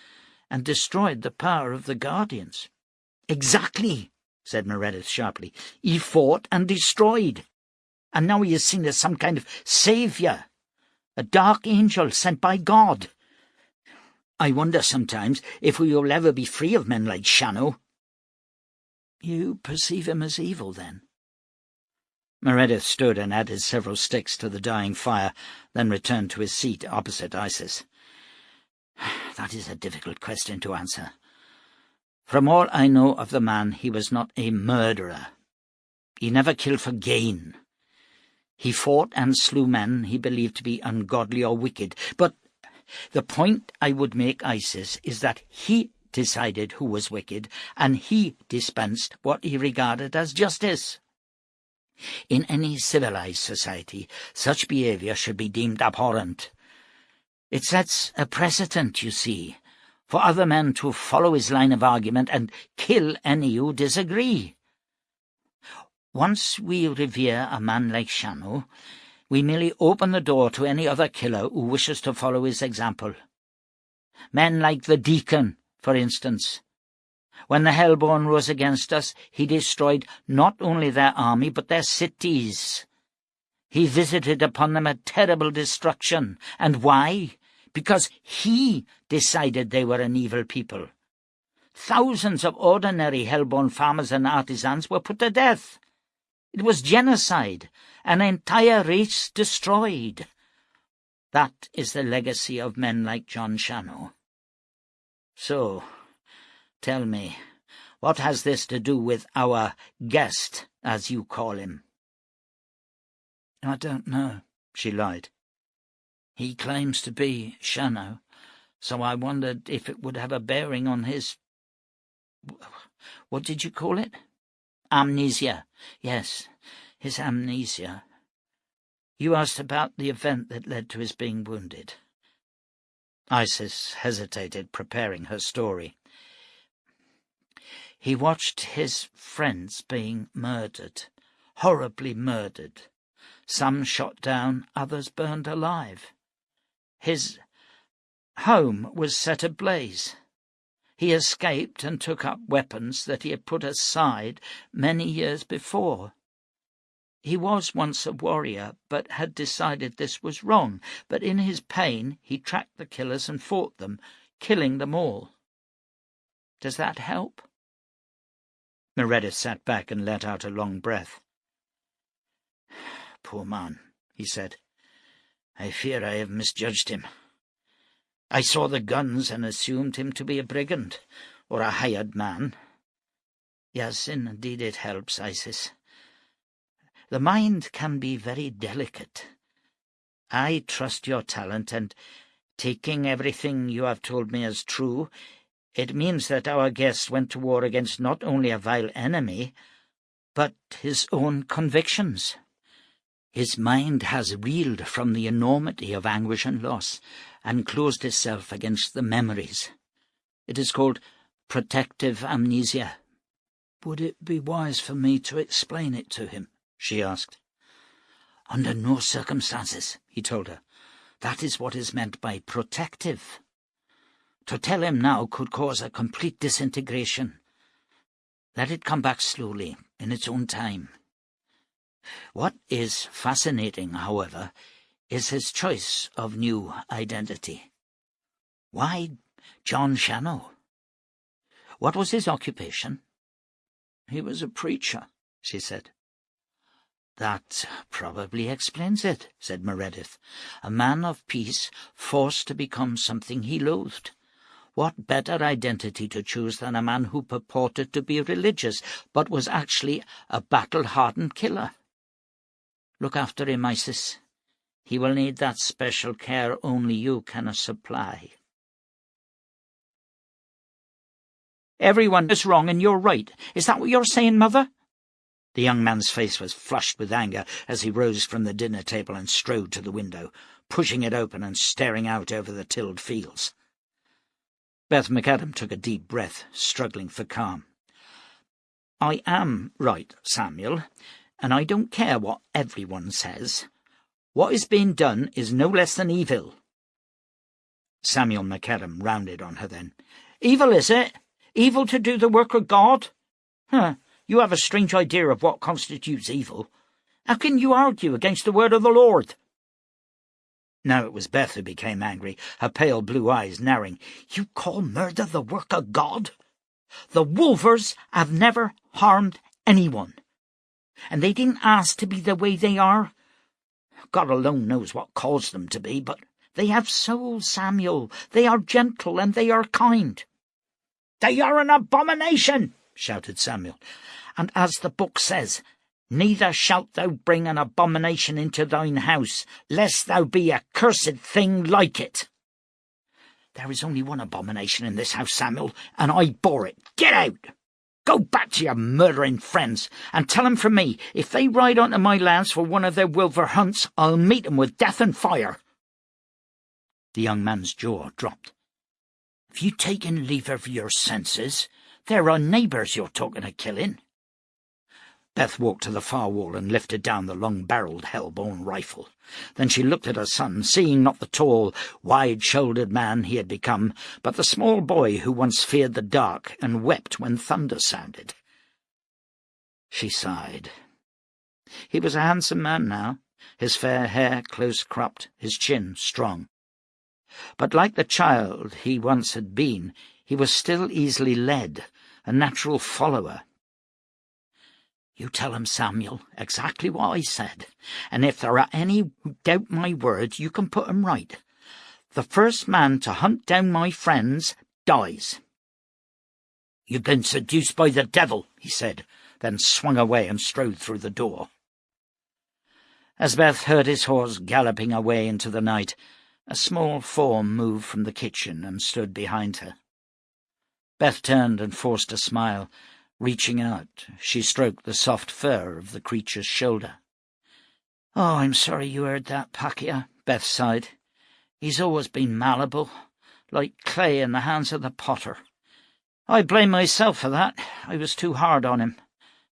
"and destroyed the power of the Guardians." "Exactly," said Meredith sharply. "He fought and destroyed. And now he is seen as some kind of saviour, a dark angel sent by God. I wonder sometimes if we will ever be free of men like Shannow." "You perceive him as evil, then?" Meredith stood and added several sticks to the dying fire, then returned to his seat opposite Isis. "That is a difficult question to answer. From all I know of the man, he was not a murderer. He never killed for gain. He fought and slew men he believed to be ungodly or wicked. But the point I would make, Isis, is that he decided who was wicked, and he dispensed what he regarded as justice. In any civilized society, such behaviour should be deemed abhorrent. It sets a precedent, you see, for other men to follow his line of argument and kill any who disagree. Once we revere a man like Shannow, we merely open the door to any other killer who wishes to follow his example. Men like the Deacon, for instance. When the Hellborn rose against us, he destroyed not only their army, but their cities. He visited upon them a terrible destruction. And why? Because he decided they were an evil people. Thousands of ordinary Hellborn farmers and artisans were put to death. It was genocide, an entire race destroyed. That is the legacy of men like Jon Shannow. So, tell me, what has this to do with our guest, as you call him?" "I don't know," she lied. "He claims to be Shannow, so I wondered if it would have a bearing on his— what did you call it?" "Amnesia." "Yes, his amnesia. You asked about the event that led to his being wounded." Isis hesitated, preparing her story. "He watched his friends being murdered, horribly murdered. Some shot down, others burned alive. His home was set ablaze. He escaped and took up weapons that he had put aside many years before. He was once a warrior, but had decided this was wrong. But in his pain, he tracked the killers and fought them, killing them all. Does that help?" Meredith sat back and let out a long breath. "Poor man," he said. "I fear I have misjudged him. I saw the guns and assumed him to be a brigand, or a hired man. Yes, indeed it helps, Isis. The mind can be very delicate. I trust your talent, and taking everything you have told me as true, it means that our guest went to war against not only a vile enemy, but his own convictions. His mind has reeled from the enormity of anguish and loss, and closed itself against the memories. It is called protective amnesia." "Would it be wise for me to explain it to him?" she asked. "Under no circumstances," he told her. "That is what is meant by protective. To tell him now could cause a complete disintegration. Let it come back slowly, in its own time. What is fascinating, however, is his choice of new identity. Why Jon Shannow? What was his occupation? He was a preacher, she said. That probably explains it, said Meredith. A man of peace forced to become something he loathed. What better identity to choose than a man who purported to be religious, but was actually a battle-hardened killer? Look after him, Isis. He will need that special care only you can supply. Everyone is wrong and you're right. Is that what you're saying, Mother? The young man's face was flushed with anger as he rose from the dinner table and strode to the window, pushing it open and staring out over the tilled fields. Beth McAdam took a deep breath, struggling for calm. I am right, Samuel, and I don't care what everyone says. What is being done is no less than evil. Samuel McAdam rounded on her then. Evil, is it? Evil to do the work of God? You have a strange idea of what constitutes evil. How can you argue against the word of the Lord? Now it was Beth who became angry, her pale blue eyes narrowing. You call murder the work of God? The Wolvers have never harmed anyone, and they didn't ask to be the way they are. God alone knows what caused them to be, but they have souls, Samuel. They are gentle and they are kind. They are an abomination, shouted Samuel. And as the book says, neither shalt thou bring an abomination into thine house, lest thou be a cursed thing like it. There is only one abomination in this house, Samuel, and I bore it. Get out! Go back to your murdering friends, and tell them from me, if they ride onto my lands for one of their Wilver hunts, I'll meet them with death and fire. The young man's jaw dropped. Have you taken leave of your senses? There are neighbours you're talking of killing. Beth walked to the far wall and lifted down the long-barrelled hell-born rifle. Then she looked at her son, seeing not the tall, wide-shouldered man he had become, but the small boy who once feared the dark and wept when thunder sounded. She sighed. He was a handsome man now, his fair hair close-cropped, his chin strong. But like the child he once had been, he was still easily led, a natural follower. You tell him, Samuel, exactly what I said, and if there are any who doubt my words, you can put 'em right. The first man to hunt down my friends dies. You've been seduced by the devil, he said, then swung away and strode through the door. As Beth heard his horse galloping away into the night, a small form moved from the kitchen and stood behind her. Beth turned and forced a smile. Reaching out, she stroked the soft fur of the creature's shoulder. "Oh, I'm sorry you heard that, Pakia," Beth sighed. "He's always been malleable, like clay in the hands of the potter. I blame myself for that. I was too hard on him.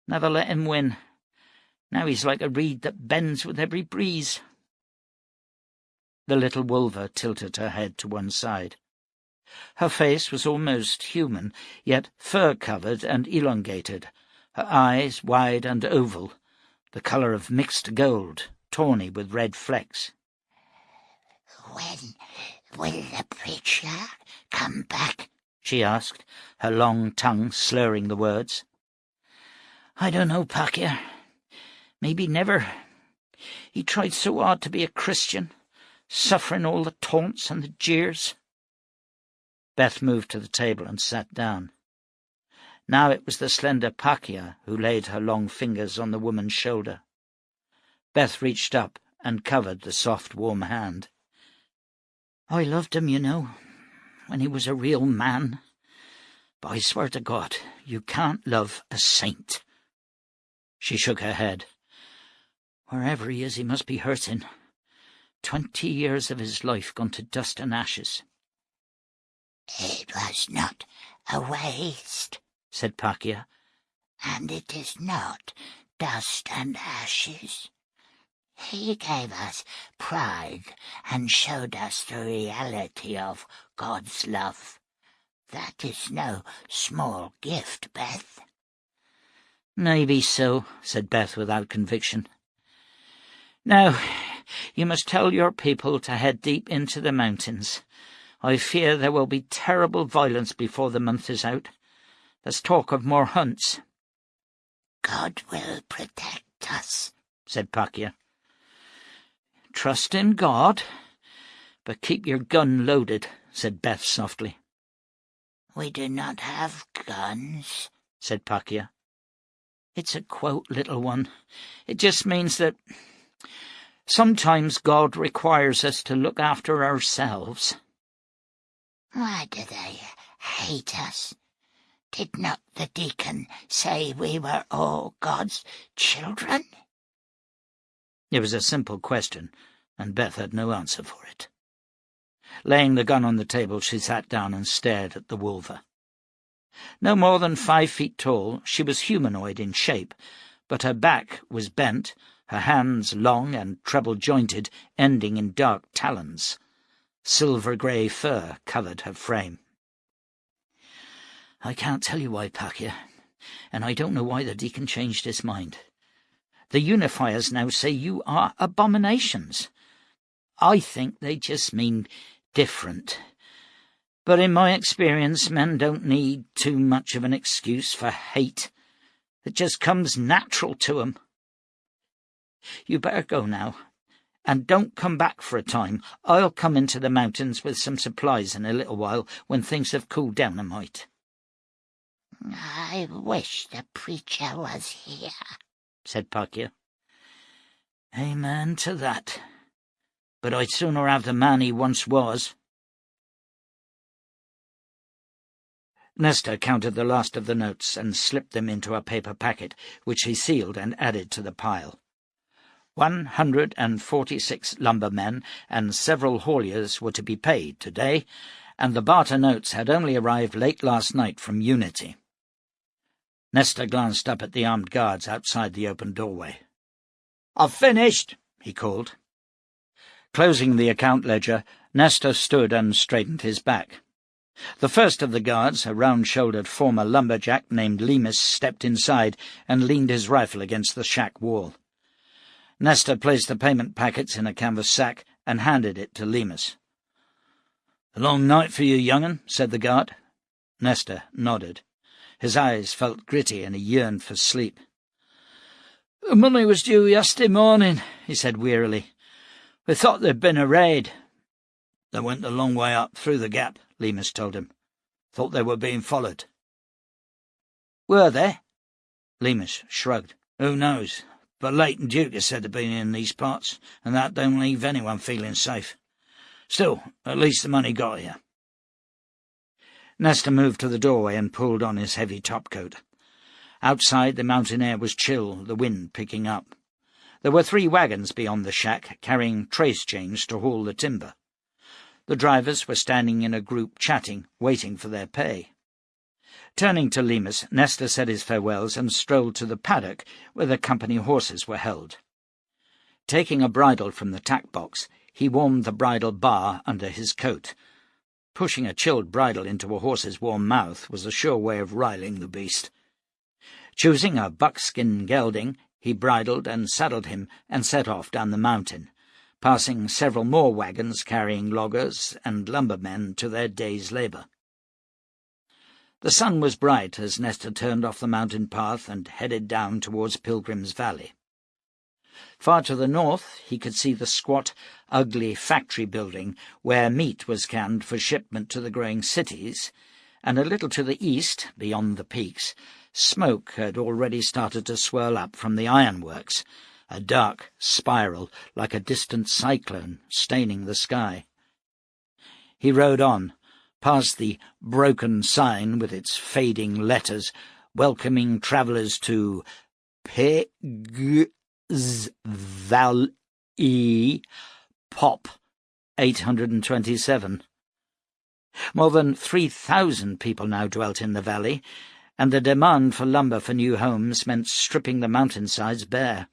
Never let him win. Now he's like a reed that bends with every breeze." The little Wolver tilted her head to one side. Her face was almost human, yet fur-covered and elongated, her eyes wide and oval, the colour of mixed gold, tawny with red flecks. "When will the preacher come back?" she asked, her long tongue slurring the words. "I don't know, Pakia. Maybe never. He tried so hard to be a Christian, suffering all the taunts and the jeers." Beth moved to the table and sat down. Now it was the slender Pakia who laid her long fingers on the woman's shoulder. Beth reached up and covered the soft, warm hand. "I loved him, you know, when he was a real man. But I swear to God, you can't love a saint." She shook her head. "Wherever he is, he must be hurting. 20 years of his life gone to dust and ashes." "It was not a waste," said Pakia, "and it is not dust and ashes. He gave us pride and showed us the reality of God's love. That is no small gift, Beth. "Maybe so," said Beth without conviction. "Now, you must tell your people to head deep into the mountains. I fear there will be terrible violence before the month is out. There's talk of more hunts." God will protect us, said Pakia. "Trust in God, but keep your gun loaded," said Beth softly. We do not have guns, said Pakia. "It's a quote, little one. It just means that sometimes God requires us to look after ourselves." Why do they hate us? Did not the deacon say we were all God's children? It was a simple question, and Beth had no answer for it. Laying the gun on the table, she sat down and stared at the wolver. No more than 5 feet tall, she was humanoid in shape, but her back was bent, her hands long and treble-jointed, ending in dark talons. Silver-grey fur covered her frame. "I can't tell you why, Pakia, and I don't know why the deacon changed his mind. The unifiers now say you are abominations. I think they just mean different. But in my experience, men don't need too much of an excuse for hate. It just comes natural to 'em. You better go now, and don't come back for a time. I'll come into the mountains with some supplies in a little while, when things have cooled down a mite." I wish the preacher was here, said Pakia. "Amen to that. But I'd sooner have the man he once was." Nesta counted the last of the notes and slipped them into a paper packet, which he sealed and added to the pile. 146 lumbermen and several hauliers were to be paid today, and the barter notes had only arrived late last night from Unity. Nesta glanced up at the armed guards outside the open doorway. "I've finished," he called. Closing the account ledger, Nesta stood and straightened his back. The first of the guards, a round-shouldered former lumberjack named Lemus, stepped inside and leaned his rifle against the shack wall. Nesta placed the payment packets in a canvas sack and handed it to Lemus. "A long night for you, young'un," said the guard. Nesta nodded. His eyes felt gritty and he yearned for sleep. "The money was due yesterday morning," he said wearily. "We thought there'd been a raid." "They went a long way up through the gap," Lemus told him. "Thought they were being followed." "Were they?" Lemus shrugged. "Who knows? But Leighton Duke is said to be in these parts, and that don't leave anyone feeling safe. Still, at least the money got here." Nesta moved to the doorway and pulled on his heavy topcoat. Outside, the mountain air was chill, the wind picking up. There were 3 wagons beyond the shack, carrying trace chains to haul the timber. The drivers were standing in a group chatting, waiting for their pay. Turning to Lemus, Nesta said his farewells and strolled to the paddock where the company horses were held. Taking a bridle from the tack box, he warmed the bridle bar under his coat. Pushing a chilled bridle into a horse's warm mouth was a sure way of riling the beast. Choosing a buckskin gelding, he bridled and saddled him and set off down the mountain, passing several more wagons carrying loggers and lumbermen to their day's labour. The sun was bright as Nesta turned off the mountain path and headed down towards Pilgrim's Valley. Far to the north he could see the squat, ugly factory building where meat was canned for shipment to the growing cities, and a little to the east, beyond the peaks, smoke had already started to swirl up from the ironworks, a dark spiral like a distant cyclone staining the sky. He rode on, past the broken sign with its fading letters welcoming travellers to Pilgrim's Valley, Pop 827. More than 3,000 people now dwelt in the valley, and the demand for lumber for new homes meant stripping the mountainsides bare.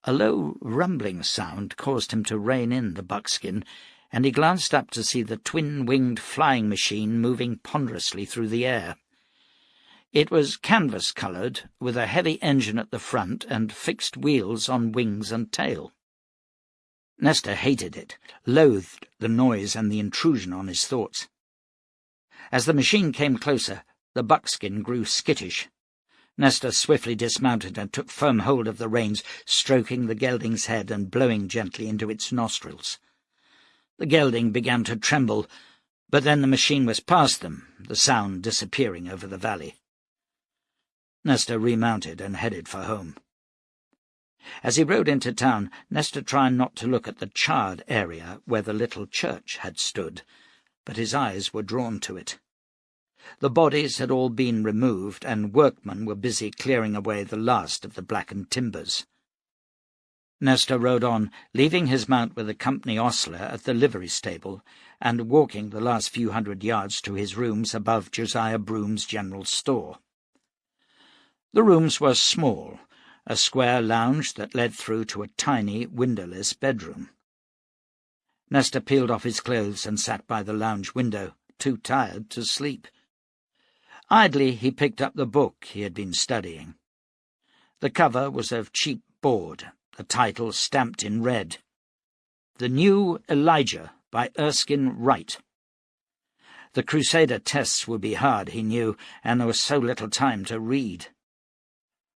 A low rumbling sound caused him to rein in the buckskin and he glanced up to see the twin-winged flying machine moving ponderously through the air. It was canvas-coloured, with a heavy engine at the front and fixed wheels on wings and tail. Nestor hated it, loathed the noise and the intrusion on his thoughts. As the machine came closer, the buckskin grew skittish. Nestor swiftly dismounted and took firm hold of the reins, stroking the gelding's head and blowing gently into its nostrils. The gelding began to tremble, but then the machine was past them, the sound disappearing over the valley. Nestor remounted and headed for home. As he rode into town, Nestor tried not to look at the charred area where the little church had stood, but his eyes were drawn to it. The bodies had all been removed, and workmen were busy clearing away the last of the blackened timbers. Nestor rode on, leaving his mount with a company ostler at the livery stable, and walking the last few hundred yards to his rooms above Josiah Broom's general store. The rooms were small, a square lounge that led through to a tiny, windowless bedroom. Nestor peeled off his clothes and sat by the lounge window, too tired to sleep. Idly he picked up the book he had been studying. The cover was of cheap board, the title stamped in red. The New Elijah by Erskine Wright. The Crusader tests would be hard, he knew, and there was so little time to read.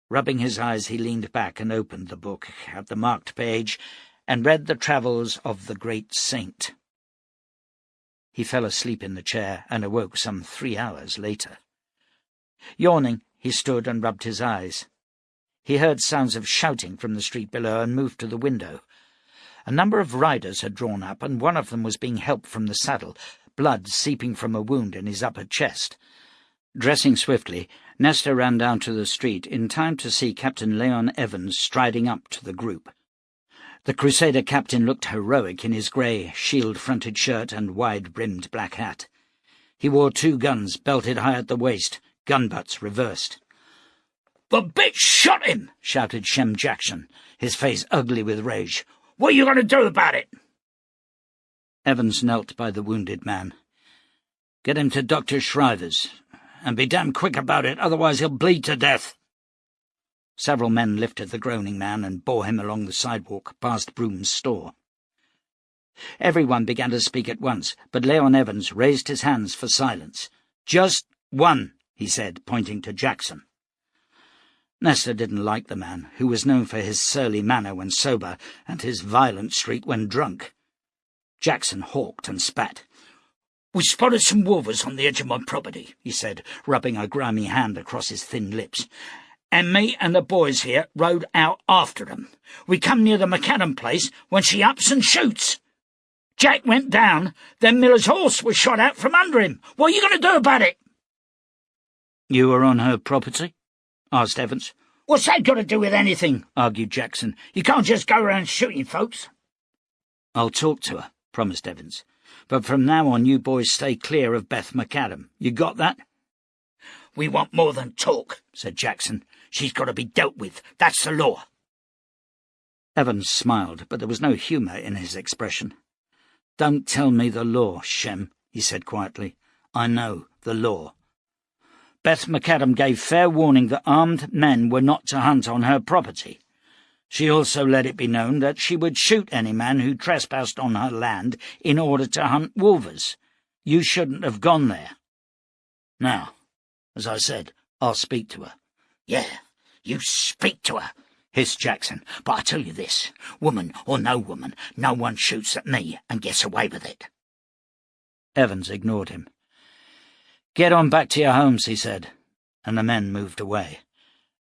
Rubbing his eyes, he leaned back and opened the book at the marked page and read the travels of the great saint. He fell asleep in the chair and awoke some 3 hours later. Yawning, he stood and rubbed his eyes. He heard sounds of shouting from the street below and moved to the window. A number of riders had drawn up, and one of them was being helped from the saddle, blood seeping from a wound in his upper chest. Dressing swiftly, Nestor ran down to the street in time to see Captain Leon Evans striding up to the group. The Crusader captain looked heroic in his grey, shield-fronted shirt and wide-brimmed black hat. He wore 2 guns belted high at the waist, gun-butts reversed. "The bitch shot him!" shouted Shem Jackson, his face ugly with rage. "What are you going to do about it?" Evans knelt by the wounded man. "Get him to Dr. Shriver's, and be damn quick about it, otherwise he'll bleed to death." Several men lifted the groaning man and bore him along the sidewalk past Broom's store. Everyone began to speak at once, but Leon Evans raised his hands for silence. "Just one," he said, pointing to Jackson. Nestor didn't like the man, who was known for his surly manner when sober and his violent streak when drunk. Jackson hawked and spat. "We spotted some wolvers on the edge of my property," he said, rubbing a grimy hand across his thin lips. "And me and the boys here rode out after them. We come near the McAdam place when she ups and shoots. Jack went down, then Miller's horse was shot out from under him. What are you going to do about it?" "You were on her property?" asked Evans. "What's that got to do with anything?" argued Jackson. "You can't just go around shooting folks." "I'll talk to her," promised Evans. "But from now on you boys stay clear of Beth McAdam. You got that?" "We want more than talk," said Jackson. "She's got to be dealt with. That's the law." Evans smiled, but there was no humour in his expression. "Don't tell me the law, Shem," he said quietly. "I know the law. Beth McAdam gave fair warning that armed men were not to hunt on her property. She also let it be known that she would shoot any man who trespassed on her land in order to hunt wolvers. You shouldn't have gone there. Now, as I said, I'll speak to her." "Yeah, you speak to her," hissed Jackson. "But I tell you this, woman or no woman, no one shoots at me and gets away with it." Evans ignored him. "Get on back to your homes," he said, and the men moved away.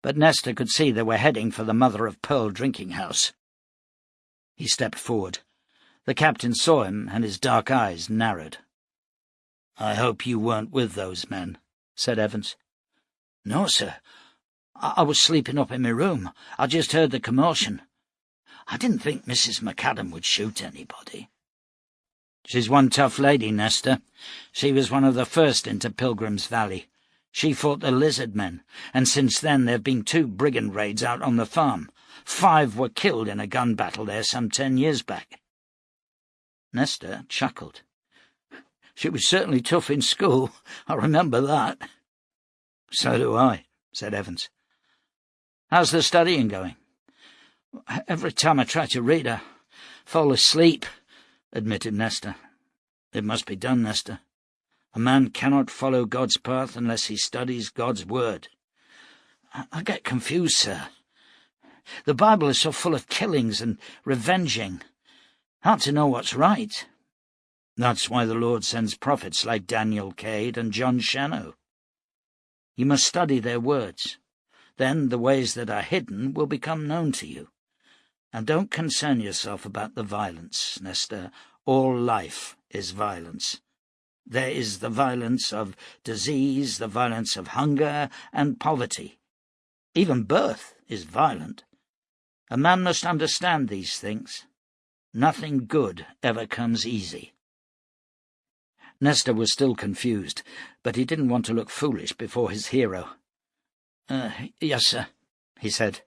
But Nestor could see they were heading for the mother-of-pearl drinking house. He stepped forward. The captain saw him, and his dark eyes narrowed. "I hope you weren't with those men," said Evans. "No, sir. I was sleeping up in my room. I just heard the commotion. I didn't think Mrs. McAdam would shoot anybody." "She's one tough lady, Nestor. She was one of the first into Pilgrim's Valley. She fought the lizard men, and since then there have been 2 brigand raids out on the farm. 5 were killed in a gun battle there some 10 years back." Nesta chuckled. "She was certainly tough in school, I remember that." "So do I," said Evans. "How's the studying going?" "Every time I try to read, I fall asleep," admitted Nesta. "It must be done, Nesta. A man cannot follow God's path unless he studies God's word." "I get confused, sir. The Bible is so full of killings and revenging. Hard to know what's right." "That's why the Lord sends prophets like Daniel Cade and Jon Shannow. You must study their words. Then the ways that are hidden will become known to you. And don't concern yourself about the violence, Nesta. All life is violence. There is the violence of disease, the violence of hunger and poverty. Even birth is violent. A man must understand these things. Nothing good ever comes easy." Nesta was still confused, but he didn't want to look foolish before his hero. Yes, sir," he said.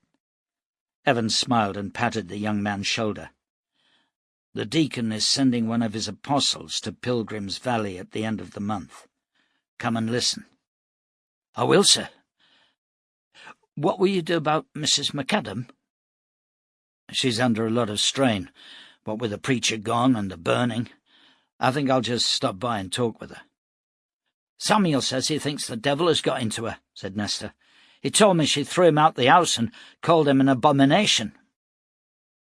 Evans smiled and patted the young man's shoulder. "The deacon is sending one of his apostles to Pilgrim's Valley at the end of the month. Come and listen." "I will, sir. What will you do about Mrs. McAdam?" "She's under a lot of strain, what with the preacher gone and the burning. I think I'll just stop by and talk with her." "Samuel says he thinks the devil has got into her," said Nesta. "He told me she threw him out the house and called him an abomination."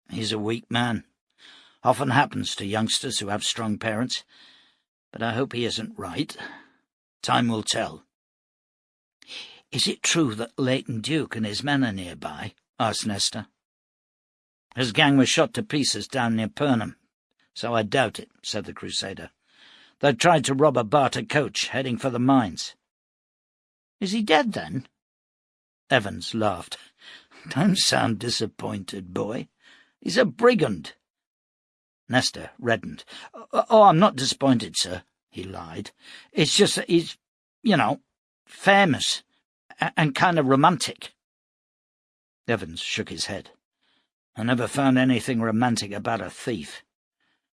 "He's a weak man. Often happens to youngsters who have strong parents. But I hope he isn't right. Time will tell." "Is it true that Leighton Duke and his men are nearby?" asked Nesta. "His gang was shot to pieces down near Purnham, so I doubt it," said the Crusader. "They tried to rob a barter coach heading for the mines." "Is he dead, then?" Evans laughed. "Don't sound disappointed, boy. He's a brigand." Nesta reddened. "Oh, I'm not disappointed, sir," he lied. "It's just that he's, famous and kind of romantic." Evans shook his head. "I never found anything romantic about a thief.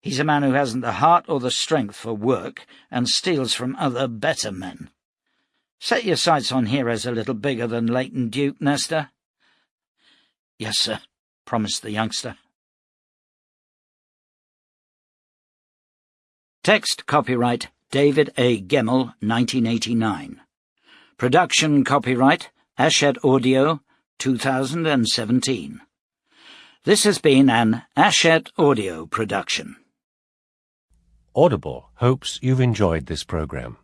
He's a man who hasn't the heart or the strength for work and steals from other better men. Set your sights on heroes a little bigger than Leighton Duke, Nesta." "Yes, sir," promised the youngster. Text copyright David A. Gemmell, 1989. Production copyright Ashet Audio, 2017. This has been an Ashet Audio production. Audible hopes you've enjoyed this program.